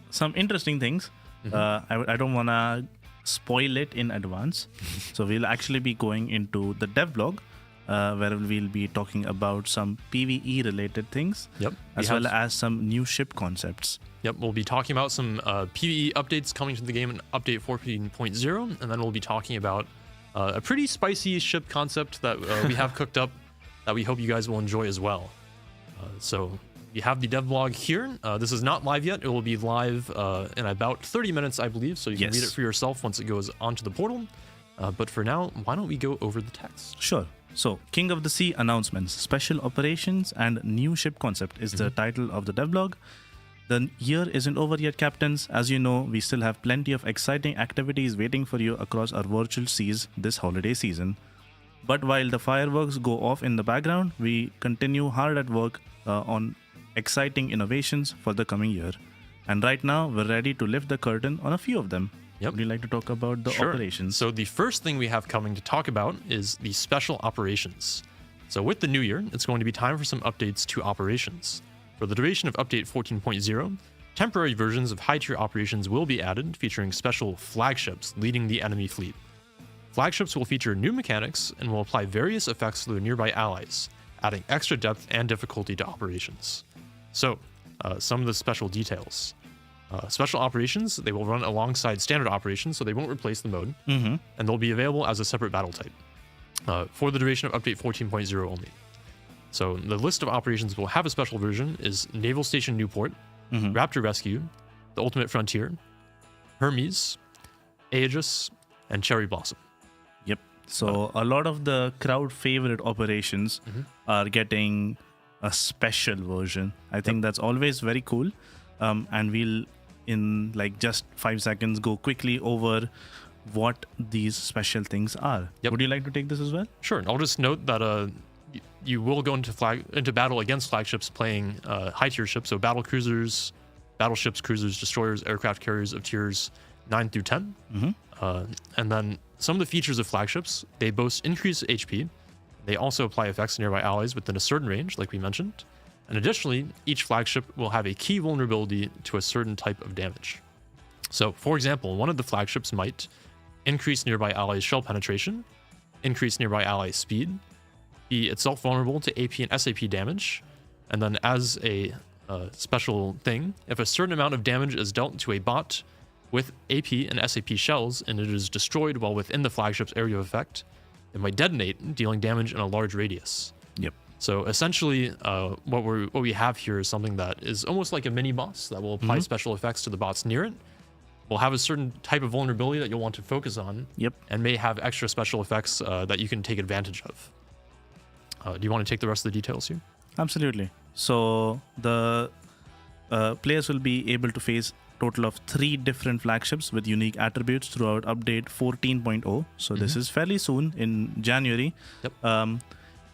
some interesting things. I don't want to spoil it in advance. So we'll actually be going into the devlog, where we'll be talking about some PvE related things, as well as some new ship concepts. We'll be talking about some PvE updates coming to the game in update 14.0, and then we'll be talking about a pretty spicy ship concept that we have cooked up that we hope you guys will enjoy as well. So you have the devlog here. This is not live yet. It will be live in about 30 minutes, I believe, so you can read it for yourself once it goes onto the portal. But for now, why don't we go over the text? Sure. So, King of the Sea announcements, special operations, and new ship concept is the title of the devlog. The year isn't over yet, captains. As you know, we still have plenty of exciting activities waiting for you across our virtual seas this holiday season. But while the fireworks go off in the background, we continue hard at work on exciting innovations for the coming year. And right now, we're ready to lift the curtain on a few of them. Would you like to talk about the operations? So the first thing we have coming to talk about is the special operations. So with the new year, it's going to be time for some updates to operations. For the duration of update 14.0, temporary versions of high-tier operations will be added, featuring special flagships leading the enemy fleet. Flagships will feature new mechanics and will apply various effects to their nearby allies, adding extra depth and difficulty to operations. So, some of the special details. Special operations, they will run alongside standard operations, so they won't replace the mode, and they'll be available as a separate battle type for the duration of update 14.0 only. So the list of operations will have a special version is Naval Station Newport, Raptor Rescue, The Ultimate Frontier, Hermes, Aegis, and Cherry Blossom. So a lot of the crowd favorite operations are getting a special version. I think that's always very cool. And we'll, in like just 5 seconds, go quickly over what these special things are. Would you like to take this as well? Sure. I'll just note that you will go into battle against flagships playing high-tier ships, so battle cruisers, battleships, cruisers, destroyers, aircraft carriers of tiers 9 through 10. And then some of the features of flagships, they boast increased HP. They also apply effects to nearby allies within a certain range, like we mentioned. And additionally, each flagship will have a key vulnerability to a certain type of damage. So, for example, one of the flagships might increase nearby allies' shell penetration, increase nearby allies' speed, be itself vulnerable to AP and SAP damage, and then as a special thing, if a certain amount of damage is dealt to a bot with AP and SAP shells and it is destroyed while within the flagship's area of effect, it might detonate, dealing damage in a large radius. Yep. So essentially, what we have here is something that is almost like a mini boss that will apply special effects to the bots near it. Will have a certain type of vulnerability that you'll want to focus on. Yep. And may have extra special effects that you can take advantage of. Do you want to take the rest of the details here? Absolutely. So the players will be able to face total of 3 different flagships with unique attributes throughout update 14.0. So this is fairly soon in January. Yep.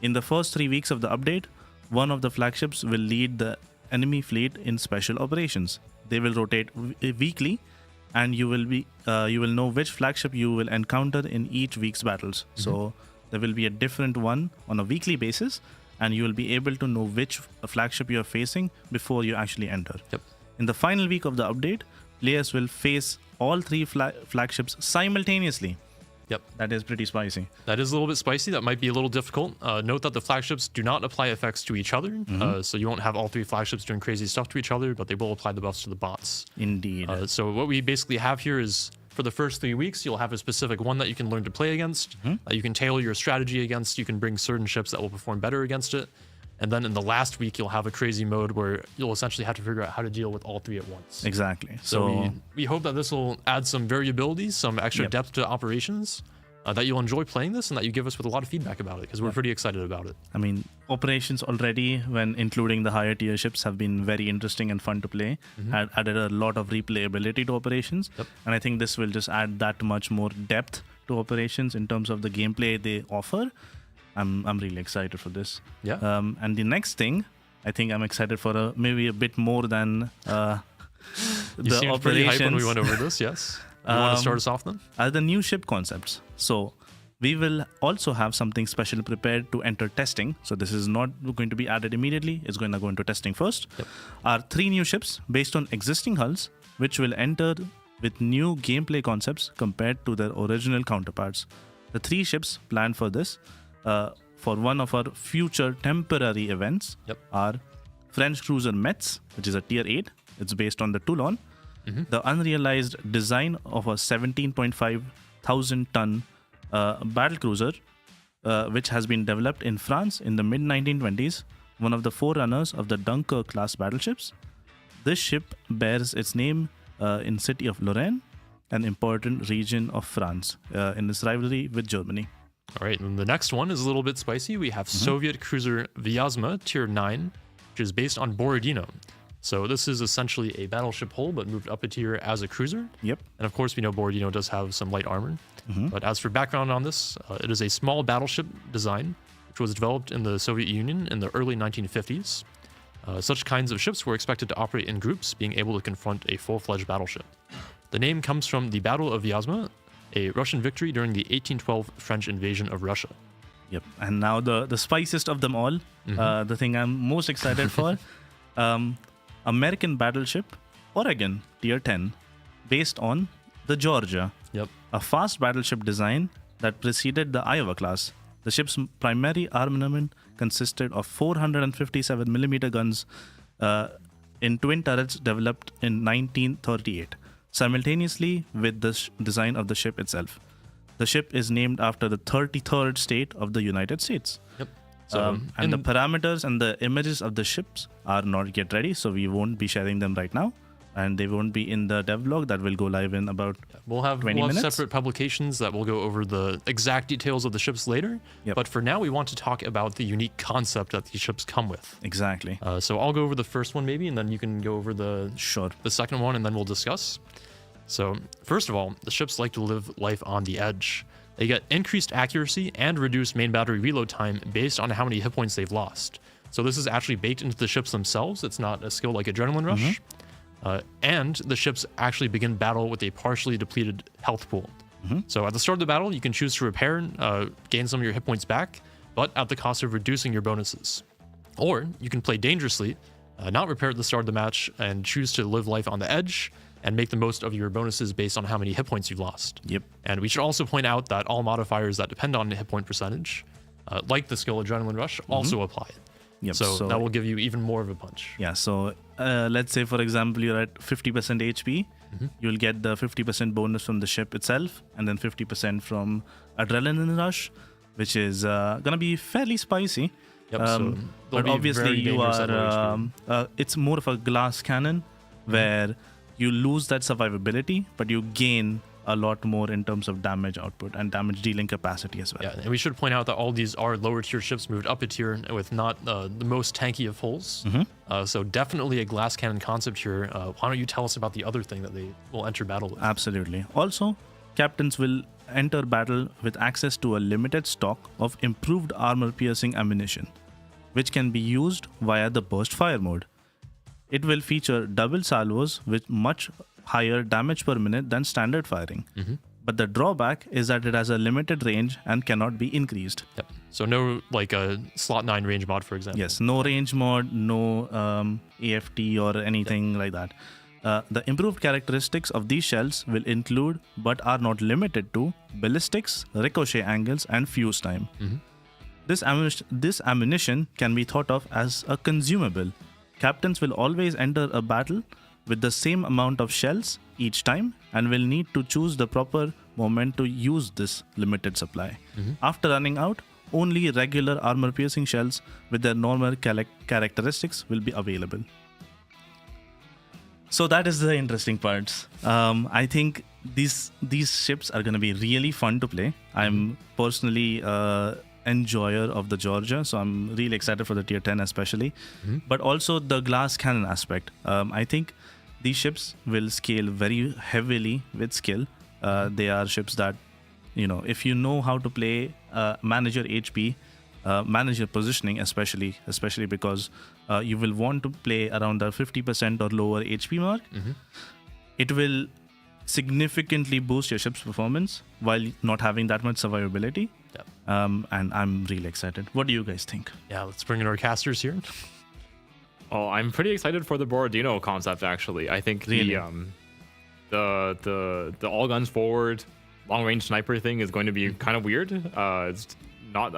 In the first 3 weeks of the update, one of the flagships will lead the enemy fleet in special operations. They will rotate weekly, and you will know which flagship you will encounter in each week's battles. So there will be a different one on a weekly basis, and you will be able to know which flagship you are facing before you actually enter. Yep. In the final week of the update, players will face all 3 flagships simultaneously. Yep. That is pretty spicy. That is a little bit spicy. That might be a little difficult. Note that the flagships do not apply effects to each other. So you won't have all 3 flagships doing crazy stuff to each other, but they will apply the buffs to the bots. Indeed. So what we basically have here is, for the first 3 weeks, you'll have a specific one that you can learn to play against. You can tailor your strategy against. You can bring certain ships that will perform better against it. And then in the last week, you'll have a crazy mode where you'll essentially have to figure out how to deal with all 3 at once. Exactly. So we hope that this will add some variability, some extra depth to operations, that you'll enjoy playing this and that you give us with a lot of feedback about it, because we're pretty excited about it. I mean, operations already, when including the higher tier ships, have been very interesting and fun to play. Added a lot of replayability to operations. And I think this will just add that much more depth to operations in terms of the gameplay they offer. I'm really excited for this. Yeah. And the next thing, I think I'm excited for maybe a bit more than You the seemed pretty hyped when we operations. went over this, yes? You want to start us off then? The new ship concepts. So we will also have something special prepared to enter testing. So this is not going to be added immediately. It's going to go into testing first. Are 3 new ships based on existing hulls, which will enter with new gameplay concepts compared to their original counterparts. The 3 ships planned for this, for one of our future temporary events, are French cruiser Metz, which is a tier 8. It's based on the Toulon. The unrealized design of a 17.5 thousand ton battle cruiser, which has been developed in France in the mid 1920s, one of the forerunners of the Dunkirk class battleships. This ship bears its name in city of Lorraine, an important region of France, in its rivalry with Germany. All right, and the next one is a little bit spicy. We have Soviet cruiser Vyazma Tier 9, which is based on Borodino. So this is essentially a battleship hull, but moved up a tier as a cruiser. Yep. And of course, we know Borodino does have some light armor. But as for background on this, it is a small battleship design, which was developed in the Soviet Union in the early 1950s. Such kinds of ships were expected to operate in groups, being able to confront a full-fledged battleship. The name comes from the Battle of Vyazma, a Russian victory during the 1812 French invasion of Russia. Yep. And now the spiciest of them all, the thing I'm most excited for, American battleship Oregon Tier 10, based on the Georgia, a fast battleship design that preceded the Iowa class. The ship's primary armament consisted of 457mm guns in twin turrets developed in 1938, simultaneously with the design of the ship itself. The ship is named after the 33rd state of the United States. And the parameters and the images of the ships are not yet ready, so we won't be sharing them right now. And they won't be in the devlog that will go live in about 20 minutes. Separate publications that will go over the exact details of the ships later. But for now, we want to talk about the unique concept that these ships come with. Exactly. So I'll go over the first one maybe, and then you can go over the second one, and then we'll discuss. So first of all, the ships like to live life on the edge. They get increased accuracy and reduced main battery reload time based on how many hit points they've lost. So this is actually baked into the ships themselves. It's not a skill like Adrenaline Rush. And the ships actually begin battle with a partially depleted health pool. So at the start of the battle, you can choose to repair and gain some of your hit points back, but at the cost of reducing your bonuses. Or you can play dangerously, not repair at the start of the match, and choose to live life on the edge, and make the most of your bonuses based on how many hit points you lost. Yep. And we should also point out that all modifiers that depend on hit point percentage, like the skill Adrenaline Rush, also apply. Yep. So that will give you even more of a punch. Yeah. So let's say, for example, you're at 50% HP. You'll get the 50% bonus from the ship itself, and then 50% from Adrenaline Rush, which is gonna be fairly spicy. Yep, so but be obviously very you dangerous at low are HP. it's more of a glass cannon where you lose that survivability, but you gain a lot more in terms of damage output and damage dealing capacity as well. Yeah, and we should point out that all these are lower tier ships moved up a tier with not the most tanky of hulls. So definitely a glass cannon concept here. Why don't you tell us about the other thing that they will enter battle with? Absolutely. Also, captains will enter battle with access to a limited stock of improved armor piercing ammunition, which can be used via the burst fire mode. It will feature double salvos with much higher damage per minute than standard firing. But the drawback is that it has a limited range and cannot be increased. Yep. So no like a slot 9 range mod, for example. Yes, no range mod, no AFT or anything like that. The improved characteristics of these shells will include, but are not limited to, ballistics, ricochet angles, and fuse time. This ammunition can be thought of as a consumable. Captains will always enter a battle with the same amount of shells each time and will need to choose the proper moment to use this limited supply. After running out, only regular armor piercing shells with their normal characteristics will be available. So that is the interesting parts. I think these ships are going to be really fun to play. I'm personally enjoyer of the Georgia, so I'm really excited for the tier 10 especially. But also the glass cannon aspect. I think these ships will scale very heavily with skill. They are ships that, if you know how to play, manage your HP, manage your positioning, especially because you will want to play around the 50% or lower HP mark. It will significantly boost your ship's performance while not having that much survivability. Yep. And I'm really excited. What do you guys think? Yeah, let's bring in our casters here. Oh, I'm pretty excited for the Borodino concept. Actually, I think Really? the all guns forward, long range sniper thing is going to be kind of weird. It's not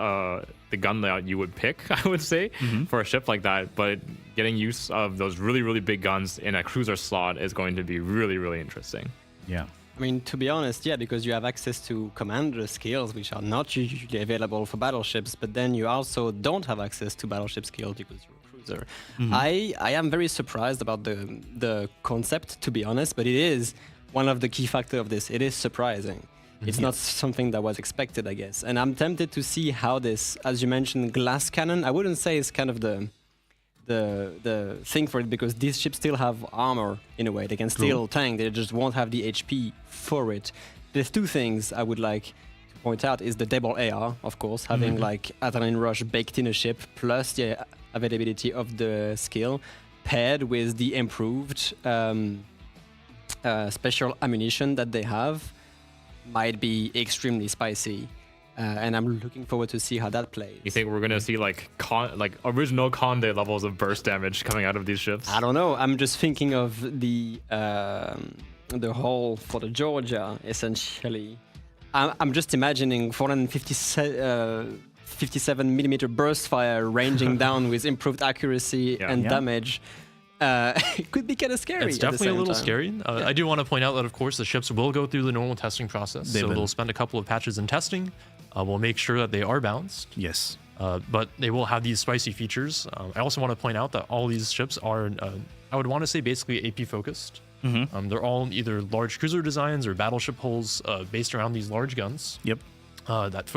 the gun layout you would pick, I would say, for a ship like that. But getting use of those really big guns in a cruiser slot is going to be really interesting. Yeah. I mean, to be honest, yeah, because you have access to commander skills, which are not usually available for battleships, but then you also don't have access to battleship skills because you're a cruiser. I am very surprised about the concept, to be honest, but it is one of the key factors of this. It is surprising. It's not something that was expected, I guess. And I'm tempted to see how this, as you mentioned, glass cannon, I wouldn't say it's kind of the thing for it, because these ships still have armor in a way. They can still tank, they just won't have the HP for it. There's two things I would like to point out is the double AR, of course, having like Adrenaline Rush baked in a ship, plus the availability of the skill, paired with the improved special ammunition that they have, might be extremely spicy. And I'm looking forward to see how that plays. You think we're gonna see like original Conde levels of burst damage coming out of these ships? I don't know. I'm just thinking of the hull for the Georgia, essentially. I'm just imagining 457 millimeter burst fire ranging down with improved accuracy and damage. It could be kind of scary. It's definitely a little scary. I do want to point out that, of course, the ships will go through the normal testing process. They'll spend a couple of patches in testing. We'll make sure that they are balanced. Yes. But they will have these spicy features. I also want to point out that all these ships are, I would want to say, basically AP focused. They're all either large cruiser designs or battleship hulls based around these large guns. Yep. That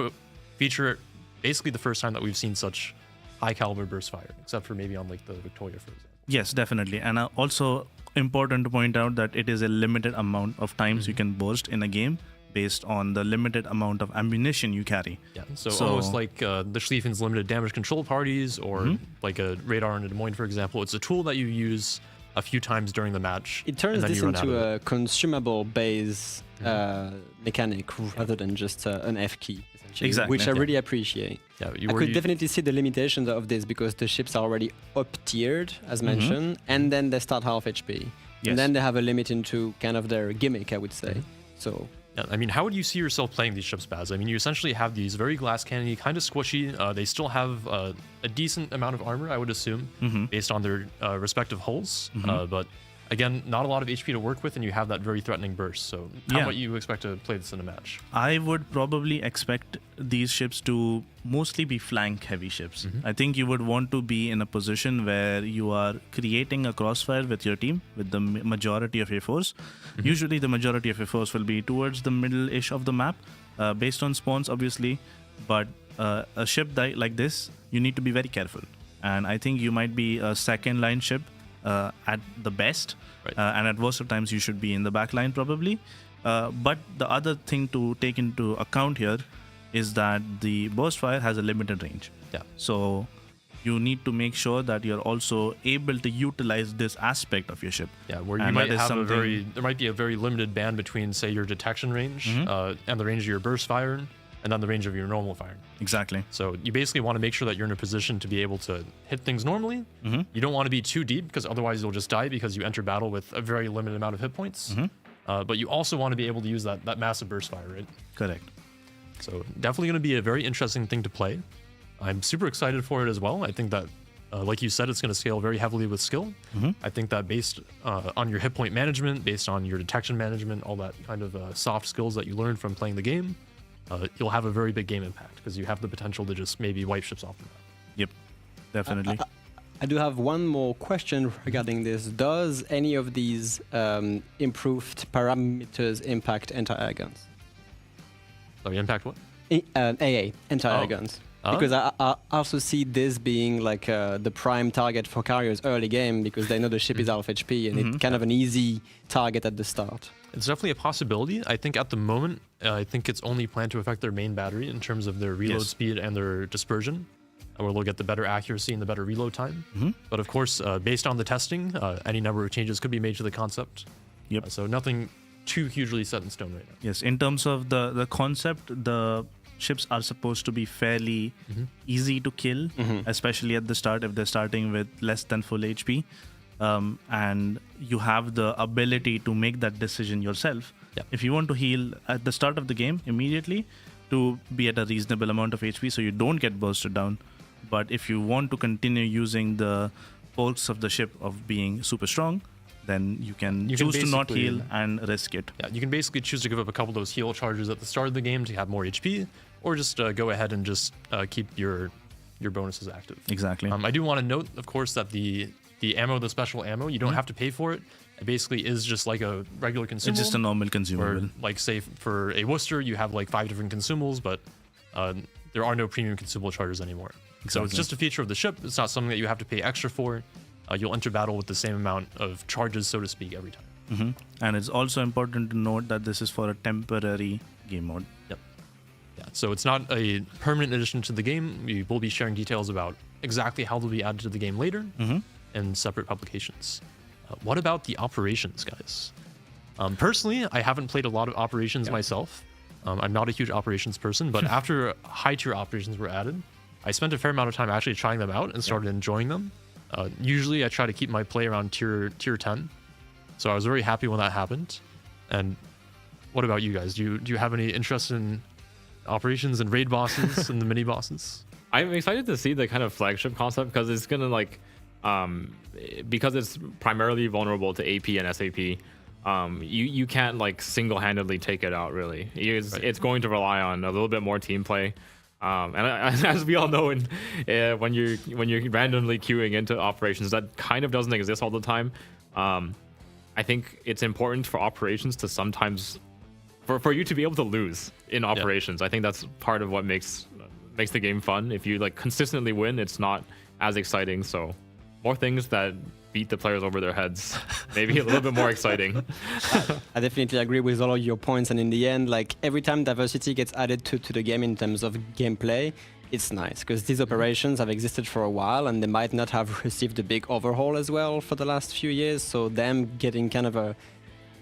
feature basically the first time that we've seen such high caliber burst fire, except for maybe on like the Victoria, for example. Yes, definitely. And also important to point out that it is a limited amount of times you can burst in a game based on the limited amount of ammunition you carry. Yeah, so almost like the Schlieffen's limited damage control parties, or like a radar in a Des Moines, for example. It's a tool that you use a few times during the match. It turns this into a consumable base mechanic rather than just an F key, essentially, exactly, which I really appreciate. Yeah, I could definitely see the limitations of this because the ships are already up tiered, as mentioned, and then they start half HP. Yes. And then they have a limit into kind of their gimmick, I would say. So Yeah, I mean, how would you see yourself playing these ships, Baz? I mean, you essentially have these very glass cannony, kind of squishy. They still have a decent amount of armor, I would assume, based on their respective hulls. But again, not a lot of HP to work with, and you have that very threatening burst. So how might you expect to play this in a match? I would probably expect these ships to mostly be flank heavy ships. I think you would want to be in a position where you are creating a crossfire with your team, with the majority of your force. Usually the majority of your force will be towards the middle-ish of the map, based on spawns, obviously. But a ship like this, you need to be very careful. And I think you might be a second line ship at the best, and at worst of times you should be in the back line probably. But the other thing to take into account here is that the burst fire has a limited range. So you need to make sure that you're also able to utilize this aspect of your ship. Where you might have there might be a very limited band between, say, your detection range and the range of your burst fire, and then the range of your normal fire. Exactly. So you basically want to make sure that you're in a position to be able to hit things normally. You don't want to be too deep, because otherwise you'll just die because you enter battle with a very limited amount of hit points. But you also want to be able to use that massive burst fire, right? Correct. So definitely going to be a very interesting thing to play. I'm super excited for it as well. I think that, like you said, it's going to scale very heavily with skill. I think that based on your hit point management, based on your detection management, all that kind of soft skills that you learned from playing the game, you'll have a very big game impact, because you have the potential to just maybe wipe ships off the map. Yep, definitely. I do have one more question regarding this. Does any of these improved parameters impact anti-air guns? Sorry, impact what? AA, anti-air guns. Because I also see this being like the prime target for carriers early game, because they know the ship is half HP, and it's kind of an easy target at the start. It's definitely a possibility. I think at the moment, I think it's only planned to affect their main battery in terms of their reload speed and their dispersion, where they'll get the better accuracy and the better reload time. But of course, based on the testing, any number of changes could be made to the concept. So nothing too hugely set in stone right now. Yes, in terms of the concept, the ships are supposed to be fairly easy to kill, especially at the start if they're starting with less than full HP. And you have the ability to make that decision yourself. If you want to heal at the start of the game immediately, to be at a reasonable amount of HP so you don't get bursted down. But if you want to continue using the perks of the ship of being super strong, then you can choose to not heal and risk it. You can basically choose to give up a couple of those heal charges at the start of the game to have more HP, or just go ahead and just keep your bonuses active. Exactly. I do want to note, of course, that the ammo, the special ammo, you don't have to pay for it. It basically is just like a regular consumable. It's just a normal consumable. Or, like, say, for a Worcester, you have like 5 different consumables, but there are no premium consumable charges anymore. Exactly. So it's just a feature of the ship. It's not something that you have to pay extra for. You'll enter battle with the same amount of charges, so to speak, every time. And it's also important to note that this is for a temporary game mode. So it's not a permanent addition to the game. We will be sharing details about exactly how they'll be added to the game later in separate publications. What about the operations, guys? Personally, I haven't played a lot of operations myself. I'm not a huge operations person, but after high-tier operations were added, I spent a fair amount of time actually trying them out and started enjoying them. Usually I try to keep my play around tier 10. So I was very happy when that happened. And what about you guys? Do you have any interest in operations and raid bosses and the mini bosses? I'm excited to see the kind of flagship concept, because it's gonna because it's primarily vulnerable to AP and SAP. You can't like single-handedly take it out really. It's going to rely on a little bit more team play. And as we all know, when you're randomly queuing into operations, that kind of doesn't exist all the time. I think it's important for operations to sometimes, for you to be able to lose in operations. I think that's part of what makes the game fun. If you like consistently win, it's not as exciting. So more things that beat the players over their heads, maybe a little bit more exciting. I definitely agree with all of your points, and in the end, like every time diversity gets added to the game in terms of gameplay, it's nice, because these operations have existed for a while and they might not have received a big overhaul as well for the last few years, so them getting kind of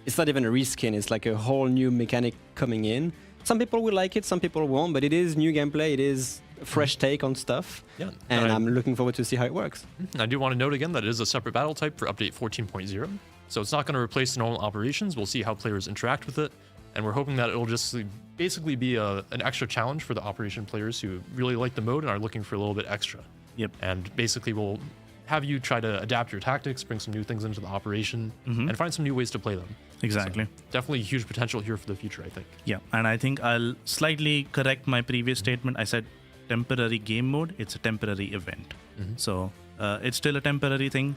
it's not even a reskin, it's like a whole new mechanic coming in. Some people will like it, some people won't, but it is new gameplay, it is a fresh take on stuff, and I'm looking forward to see how it works. I do want to note again that it is a separate battle type for update 14.0. So it's not going to replace normal operations. We'll see how players interact with it. And we're hoping that it'll just basically be an extra challenge for the operation players who really like the mode and are looking for a little bit extra. Yep. And basically we'll have you try to adapt your tactics, bring some new things into the operation, and find some new ways to play them. Exactly. So definitely huge potential here for the future, I think. Yeah, and I think I'll slightly correct my previous statement. I said temporary game mode. It's a temporary event. So it's still a temporary thing.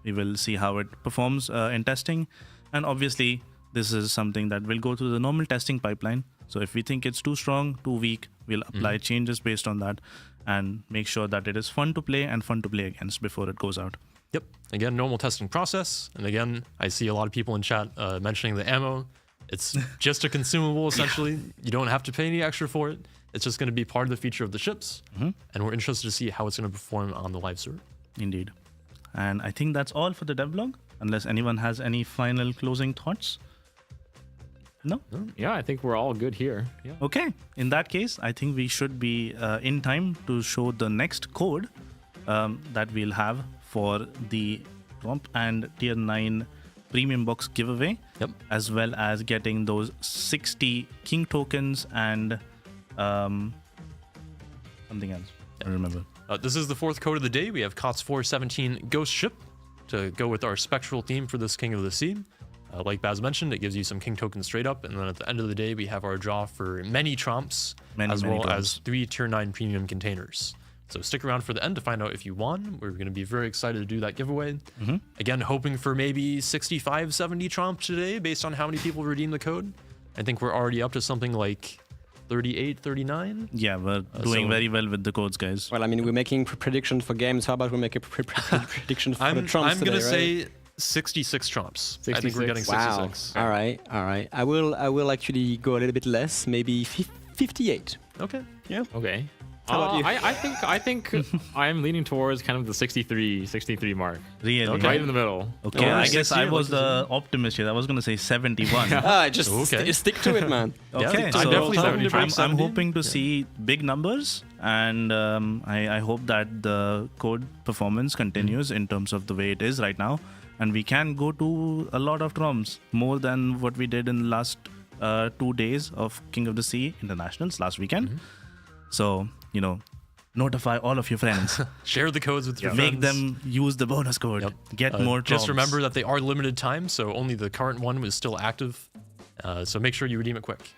We will see how it performs in testing. And obviously, this is something that will go through the normal testing pipeline. So if we think it's too strong, too weak, we'll apply changes based on that and make sure that it is fun to play and fun to play against before it goes out. Yep. Again, normal testing process. And again, I see a lot of people in chat mentioning the ammo. It's just a consumable, essentially. You don't have to pay any extra for it. It's just going to be part of the feature of the ships. And we're interested to see how it's going to perform on the live server. Indeed. And I think that's all for the devlog, unless anyone has any final closing thoughts. No? Yeah, I think we're all good here. Yeah. Okay. In that case, I think we should be in time to show the next code that we'll have for the Romp and Tier 9 Premium Box giveaway. Yep. As well as getting those 60 King tokens and something else. I don't remember. This is the fourth code of the day. We have COTS 417 Ghost Ship to go with our spectral theme for this King of the Sea. Like Baz mentioned, it gives you some King tokens straight up, and then at the end of the day, we have our draw for many Tromps, as well as 3 Tier 9 Premium containers. So stick around for the end to find out if you won. We're going to be very excited to do that giveaway. Again, hoping for maybe 65, 70 Tromp today, based on how many people redeem the code. I think we're already up to something like 38, 39. Yeah, we're doing very well with the codes, guys. Well, I mean, we're making predictions for games. How about we make a prediction for the Trumps I'm going to today, say 66 Trumps. 66? I think we're getting 66. Wow. All right. I will actually go a little bit less, maybe 58. Okay. Yeah. Okay. How about you? I think I'm leaning towards kind of the 63 mark. Really? Right in the middle. Okay, Or I guess 60, I was like the optimist here. I was going to say 71. Just Okay. stick to it, man. Okay, I'm so definitely hoping to break I'm 70. hoping to see big numbers, and I hope that the code performance continues in terms of the way it is right now, and we can go to a lot of Troms, more than what we did in the last 2 days of King of the Sea Internationals last weekend. So, notify all of your friends. Share the codes with your friends. Make them use the bonus code. Yep. Get more Just Troms. remember that they are limited time, so only the current one is still active. So make sure you redeem it quick.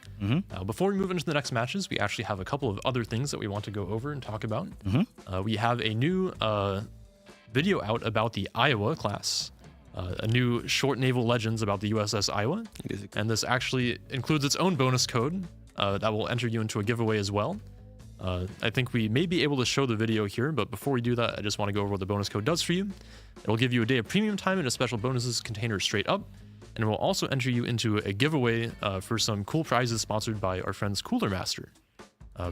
Before we move into the next matches, we actually have a couple of other things that we want to go over and talk about. We have a new video out about the Iowa class. A new short naval legends about the USS Iowa. And this actually includes its own bonus code that will enter you into a giveaway as well. I think we may be able to show the video here, but before we do that, I just want to go over what the bonus code does for you. It'll give you a day of premium time and a special bonuses container straight up, and it will also enter you into a giveaway for some cool prizes sponsored by our friends Cooler Master.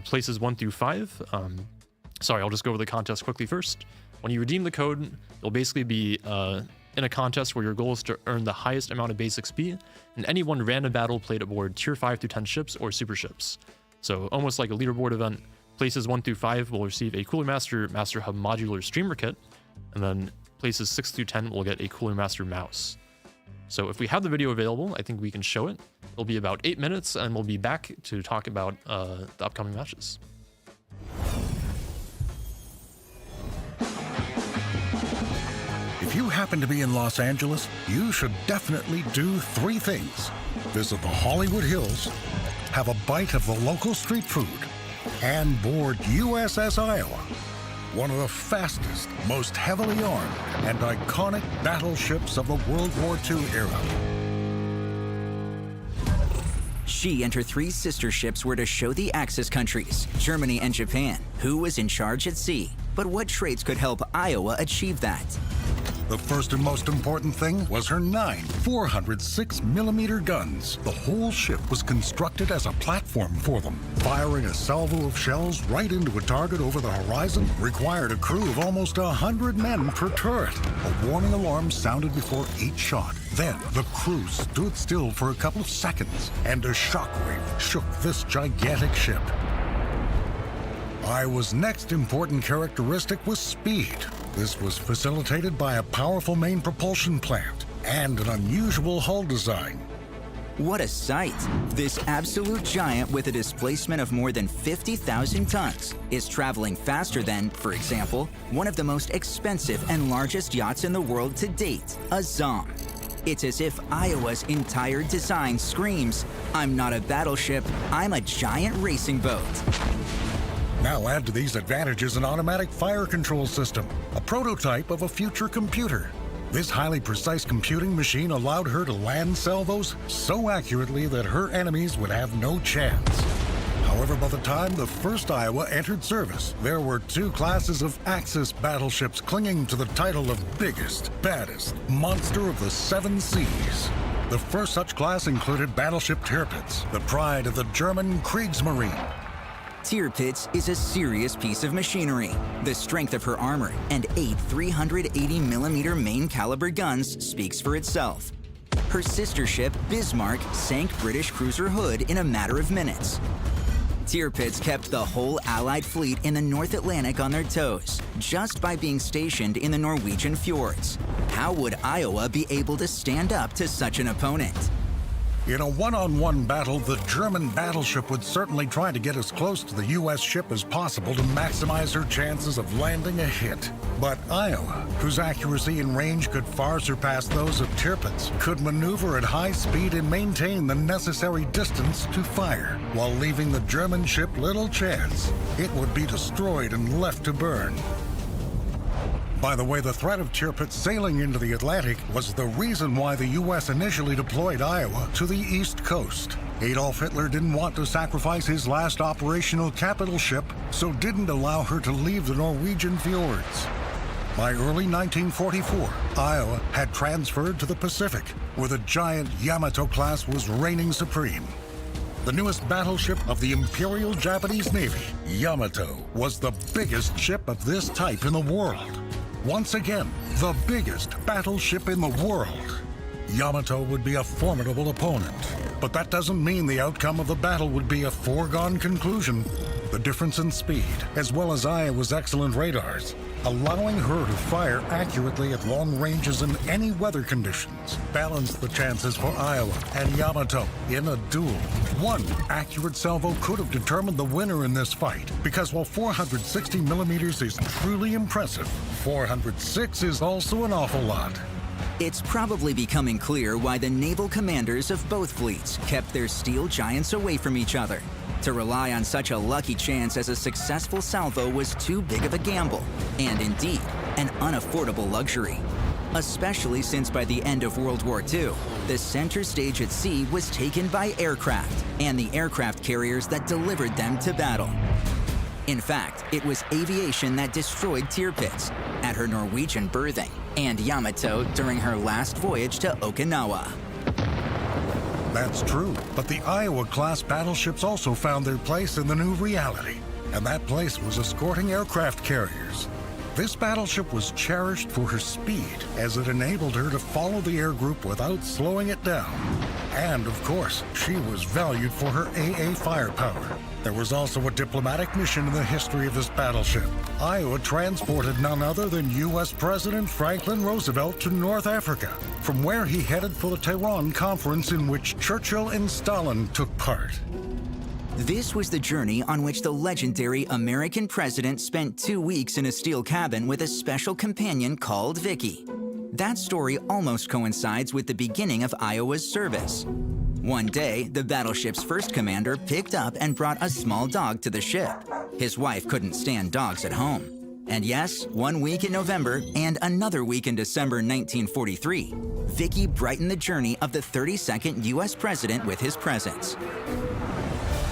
Places 1 through 5. Sorry, I'll just go over the contest quickly first. When you redeem the code, you'll basically be in a contest where your goal is to earn the highest amount of base XP in any one random battle played aboard tier 5 through 10 ships or super ships. So almost like a leaderboard event. Places 1 through 5 will receive a Cooler Master Master Hub modular streamer kit, and then places 6 through 10 will get a Cooler Master mouse. So if we have the video available, I think we can show it. It'll be about 8 minutes, and we'll be back to talk about the upcoming matches. If you happen to be in Los Angeles, you should definitely do 3 things. Visit the Hollywood Hills, have a bite of the local street food, and board USS Iowa, one of the fastest, most heavily armed, and iconic battleships of the World War II era. She and her 3 sister ships were to show the Axis countries, Germany and Japan, who was in charge at sea. But what traits could help Iowa achieve that? The first and most important thing was her 9 406mm guns. The whole ship was constructed as a platform for them. Firing a salvo of shells right into a target over the horizon required a crew of almost 100 men per turret. A warning alarm sounded before each shot. Then the crew stood still for a couple of seconds, and a shockwave shook this gigantic ship. Iowa's next important characteristic was speed. This was facilitated by a powerful main propulsion plant and an unusual hull design. What a sight! This absolute giant with a displacement of more than 50,000 tons is traveling faster than, for example, one of the most expensive and largest yachts in the world to date, a Zom. It's as if Iowa's entire design screams, "I'm not a battleship, I'm a giant racing boat." Now add to these advantages an automatic fire control system, a prototype of a future computer. This highly precise computing machine allowed her to land salvos so accurately that her enemies would have no chance. However, by the time the first Iowa entered service, there were two classes of Axis battleships clinging to the title of biggest, baddest monster of the seven seas. The first such class included battleship Tirpitz, the pride of the German Kriegsmarine. Tirpitz is a serious piece of machinery. The strength of her armor and 8 380mm main caliber guns speaks for itself. Her sister ship, Bismarck, sank British cruiser Hood in a matter of minutes. Tirpitz kept the whole Allied fleet in the North Atlantic on their toes, just by being stationed in the Norwegian fjords. How would Iowa be able to stand up to such an opponent? In a one-on-one battle, the German battleship would certainly try to get as close to the U.S. ship as possible to maximize her chances of landing a hit. But Iowa, whose accuracy and range could far surpass those of Tirpitz, could maneuver at high speed and maintain the necessary distance to fire, while leaving the German ship little chance. It would be destroyed and left to burn. By the way, the threat of Tirpitz sailing into the Atlantic was the reason why the U.S. initially deployed Iowa to the East Coast. Adolf Hitler didn't want to sacrifice his last operational capital ship, so didn't allow her to leave the Norwegian fjords. By early 1944, Iowa had transferred to the Pacific, where the giant Yamato class was reigning supreme. The newest battleship of the Imperial Japanese Navy, Yamato, was the biggest ship of this type in the world. Once again, the biggest battleship in the world. Yamato would be a formidable opponent, but that doesn't mean the outcome of the battle would be a foregone conclusion. The difference in speed, as well as Iowa's excellent radars, allowing her to fire accurately at long ranges in any weather conditions, balanced the chances for Iowa and Yamato in a duel. One accurate salvo could have determined the winner in this fight, because while 460 millimeters is truly impressive, 406 is also an awful lot. It's probably becoming clear why the naval commanders of both fleets kept their steel giants away from each other. To rely on such a lucky chance as a successful salvo was too big of a gamble, and indeed, an unaffordable luxury. Especially since by the end of World War II, the center stage at sea was taken by aircraft, and the aircraft carriers that delivered them to battle. In fact, it was aviation that destroyed Tirpitz at her Norwegian berthing, and Yamato during her last voyage to Okinawa. That's true, but the Iowa-class battleships also found their place in the new reality, and that place was escorting aircraft carriers. This battleship was cherished for her speed, as it enabled her to follow the air group without slowing it down. And, of course, she was valued for her AA firepower. There was also a diplomatic mission in the history of this battleship. Iowa transported none other than U.S. President Franklin Roosevelt to North Africa, from where he headed for the Tehran conference in which Churchill and Stalin took part. This was the journey on which the legendary American president spent 2 weeks in a steel cabin with a special companion called Vicky. That story almost coincides with the beginning of Iowa's service. One day, the battleship's first commander picked up and brought a small dog to the ship. His wife couldn't stand dogs at home. And yes, 1 week in November and another week in December 1943, Vicky brightened the journey of the 32nd U.S. president with his presence.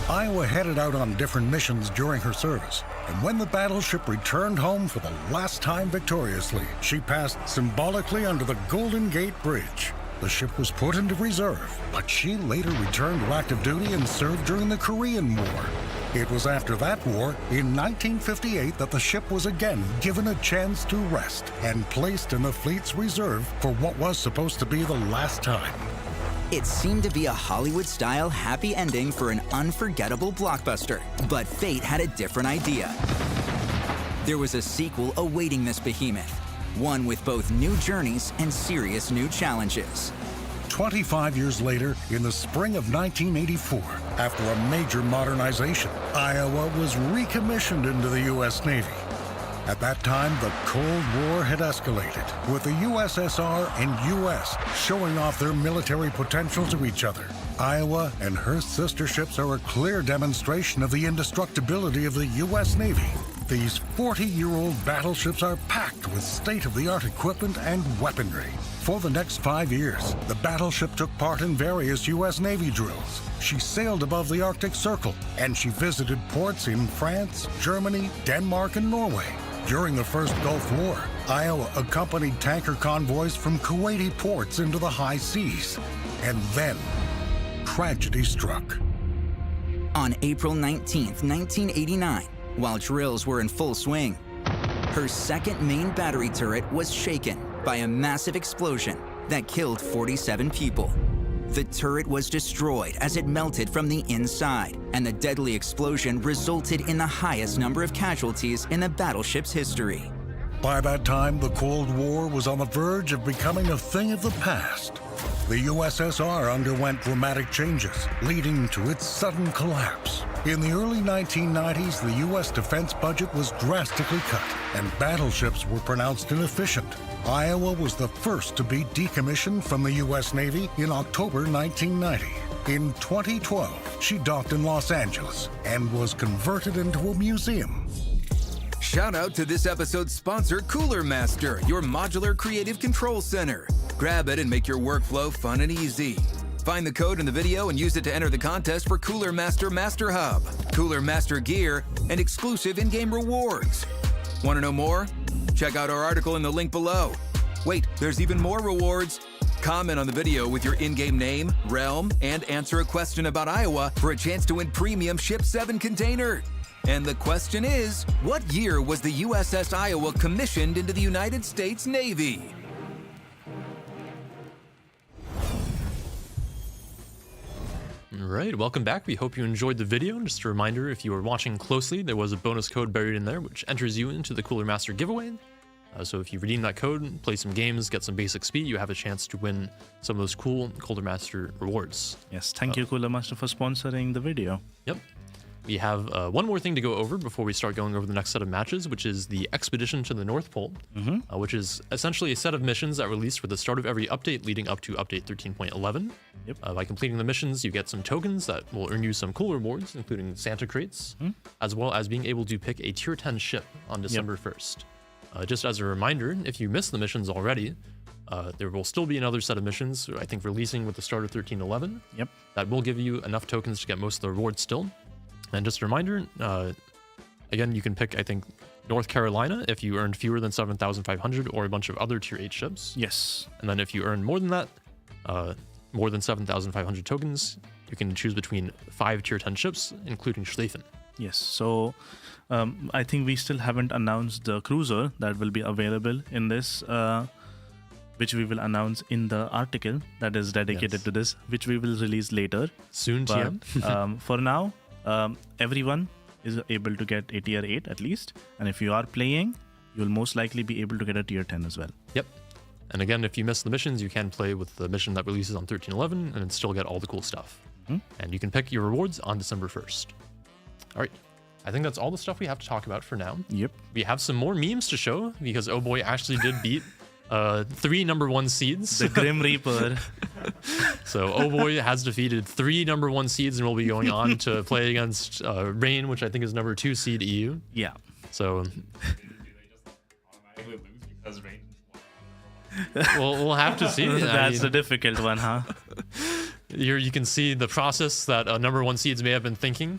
Iowa headed out on different missions during her service, and when the battleship returned home for the last time victoriously, she passed symbolically under the Golden Gate Bridge. The ship was put into reserve, but she later returned to active duty and served during the Korean War. It was after that war, in 1958, that the ship was again given a chance to rest and placed in the fleet's reserve for what was supposed to be the last time. It seemed to be a Hollywood-style happy ending for an unforgettable blockbuster, but fate had a different idea. There was a sequel awaiting this behemoth. one with both new journeys and serious new challenges. 25 years later, in the spring of 1984, after a major modernization, Iowa was recommissioned into the U.S. Navy. At that time, the Cold War had escalated, with the USSR and U.S. showing off their military potential to each other. Iowa and her sister ships are a clear demonstration of the indestructibility of the U.S. Navy. These 40-year-old battleships are packed with state-of-the-art equipment and weaponry. For the next 5 years, the battleship took part in various U.S. Navy drills. She sailed above the Arctic Circle, and she visited ports in France, Germany, Denmark, and Norway. During the First Gulf War, Iowa accompanied tanker convoys from Kuwaiti ports into the high seas. And then, tragedy struck. On April 19th, 1989, while drills were in full swing, her second main battery turret was shaken by a massive explosion that killed 47 people. The turret was destroyed as it melted from the inside, and the deadly explosion resulted in the highest number of casualties in the battleship's history. By that time, the Cold War was on the verge of becoming a thing of the past. The USSR underwent dramatic changes, leading to its sudden collapse. In the early 1990s, the U.S. defense budget was drastically cut, and battleships were pronounced inefficient. Iowa was the first to be decommissioned from the U.S. Navy in October 1990. In 2012, she docked in Los Angeles and was converted into a museum. Shout out to this episode's sponsor, Cooler Master, your modular creative control center. Grab it and make your workflow fun and easy. Find the code in the video and use it to enter the contest for Cooler Master Master Hub, Cooler Master gear, and exclusive in-game rewards. Want to know more? Check out our article in the link below. Wait, there's even more rewards. Comment on the video with your in-game name, realm, and answer a question about Iowa for a chance to win premium Ship 7 container. And the question is, what year was the USS Iowa commissioned into the United States Navy? All right, welcome back. We hope you enjoyed the video. Just a reminder, if you were watching closely, there was a bonus code buried in there, which enters you into the Cooler Master giveaway. So if you redeem that code, play some games, get some basic speed, you have a chance to win some of those cool Cooler Master rewards. Yes, thank you, Cooler Master, for sponsoring the video. Yep. We have one more thing to go over before we start going over the next set of matches, which is the Expedition to the North Pole, which is essentially a set of missions that release for the start of every update leading up to update 13.11. Yep. By completing the missions, you get some tokens that will earn you some cool rewards, including Santa crates, as well as being able to pick a tier 10 ship on December 1st. Just as a reminder, if you missed the missions already, there will still be another set of missions, I think releasing with the start of 13.11. Yep. That will give you enough tokens to get most of the rewards still. And just a reminder, again, you can pick, I think, North Carolina if you earned fewer than 7,500 or a bunch of other tier 8 ships. Yes. And then if you earn more than that, more than 7,500 tokens, you can choose between 5 tier 10 ships, including Schlieffen. Yes. So I think we still haven't announced the cruiser that will be available in this, which we will announce in the article that is dedicated to this, which we will release later. Soon, TM. For now, everyone is able to get a tier 8 at least, and if you are playing, you'll most likely be able to get a tier 10 as well. Yep. And again, if you miss the missions, you can play with the mission that releases on 13.11 and still get all the cool stuff. And you can pick your rewards on December 1st. All right. I think that's all the stuff we have to talk about for now. Yep. We have some more memes to show because Oh Boy actually did beat 3 number 1 seeds. The Grim Reaper. So Oh Boy has defeated 3 number 1 seeds and will be going on to play against Rain, which I think is number 2 seed EU. Yeah. So we'll have to see. That's a difficult one, huh? Here you can see the process that number 1 seeds may have been thinking.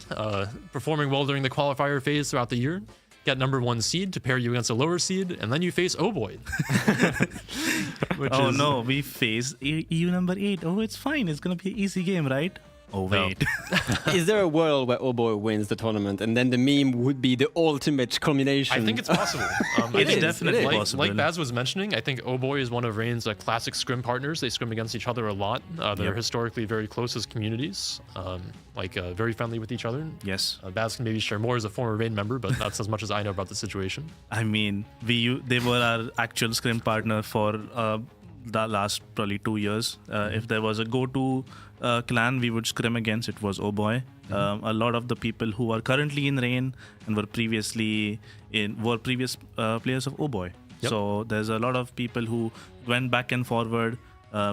Performing well during the qualifier phase throughout the year. Get number 1 seed to pair you against a lower seed, and then you face Oh Boy. No, we face EU number 8. Oh, it's fine. It's going to be an easy game, right? Oh, wait. Is there a world where Oh Boy wins the tournament and then the meme would be the ultimate culmination? I think it's possible. It's definitely possible. Like Baz was mentioning, I think Oh Boy is one of Reign's classic scrim partners. They scrim against each other a lot. They're historically very close as communities, very friendly with each other. Yes. Baz can maybe share more as a former Reign member, but that's as much as I know about the situation. I mean, they were our actual scrim partner for the last probably 2 years. If there was a go-to clan we would scrim against, it was Oh Boy. A lot of the people who are currently in Reign and were previous players of Oh Boy. Yep. So there's a lot of people who went back and forward.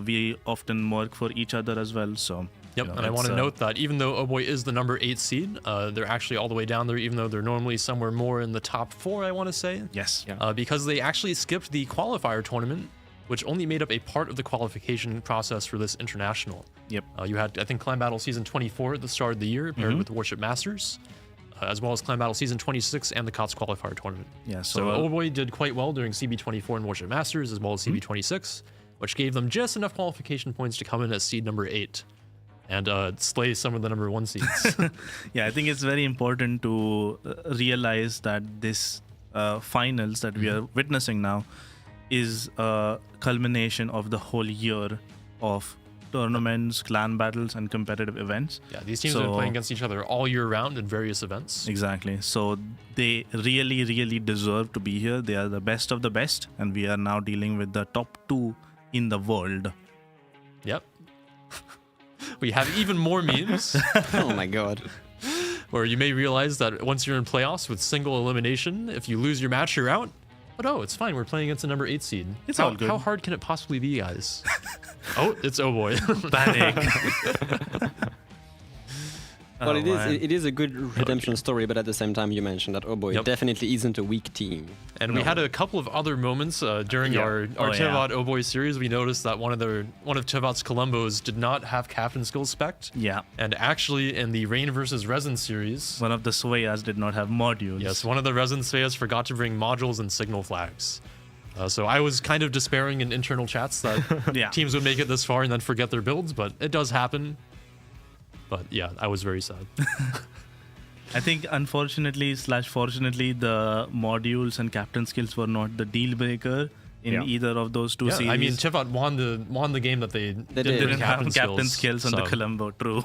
We often work for each other as well. So Yep, and I want to note that even though Oh Boy is the number 8 seed, they're actually all the way down there, even though they're normally somewhere more in the top 4, I want to say. Yes. Because they actually skipped the qualifier tournament, which only made up a part of the qualification process for this international. Yep. You had, I think, Clan Battle Season 24 at the start of the year, paired with the Warship Masters, as well as Clan Battle Season 26 and the COTS qualifier tournament. Yeah, so Oh Boy did quite well during CB24 and Warship Masters, as well as CB26, which gave them just enough qualification points to come in as seed number 8 and slay some of the number 1 seeds. Yeah, I think it's very important to realize that this finals that we are witnessing now is a culmination of the whole year of tournaments, clan battles, and competitive events. Yeah, these teams have been playing against each other all year round in various events. Exactly. So they really, really deserve to be here. They are the best of the best, and we are now dealing with the top 2 in the world. Yep. We have even more memes. Oh my god. Where you may realize that once you're in playoffs with single elimination, if you lose your match, you're out. But it's fine. We're playing against a number 8 seed. It's all good. How hard can it possibly be, guys? It's Oh Boy. Panic. Well, it is a good redemption story, but at the same time, you mentioned that Oh Boy definitely isn't a weak team. And we had a couple of other moments during our Tevat Oh Boy series. We noticed that one of Tevat's Columbos did not have captain skill spec. Yeah. And actually, in the Reign versus Resin series, one of the Swayas did not have modules. Yes, one of the Resin Swayas forgot to bring modules and signal flags. So I was kind of despairing in internal chats that teams would make it this far and then forget their builds, but it does happen. But yeah, I was very sad. I think unfortunately / fortunately, the modules and captain skills were not the deal breaker in either of those two series. I mean, Tevat won the game that they didn't have captain skills on the Colombo. True.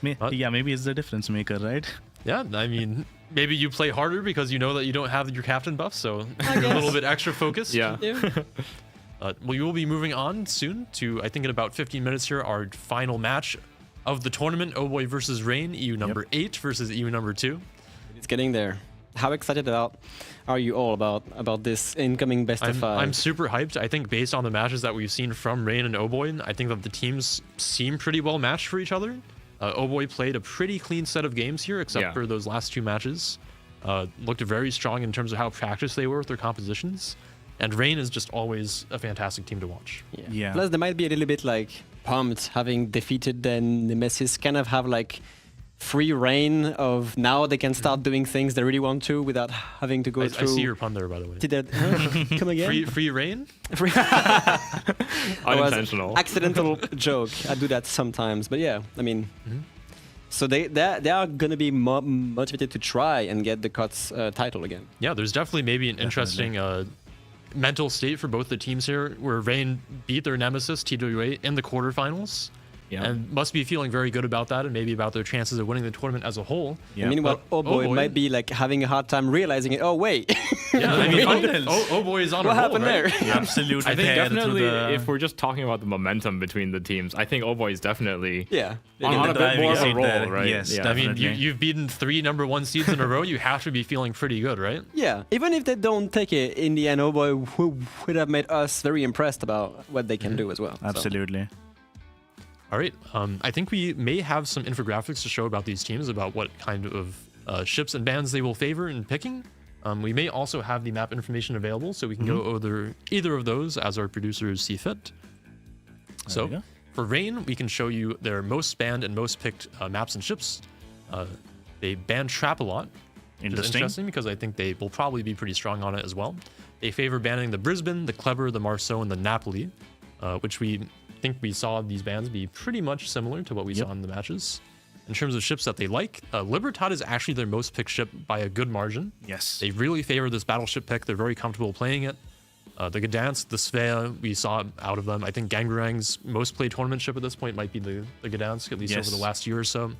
Maybe it's the difference maker, right? Yeah, I mean, maybe you play harder because you know that you don't have your captain buff, so you're a little bit extra focused. Yeah. We will be moving on soon to, I think in about 15 minutes here, our final match of the tournament, Oh Boy versus Reign, EU number 8 versus EU number 2. It's getting there. How excited are you all about this incoming best of 5? I'm super hyped. I think based on the matches that we've seen from Reign and Oh Boy, I think that the teams seem pretty well matched for each other. Oh Boy played a pretty clean set of games here, except for those last 2 matches. Looked very strong in terms of how practiced they were with their compositions. And Reign is just always a fantastic team to watch. Yeah. Plus, they might be a little bit pumped having defeated the Nemesis, kind of have free reign of now they can start doing things they really want to without having to go through. I see your pun there, by the way. Did that come again? Free reign? Unintentional. Accidental joke. I do that sometimes, but yeah, I mean. So they are going to be motivated to try and get the COTS title again. Yeah, there's definitely maybe an interesting mental state for both the teams here, where Reign beat their nemesis TWA in the quarterfinals, and must be feeling very good about that, and maybe about their chances of winning the tournament as a whole. Yeah. Meanwhile, Oh Boy might be having a hard time realizing it. Oh wait, I mean, Oh Boy is on a roll. What happened there? Absolutely. I think definitely, if we're just talking about the momentum between the teams, I think Oh Boy is definitely on a bit more of a roll, right? Yes, I mean, you've beaten 3 number 1 seeds in a row. You have to be feeling pretty good, right? Yeah. Even if they don't take it in the end, Oh Boy would have made us very impressed about what they can do as well. Absolutely. All right. I think we may have some infographics to show about these teams, about what kind of ships and bands they will favor in picking. We may also have the map information available, so we can go over either of those as our producers see fit. So for Reign, we can show you their most banned and most picked maps and ships. They ban Trap a lot, which is interesting because I think they will probably be pretty strong on it as well. They favor banning the Brisbane, the Clever, the Marceau, and the Napoli, which we think we saw these bans be pretty much similar to what we saw in the matches. In terms of ships that they like, Libertad is actually their most picked ship by a good margin. Yes. They really favor this battleship pick. They're very comfortable playing it. The Gdansk, the Svea, we saw out of them. I think Gangrang's most played tournament ship at this point might be the Gdansk, at least over the last year or so.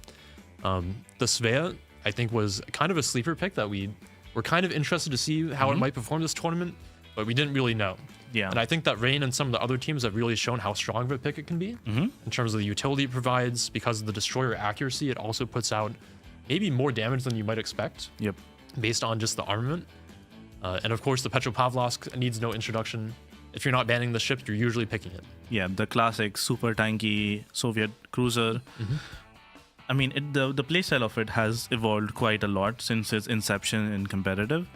The Svea, I think, was kind of a sleeper pick that we were kind of interested to see how it might perform this tournament, but we didn't really know. Yeah. And I think that Rain and some of the other teams have really shown how strong of a pick it can be in terms of the utility it provides. Because of the destroyer accuracy, it also puts out maybe more damage than you might expect. Yep. Based on just the armament. And of course, the Petropavlovsk needs no introduction. If you're not banning the ship, you're usually picking it. Yeah, the classic super tanky Soviet cruiser. I mean, the playstyle of it has evolved quite a lot since its inception in competitive.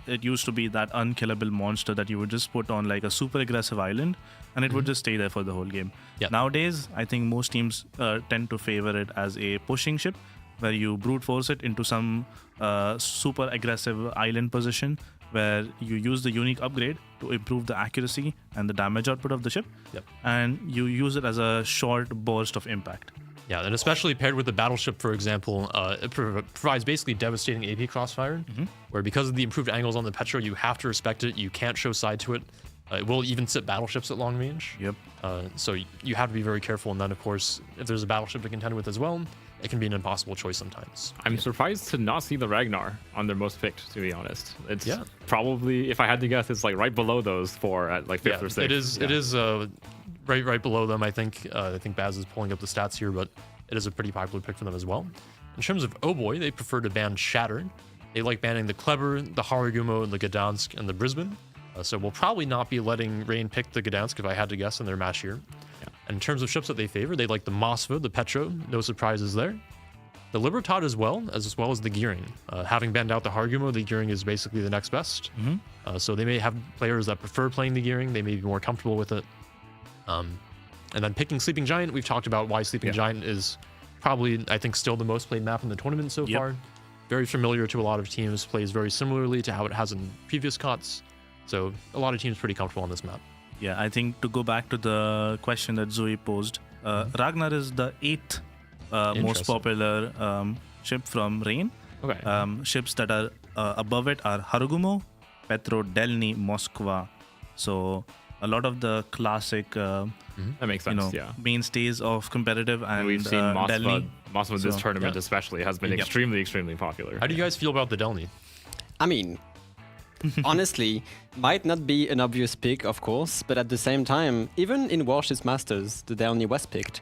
It used to be that unkillable monster that you would just put on like a super aggressive island, and it would just stay there for the whole game. Yep. Nowadays, I think most teams tend to favor it as a pushing ship, where you brute force it into some super aggressive island position, where you use the unique upgrade to improve the accuracy and the damage output of the ship, and you use it as a short burst of impact. Yeah, and especially paired with the battleship, for example, it provides basically devastating AP crossfire, where because of the improved angles on the Petro, you have to respect it. You can't show side to it. It will even sit battleships at long range. Yep. So you have to be very careful. And then, of course, if there's a battleship to contend with as well, it can be an impossible choice sometimes. I'm surprised to not see the Ragnar on their most picked, to be honest. It's probably, if I had to guess, it's like right below those four at like 5th or 6th. It is right below them, I think. I think Baz is pulling up the stats here, but it is a pretty popular pick for them as well. In terms of Oh Boy, they prefer to ban Shattered. They like banning the Kleber, the Haragumo, the Gdansk, and the Brisbane. So we'll probably not be letting Rain pick the Gdansk if I had to guess in their match here. And in terms of ships that they favor, they like the Moskva, the Petro, no surprises there. The Libertad as well as the Gearing. Having banned out the Haragumo, the Gearing is basically the next best. So they may have players that prefer playing the Gearing. They may be more comfortable with it. And then picking Sleeping Giant, we've talked about why Sleeping Giant is probably, I think, still the most played map in the tournament so far. Very familiar to a lot of teams, plays very similarly to how it has in previous COTS. So a lot of teams pretty comfortable on this map. Yeah, I think to go back to the question that Zoe posed, Ragnar is the 8th most popular ship from Rain. Okay. Ships that are above it are Haragumo, Petro, Delny, Moskva. So a lot of the classic that makes sense, mainstays of competitive, and we've seen Moskva this So, tournament especially has been extremely popular. How do you guys feel about the Delny? I mean, honestly, might not be an obvious pick, of course, but at the same time, even in Warships Masters, the Delny was picked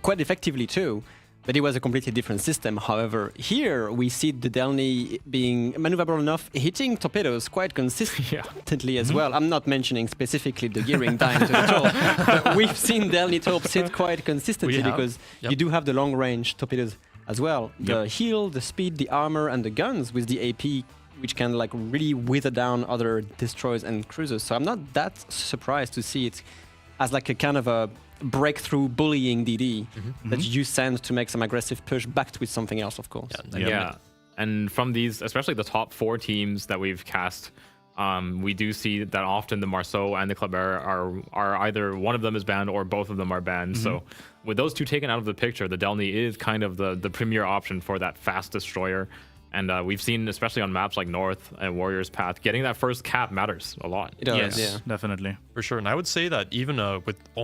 quite effectively too. But it was a completely different system. However, here we see the Delny being maneuverable enough, hitting torpedoes quite consistently as well. I'm not mentioning specifically the gearing time to the torp, but we've seen Delny torps hit quite consistently because you do have the long-range torpedoes as well. The heal, the speed, the armor, and the guns with the AP, which can like really wither down other destroyers and cruisers. So I'm not that surprised to see it as like a kind of a breakthrough bullying DD that you send to make some aggressive push backed with something else, of course. And from these, especially the top 4 teams that we've cast, we do see that often the Marceau and the Kleber are either one of them is banned or both of them are banned. So with those two taken out of the picture, the Delny is kind of the premier option for that fast destroyer. And we've seen, especially on maps like North and Warriors Path, getting that first cap matters a lot. It does, yes, definitely. For sure. And I would say that even with